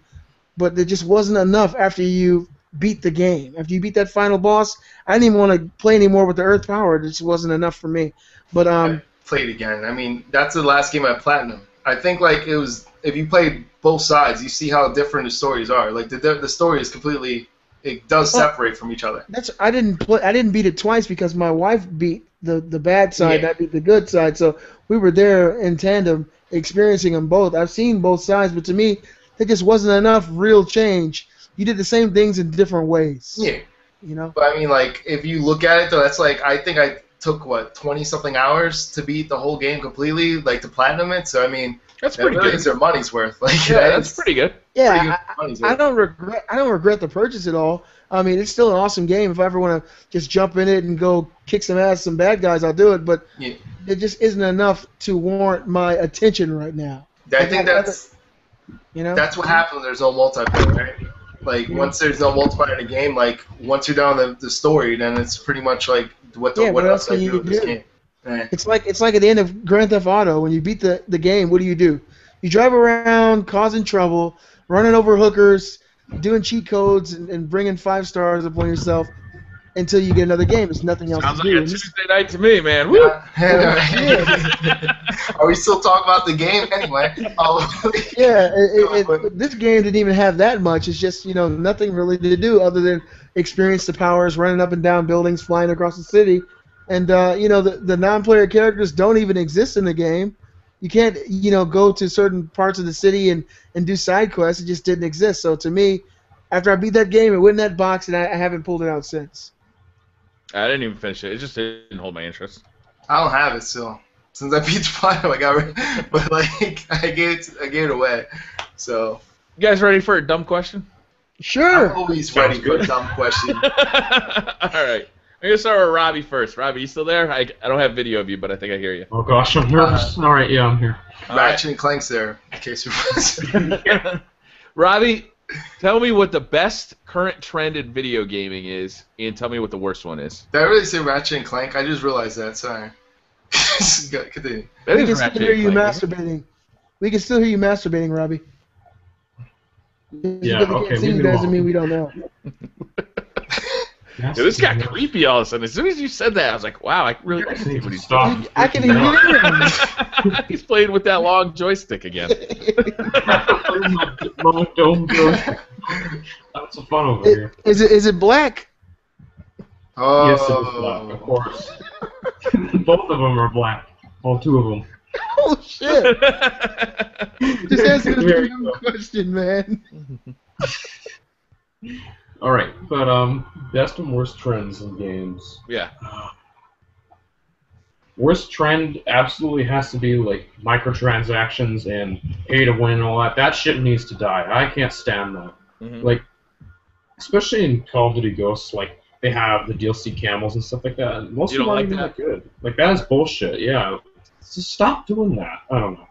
But there just wasn't enough after you beat the game. After you beat that final boss, I didn't even want to play anymore with the Earth power. It just wasn't enough for me. But I played again. I mean, that's the last game I platinum. I think like it was if you played both sides, you see how different the stories are. Like the story is completely. It does separate from each other. I didn't beat it twice because my wife beat the bad side. I beat the good side. So we were there in tandem, experiencing them both. I've seen both sides, but to me, there just wasn't enough real change. You did the same things in different ways. Yeah. You know? But I mean, like, if you look at it, though, that's like, I think I took, 20-something hours to beat the whole game completely, like, to platinum it. So, I mean, that's pretty good. It's their money's worth. Like, yeah, that's pretty good. Yeah, I don't regret the purchase at all. I mean, it's still an awesome game. If I ever want to just jump in it and go kick some ass, some bad guys, I'll do it. But it just isn't enough to warrant my attention right now. I think that's... That's what happens when there's no multiplayer, right? Like, once there's no multiplayer in the game, like, once you're done the story, then it's pretty much like, what else can you do with this game? Right. It's like at the end of Grand Theft Auto, when you beat the game, what do? You drive around causing trouble, running over hookers, doing cheat codes, and bringing 5 stars upon yourself until you get another game. There's nothing else Sounds to do. like a Tuesday night to me, man. Woo! Are we still talking about the game anyway? This game didn't even have that much. It's just nothing really to do other than experience the powers, running up and down buildings, flying across the city, and the non-player characters don't even exist in the game. You can't go to certain parts of the city and do side quests. It just didn't exist. So to me, after I beat that game, it went in that box, and I haven't pulled it out since. I didn't even finish it. It just didn't hold my interest. I don't have it still. Since I beat the platinum, I got rid. But like, I gave it away. So. You guys ready for a dumb question? Sure. I'm always ready for a dumb question. All right. I'm gonna start with Robbie first. Robbie, you still there? I don't have video of you, but I think I hear you. Oh gosh, I'm nervous. All right, yeah, I'm here. Ratchet and Clank's there, in case you're Robbie, tell me what the best current trend in video gaming is, and tell me what the worst one is. Did I really say Ratchet and Clank? I just realized that. Sorry. Continue. That We is can still Ratchet hear and you Clank, isn't masturbating. We can still hear you masturbating, Robbie. Yeah, Because we okay, can't see you leave it doesn't alone. mean we don't know. Yeah, this got creepy all of a sudden. As soon as you said that, I was like, wow, I really can't see what he's doing. Stop. I can hear him. He's playing with that long joystick again. Long dome joystick. That's the fun over here. Is it black? Oh. Yes, it is black, of course. Both of them are black. All two of them. Oh shit! Just answer the Very damn cool. question, man. All right, but best and worst trends in games. Yeah. Worst trend absolutely has to be like microtransactions and pay to win and all that. That shit needs to die. I can't stand that. Mhm. Like, especially in Call of Duty Ghosts, like they have the DLC camels and stuff like that. And most You of them don't aren't like even that? that good. Like that is bullshit. Yeah, just stop doing that. I don't know.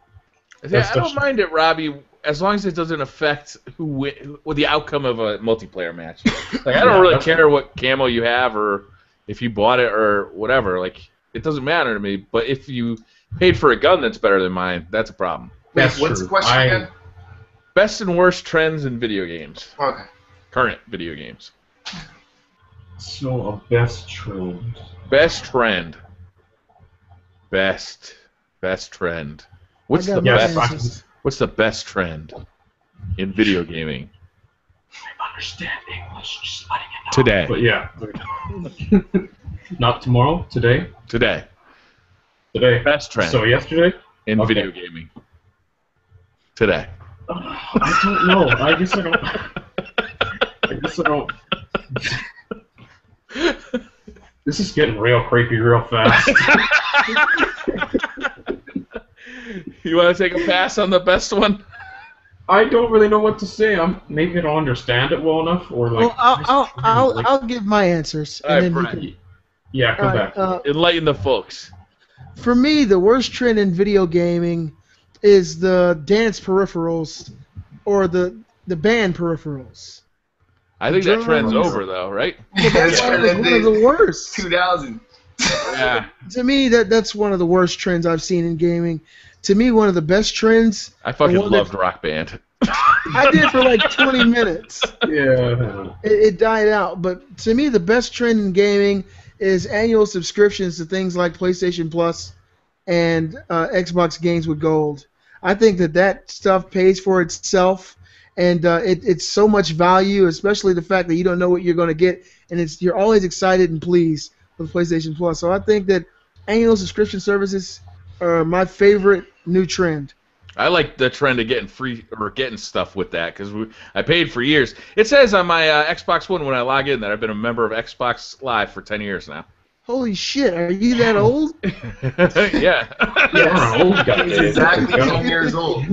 I don't mind it, Robbie, as long as it doesn't affect the outcome of a multiplayer match. Like I don't Yeah, really that's- care what camo you have or if you bought it or whatever. Like it doesn't matter to me. But if you paid for a gun that's better than mine, that's a problem. Wait, That's what's true. the question again? Best and worst trends in video games. Okay. Current video games. So a best trend. Best trend. Best trend. What's I the got my best? answers. What's the best trend in video gaming I understand English, just letting you know. today? But yeah. Not tomorrow. Today. Today. Today. Best trend So yesterday. in okay. video gaming. Today. I don't know. I guess I don't. I guess I don't. This is getting real creepy real fast. You want to take a pass on the best one? I don't really know what to say. Maybe I don't understand it well enough, or like. Well, I'll give my answers. All right, and then Brian. you can, Yeah, come all right, back. Enlighten the folks. for me, the worst trend in video gaming is the dance peripherals or the band peripherals. I think that Drums. trend's over, though, right? That's That was one of the worst. 2000. Yeah. To me, that's one of the worst trends I've seen in gaming. To me, one of the best trends. I fucking The one that- loved Rock Band. I did for like 20 minutes. Yeah. It died out. But to me, the best trend in gaming is annual subscriptions to things like PlayStation Plus and Xbox Games with Gold. I think that stuff pays for itself, and it's so much value, especially the fact that you don't know what you're going to get, and you're always excited and pleased with PlayStation Plus. So I think that annual subscription services are my favorite new trend. I like the trend of getting free or getting stuff with that because I paid for years. It says on my Xbox One when I log in that I've been a member of Xbox Live for 10 years now. Holy shit, are you that old? Yeah. You're an old guy. He's exactly 10 years old.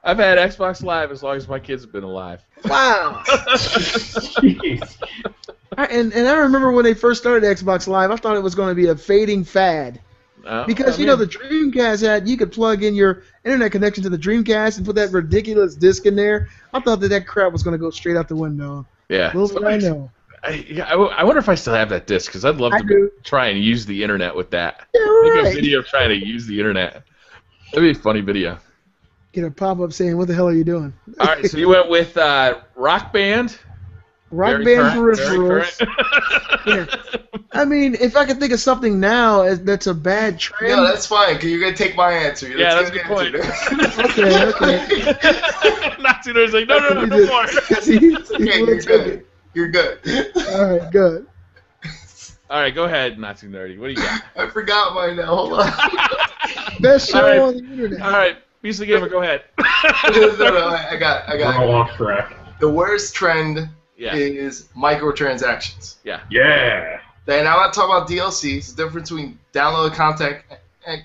I've had Xbox Live as long as my kids have been alive. Wow. Jeez. And I remember when they first started Xbox Live, I thought it was going to be a fading fad. Because, I mean, the Dreamcast you could plug in your internet connection to the Dreamcast and put that ridiculous disc in there. I thought that crap was going to go straight out the window. yeah. Little did I know. I wonder if I still have that disc because I'd love I to do. try and use the internet with that. Yeah, Make a right. video trying to use the internet. That'd be a funny video. Get a pop-up saying, what the hell are you doing? All right, so you went with Rock Band. Rock Very Band current, very peripherals. current. I mean, if I could think of something now that's a bad trend. No, that's fine, because you're going to take my answer. Yeah, that's a good point. Okay. Not too nervous. Like, no more. Okay, you're good. You're good. All right, good. All right, go ahead, Not Too Nerdy. What do you got? I forgot mine now. Hold on. Best show All right. on the internet. All right, Beastly Gamer, go ahead. No, I got We're it. all off track. The worst trend Yeah. is microtransactions. Yeah. Yeah. And I'm not talking about DLC. It's the difference between download content and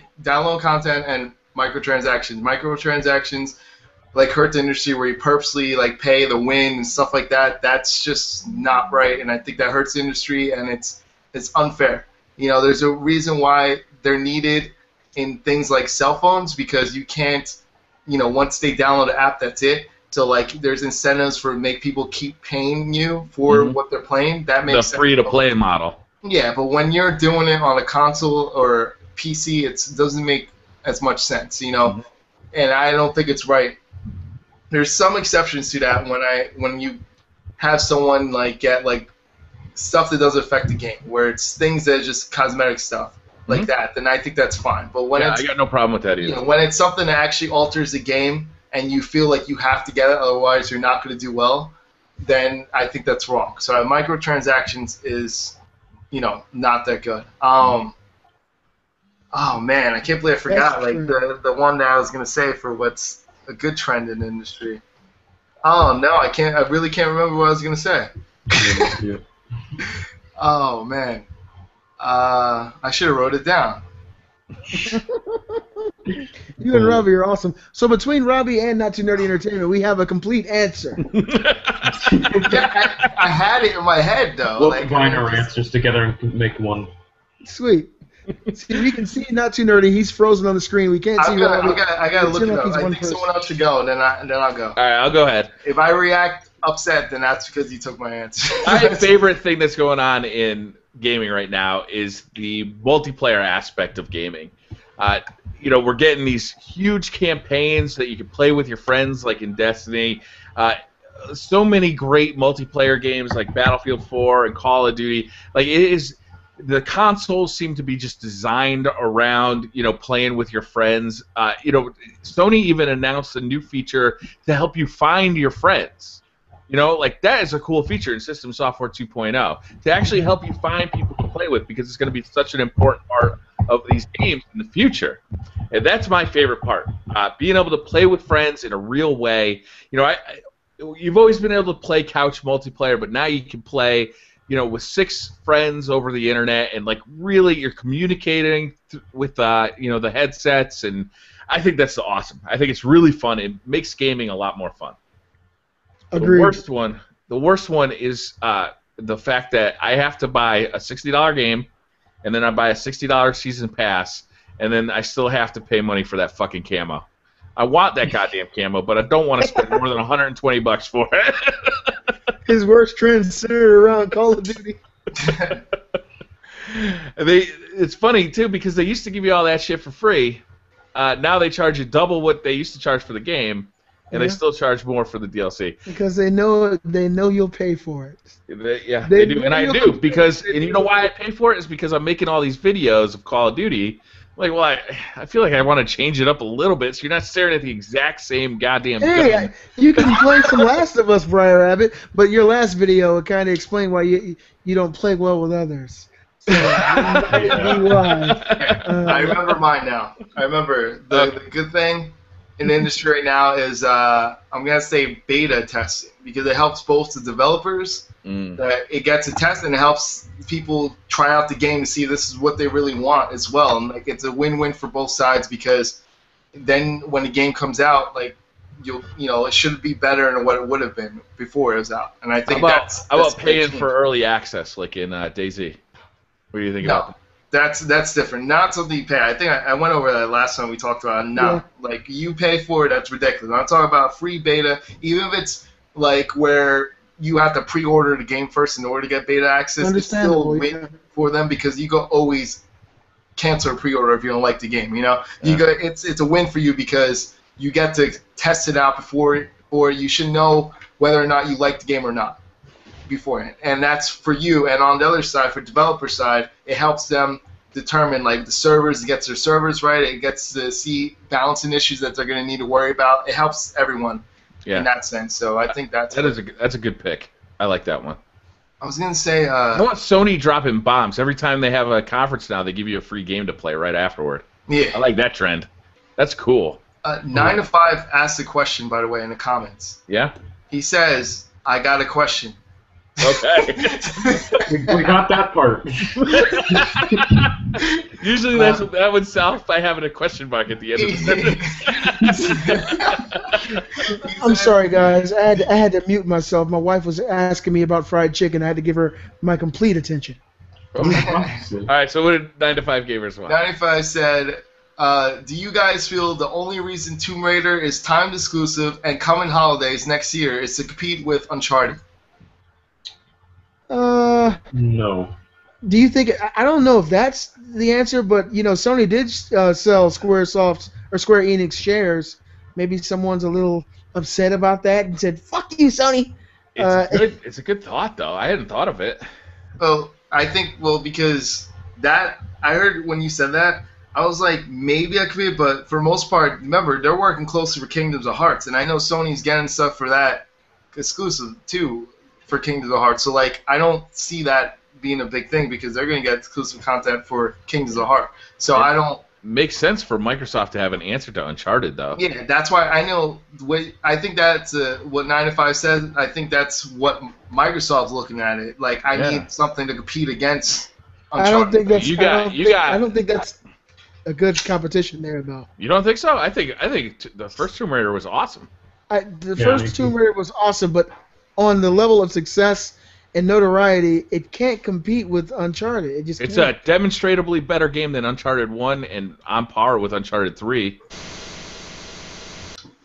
microtransactions. Microtransactions like hurt the industry where you purposely like pay the win and stuff like that. That's just not right, and I think that hurts the industry, and it's unfair. You know, there's a reason why they're needed in things like cell phones, because you can't, you know, once they download an app, that's it. So like, there's incentives for make people keep paying you for what they're playing. That makes the free-to-play model. Yeah, but when you're doing it on a console or PC, it doesn't make as much sense, you know. And I don't think it's right. There's some exceptions to that when you have someone like get like stuff that doesn't affect the game, where it's things that are just cosmetic stuff like that, then I think that's fine. But when I got no problem with that either. You know, when it's something that actually alters the game and you feel like you have to get it, otherwise you're not going to do well, then I think that's wrong. So microtransactions is, you know, not that good. Oh man, I can't believe I forgot the one that I was going to say for what's a good trend in the industry. Oh no, I really can't remember what I was going to say. Oh man, I should have wrote it down. You and Robbie are awesome. So between Robbie and Not Too Nerdy Entertainment, we have a complete answer. Yeah, I had it in my head though. We'll combine our answers together and make one. Sweet. See, we can see Not Too Nerdy. He's frozen on the screen. We can't see Robbie. I gotta look it up. I think someone else should go, and then I'll go. All right, I'll go ahead. If I react upset, then that's because you took my answer. My favorite thing that's going on in gaming right now is the multiplayer aspect of gaming. You know, we're getting these huge campaigns that you can play with your friends, like in Destiny. So many great multiplayer games like Battlefield 4 and Call of Duty. Like, it is, the consoles seem to be just designed around, you know, playing with your friends. You know, Sony even announced a new feature to help you find your friends. You know, like, that is a cool feature in System Software 2.0, to actually help you find people to play with, because it's going to be such an important part of these games in the future. And that's my favorite part, being able to play with friends in a real way. You know, you've always been able to play couch multiplayer, but now you can play, you know, with 6 friends over the internet, and like really you're communicating with you know, the headsets, and I think that's awesome. I think it's really fun. It makes gaming a lot more fun. Agreed. The worst one is the fact that I have to buy a $60 game, and then I buy a $60 season pass, and then I still have to pay money for that fucking camo. I want that goddamn camo, but I don't want to spend more than $120 for it. His worst trends centered around Call of Duty. It's funny too, because they used to give you all that shit for free. Now they charge you double what they used to charge for the game, and they still charge more for the DLC. Because they know you'll pay for it. They do, and I do, because, and you know why I pay for it is because I'm making all these videos of Call of Duty. Like, well, I feel like I want to change it up a little bit, so you're not staring at the exact same goddamn gun. You can play some Last of Us, BriarRabbit, but your last video kind of explained why you don't play well with others. So, I remember mine now. I remember the good thing in the industry right now is I'm gonna say beta testing, because it helps both the developers that it gets a test, and it helps people try out the game to see if this is what they really want as well. And like, it's a win-win for both sides, because then when the game comes out, like, you know, it should be better than what it would have been before it was out. And I think how about paying for early access, like in DayZ? What do you think about that? That's different. Not something you pay. I think I went over that last time we talked about it. No, like, you pay for it, that's ridiculous. I'm talking about free beta, even if it's like where you have to pre-order the game first in order to get beta access. It's still a win for them, because you can always cancel a pre-order if you don't like the game. You know, it's a win for you, because you get to test it out before, or you should know whether or not you like the game or not beforehand. And that's for you. And on the other side, for developer side, it helps them determine, like, the servers. It gets their servers right. It gets to see balancing issues that they're going to need to worry about. It helps everyone in that sense. So I think that's a good pick. I like that one. I was going to say... I want Sony dropping bombs. Every time they have a conference now, they give you a free game to play right afterward. Yeah. I like that trend. That's cool. 9 to 5 asked a question, by the way, in the comments. Yeah? He says, I got a question. Okay. We got that part. Usually that would solve by having a question mark at the end of the sentence. I'm sorry, guys. I had to mute myself. My wife was asking me about fried chicken. I had to give her my complete attention. All right, so what did 9 to 5 gamers want? 95 said, do you guys feel the only reason Tomb Raider is timed exclusive and coming holidays next year is to compete with Uncharted? No. Do you think? I don't know if that's the answer, but Sony did sell Square Enix shares. Maybe someone's a little upset about that and said, "Fuck you, Sony." It's a good thought, though. I hadn't thought of it. Well, I think because I heard when you said that, I was like, maybe I could be, but for the most part, remember they're working closely for Kingdoms of Hearts, and I know Sony's getting stuff for that exclusive too. For Kingdoms of Hearts, so I don't see that being a big thing because they're going to get exclusive content for Kingdoms of Hearts. So I don't. Makes sense for Microsoft to have an answer to Uncharted, though. Yeah, that's why I know. I think that's what 9 to 5 says. I think that's what Microsoft's looking at it. I need something to compete against Uncharted. I don't think that's. I don't think that's a good competition there, though. You don't think so? I think the first Tomb Raider was awesome. The first Tomb Raider was awesome, but on the level of success and notoriety, it can't compete with Uncharted. It's a demonstrably better game than Uncharted 1 and on par with Uncharted 3.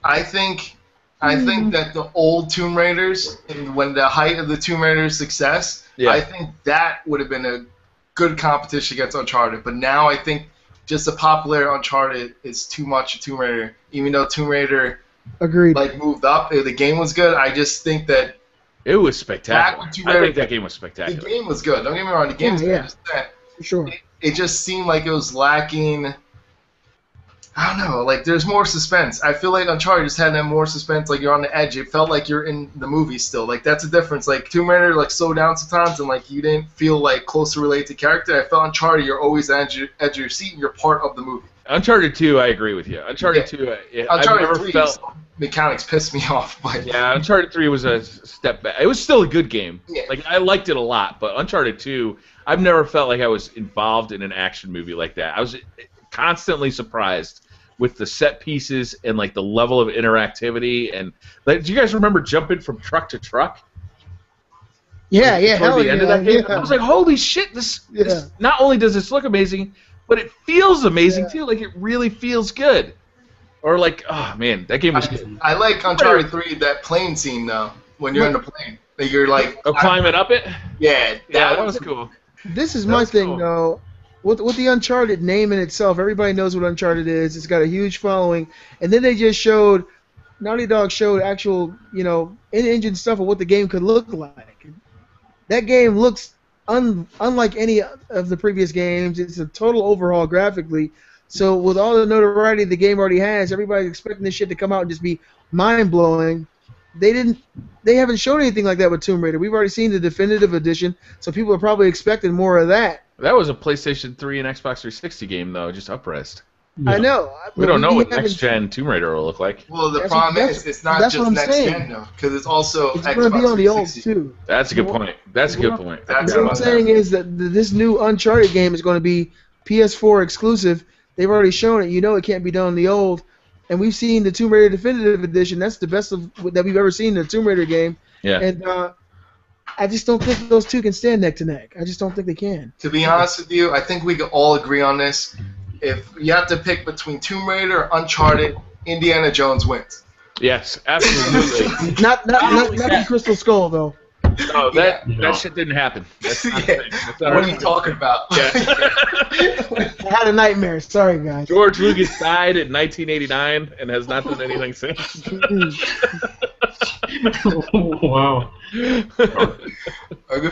I think that the old Tomb Raiders, and when the height of the Tomb Raider's success, I think that would have been a good competition against Uncharted. But now I think just the popular Uncharted is too much of Tomb Raider, even though Tomb Raider agreed moved up. The game was good. I just think that it was spectacular. I think that game was spectacular. The game was good. Don't get me wrong. The game was good. For sure. It just seemed like it was lacking. I don't know. There's more suspense. I feel like Uncharted just had more suspense. You're on the edge. It felt like you're in the movie still. That's a difference. Tomb Raider slowed down sometimes, and you didn't feel closely related to character. I felt Uncharted, you're always at the edge of your seat, and you're part of the movie. Uncharted 2, I agree with you. Uncharted 2, Uncharted I've never 3 felt. Mechanics pissed me off, but yeah, Uncharted 3 was a step back. It was still a good game. Yeah. I liked it a lot, but Uncharted 2, I've never felt like I was involved in an action movie like that. I was constantly surprised with the set pieces and the level of interactivity. And do you guys remember jumping from truck to truck? Yeah, Toward the end of that game, I was like, holy shit! This not only does this look amazing, but it feels amazing too. It really feels good. Or oh man, that game was good. I like Uncharted 3, that plane scene though, when you're in the plane. You're climbing up it? Yeah, that was cool. This is my thing though. With the Uncharted name in itself, everybody knows what Uncharted is. It's got a huge following. And then they just Naughty Dog showed actual, in-engine stuff of what the game could look like. That game looks unlike any of the previous games. It's a total overhaul graphically. So with all the notoriety the game already has, everybody's expecting this shit to come out and just be mind-blowing. They haven't shown anything like that with Tomb Raider. We've already seen the definitive edition, so people are probably expecting more of that. That was a PlayStation 3 and Xbox 360 game, though, just up-resed. Yeah. I know. We don't know what next-gen Tomb Raider will look like. Well, the problem is it's not just next-gen, though, because it's also Xbox 360. It's going to be on the old, too. That's a good point. That's a good point. What I'm saying is that this new Uncharted game is going to be PS4 exclusive. They've already shown it. It can't be done on the old. And we've seen the Tomb Raider Definitive Edition. That's the best that we've ever seen in a Tomb Raider game. Yeah. And I just don't think those two can stand neck to neck. I just don't think they can. To be honest with you, I think we can all agree on this. If you have to pick between Tomb Raider or Uncharted, Indiana Jones wins. Yes, absolutely. not the Crystal Skull, though. No, that shit didn't happen. That's what are you talking about? Yeah. I had a nightmare. Sorry, guys. George Lucas died in 1989 and has not done anything since. Wow. There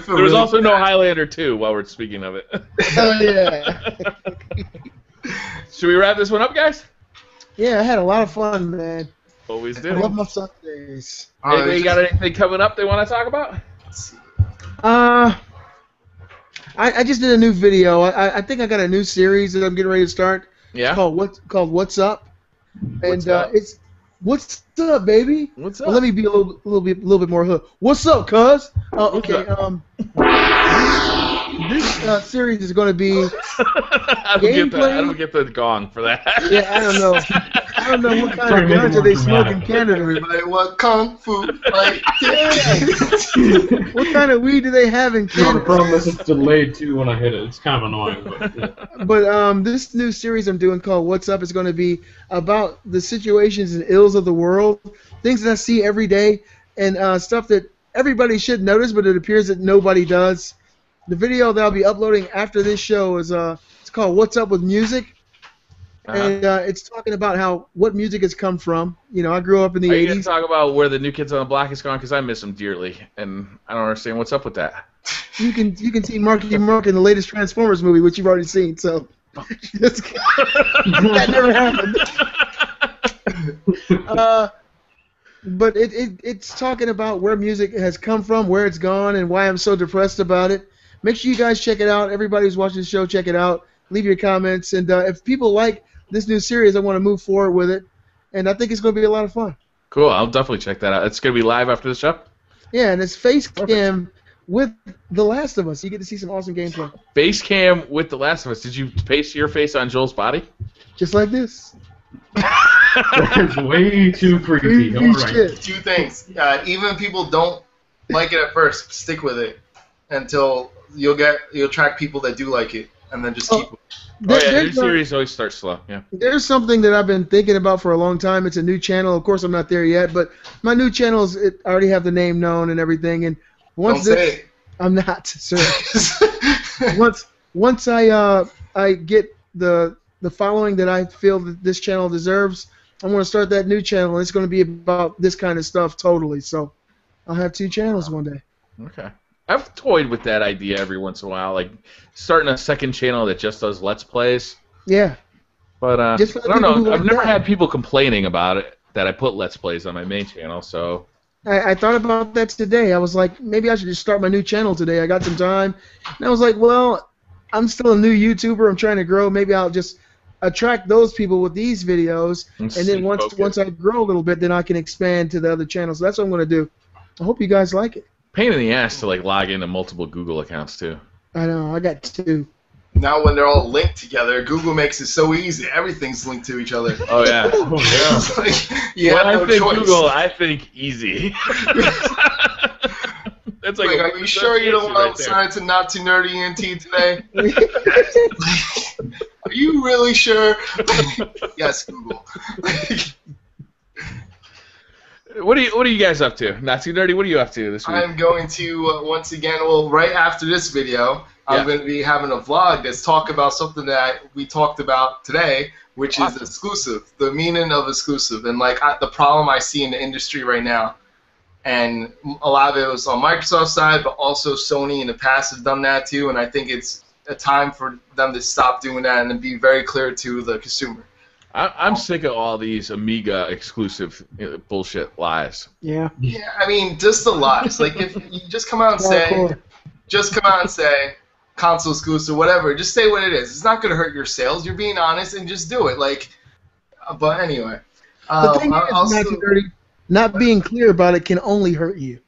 was also no Highlander 2 while we're speaking of it. Oh, yeah. Should we wrap this one up, guys? Yeah, I had a lot of fun, man. Always do. I love my Sundays. Anybody got anything coming up they want to talk about? I just did a new video. I think I got a new series that I'm getting ready to start. Yeah. It's called What's Up, and What's up, baby? What's Well, up? let me be a little bit more hood. What's up, cuz? Oh, okay. This series is going to be I don't get the gong for that. Yeah, I don't know. I don't know what kind Try of to make it guns more are they smoking in dramatic. Canada. Everybody want kung fu like What kind of weed do they have in No, the Canada? problem is it's delayed too when I hit it. It's kind of annoying, but yeah. But this new series I'm doing called What's Up is going to be about the situations and ills of the world, things that I see every day, and stuff that everybody should notice, but it appears that nobody does. The video that I'll be uploading after this show is it's called What's Up with Music, and it's talking about what music has come from. You know, I grew up in the Are you going 80s. to talk about where the New Kids on the Block is gone? Because I miss them dearly, and I don't understand what's up with that. You can see Marky Mark in the latest Transformers movie, which you've already seen. So that never happened. But it's talking about where music has come from, where it's gone, and why I'm so depressed about it. Make sure you guys check it out. Everybody who's watching the show, check it out. Leave your comments, and if people like this new series, I want to move forward with it, and I think it's going to be a lot of fun. Cool. I'll definitely check that out. It's going to be live after the show? Yeah, and it's face cam with The Last of Us. You get to see some awesome gameplay, Base cam with The Last of Us. Did you paste your face on Joel's body? just like this. It's way too creepy. Creepy All right. shit. two things. Even if people don't like it at first, stick with it until you'll attract people that do like it, and then just keep. Oh, yeah, new There's, series always starts slow. Yeah. there's something that I've been thinking about for a long time. It's a new channel. Of course, I'm not there yet, but my new channel is. I already have the name known and everything. And once Don't say it. I'm not, sir. once I get the following that I feel that this channel deserves, I'm going to start that new channel. And it's going to be about this kind of stuff totally. So I'll have two channels one day. Okay. I've toyed with that idea every once in a while, like starting a second channel that just does Let's Plays. Yeah. But Just for the I don't people who know. I've like never that. had people complaining about it that I put Let's Plays on my main channel. So I thought about that today. I was like, maybe I should just start my new channel today. I got some time. And I was like, well, I'm still a new YouTuber. I'm trying to grow. Maybe I'll just attract those people with these videos. And then once I grow a little bit, then I can expand to the other channels. So that's what I'm going to do. I hope you guys like it. pain in the ass to like log into multiple Google accounts too. I know. I got two. Now when they're all linked together, Google makes it so easy. Everything's linked to each other. Oh yeah. It's like, you When have I no think choice. Google, I think easy. That's like, Like, are you sure you don't want to sign to Not Too Nerdy ENT today? Are you really sure? Yes, Google. What are you guys up to? Not Too Nerdy. What are you up to this week? I'm going to, once again, well, right after this video, I'm going to be having a vlog that's talk about something that we talked about today, which is exclusive, the meaning of exclusive, and like the problem I see in the industry right now. And a lot of it was on Microsoft's side, but also Sony in the past has done that too, and I think it's a time for them to stop doing that and to be very clear to the consumer. I'm sick of all these Amiga exclusive bullshit lies. Yeah. Yeah, I mean, just the lies. Like, if you just come out and say, console exclusive, whatever, just say what it is. It's not going to hurt your sales. You're being honest, and just do it. Like, but anyway. The thing is, Not Too Nerdy, not being clear about it can only hurt you.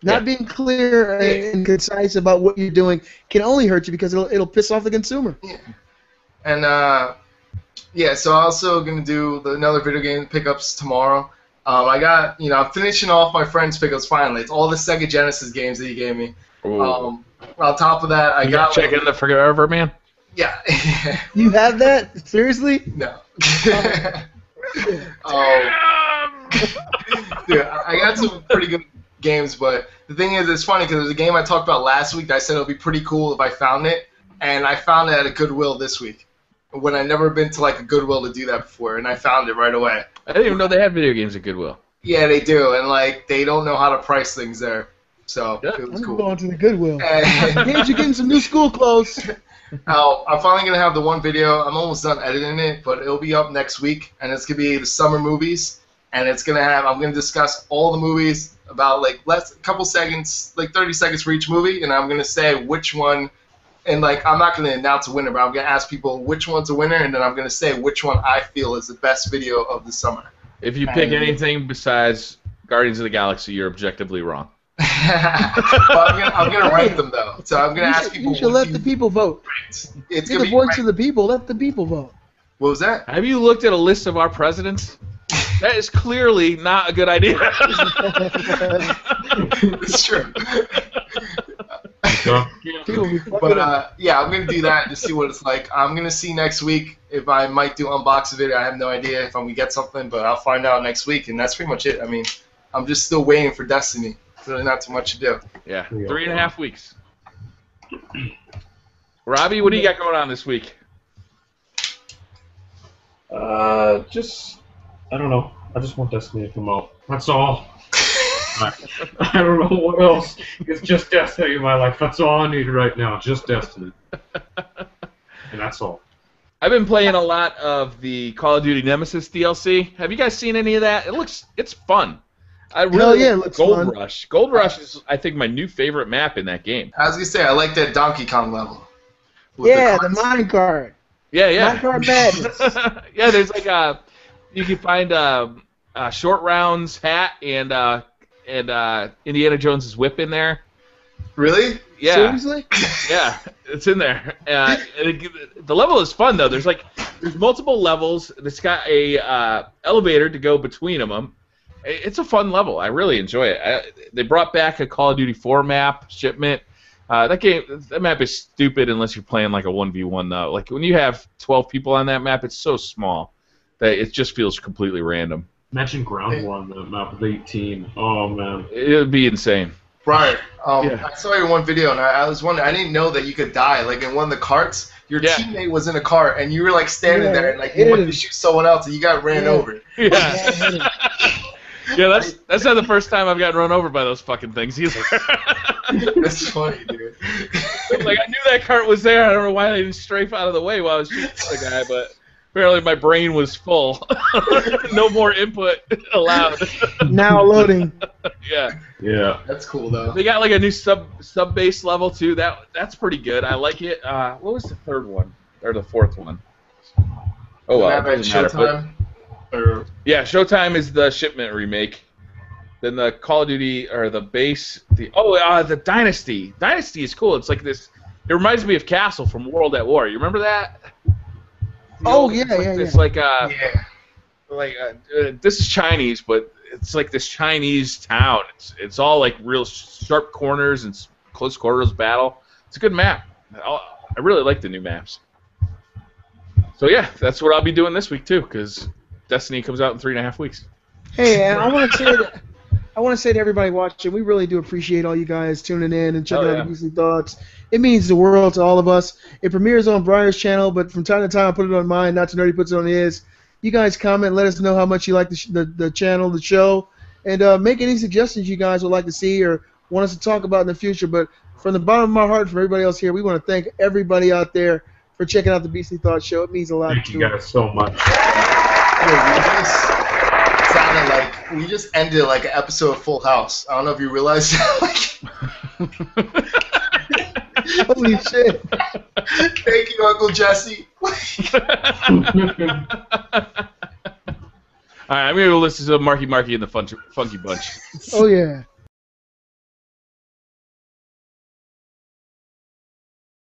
Not being clear and concise about what you're doing can only hurt you because it'll piss off the consumer. Yeah. And, yeah, so I'm also going to do another video game pickups tomorrow. I'm finishing off my friend's pickups finally. It's all the Sega Genesis games that he gave me. On top of that, I got... Check in the Forever Man? Yeah. You have that? Seriously? No. Dude, I got some pretty good games, but the thing is, it's funny because there's a game I talked about last week that I said it would be pretty cool if I found it, and I found it at a Goodwill this week. When I'd never been to like a Goodwill to do that before, and I found it right away. I didn't even know they had video games at Goodwill. Yeah, they do, and like they don't know how to price things there, so it was I'm cool. going to the Goodwill. And Gage, you're getting some new school clothes. I'm finally gonna have the one video. I'm almost done editing it, but it'll be up next week, and it's gonna be the summer movies, and I'm gonna discuss all the movies about like a couple seconds, like 30 seconds for each movie, and I'm gonna say which one. And like, I'm not going to announce a winner, but I'm going to ask people which one's a winner, and then I'm going to say which one I feel is the best video of the summer. If you pick anything besides Guardians of the Galaxy, you're objectively wrong. Well, I'm gonna rank them though. So I'm gonna ask people. You should let the people vote. It's You're gonna the be voice of the people. Let the people vote. What was that? Have you looked at a list of our presidents? That is clearly not a good idea. It's true. But Yeah, I'm gonna do that to see what it's like. I'm gonna see next week if I might do unbox video. I have no idea if I'm gonna get something, but I'll find out next week, and that's pretty much it. I mean, I'm just still waiting for Destiny. Really not too much to do. Yeah, 3.5 weeks. Robbie, what do you got going on this week? just I don't know. I just want Destiny to come out. That's all. I don't know what else. It's just Destiny in my life. That's all I need right now. Just Destiny. And that's all. I've been playing a lot of the Call of Duty Nemesis DLC. Have you guys seen any of that? It's fun. I really like Gold Rush. Gold Rush is, I think, my new favorite map in that game. I was gonna say I like that Donkey Kong level. Yeah, the minecart. Yeah. Minecart madness. Yeah, there's like you can find Short Round's hat and Indiana Jones's whip in there. Really? Yeah. Seriously? Yeah, it's in there. The level is fun though. There's multiple levels. It's got a elevator to go between them. It's a fun level. I really enjoy it. They brought back a Call of Duty 4 map, Shipment. That map is stupid unless you're playing like a 1v1 though. Like when you have 12 people on that map, it's so small that it just feels completely random. Imagine ground war on that map with 18. Oh man, it would be insane. Brian, I saw your one video and I was wondering. I didn't know that you could die. Like in one of the carts, your teammate was in a cart and you were like standing there and like you wanted to shoot someone else and you got ran over. Yeah. Yeah, that's not the first time I've gotten run over by those fucking things either. That's funny, dude. Like I knew that cart was there. I don't know why I didn't strafe out of the way while I was shooting the guy, but apparently my brain was full. No more input allowed. Now loading. Yeah. That's cool though. They got like a new sub base level too. That's pretty good. I like it. What was the third one or the fourth one? Oh well. Showtime. Yeah, Showtime is the Shipment remake. Then the Call of Duty or the base. The Dynasty. Dynasty is cool. It's like this. It reminds me of Castle from World at War. You remember that? It's like this is Chinese, but it's like this Chinese town. It's all like real sharp corners and close quarters battle. It's a good map. I really like the new maps. So yeah, that's what I'll be doing this week too, because Destiny comes out in 3.5 weeks. Hey, I want to say to everybody watching, we really do appreciate all you guys tuning in and checking out the Beastly Thoughts. It means the world to all of us. It premieres on Briar's channel, but from time to time I put it on mine. Not Too Nerdy puts it on his. You guys comment, let us know how much you like the channel, the show, and make any suggestions you guys would like to see or want us to talk about in the future. But from the bottom of my heart, from everybody else here, we want to thank everybody out there for checking out the Beastly Thoughts show. It means a lot. Thank you guys so much. Sounded like we just ended like an episode of Full House. I don't know if you realize that. Holy shit! Thank you, Uncle Jesse. All right, I'm gonna go listen to Marky and the Funky Bunch. Oh yeah.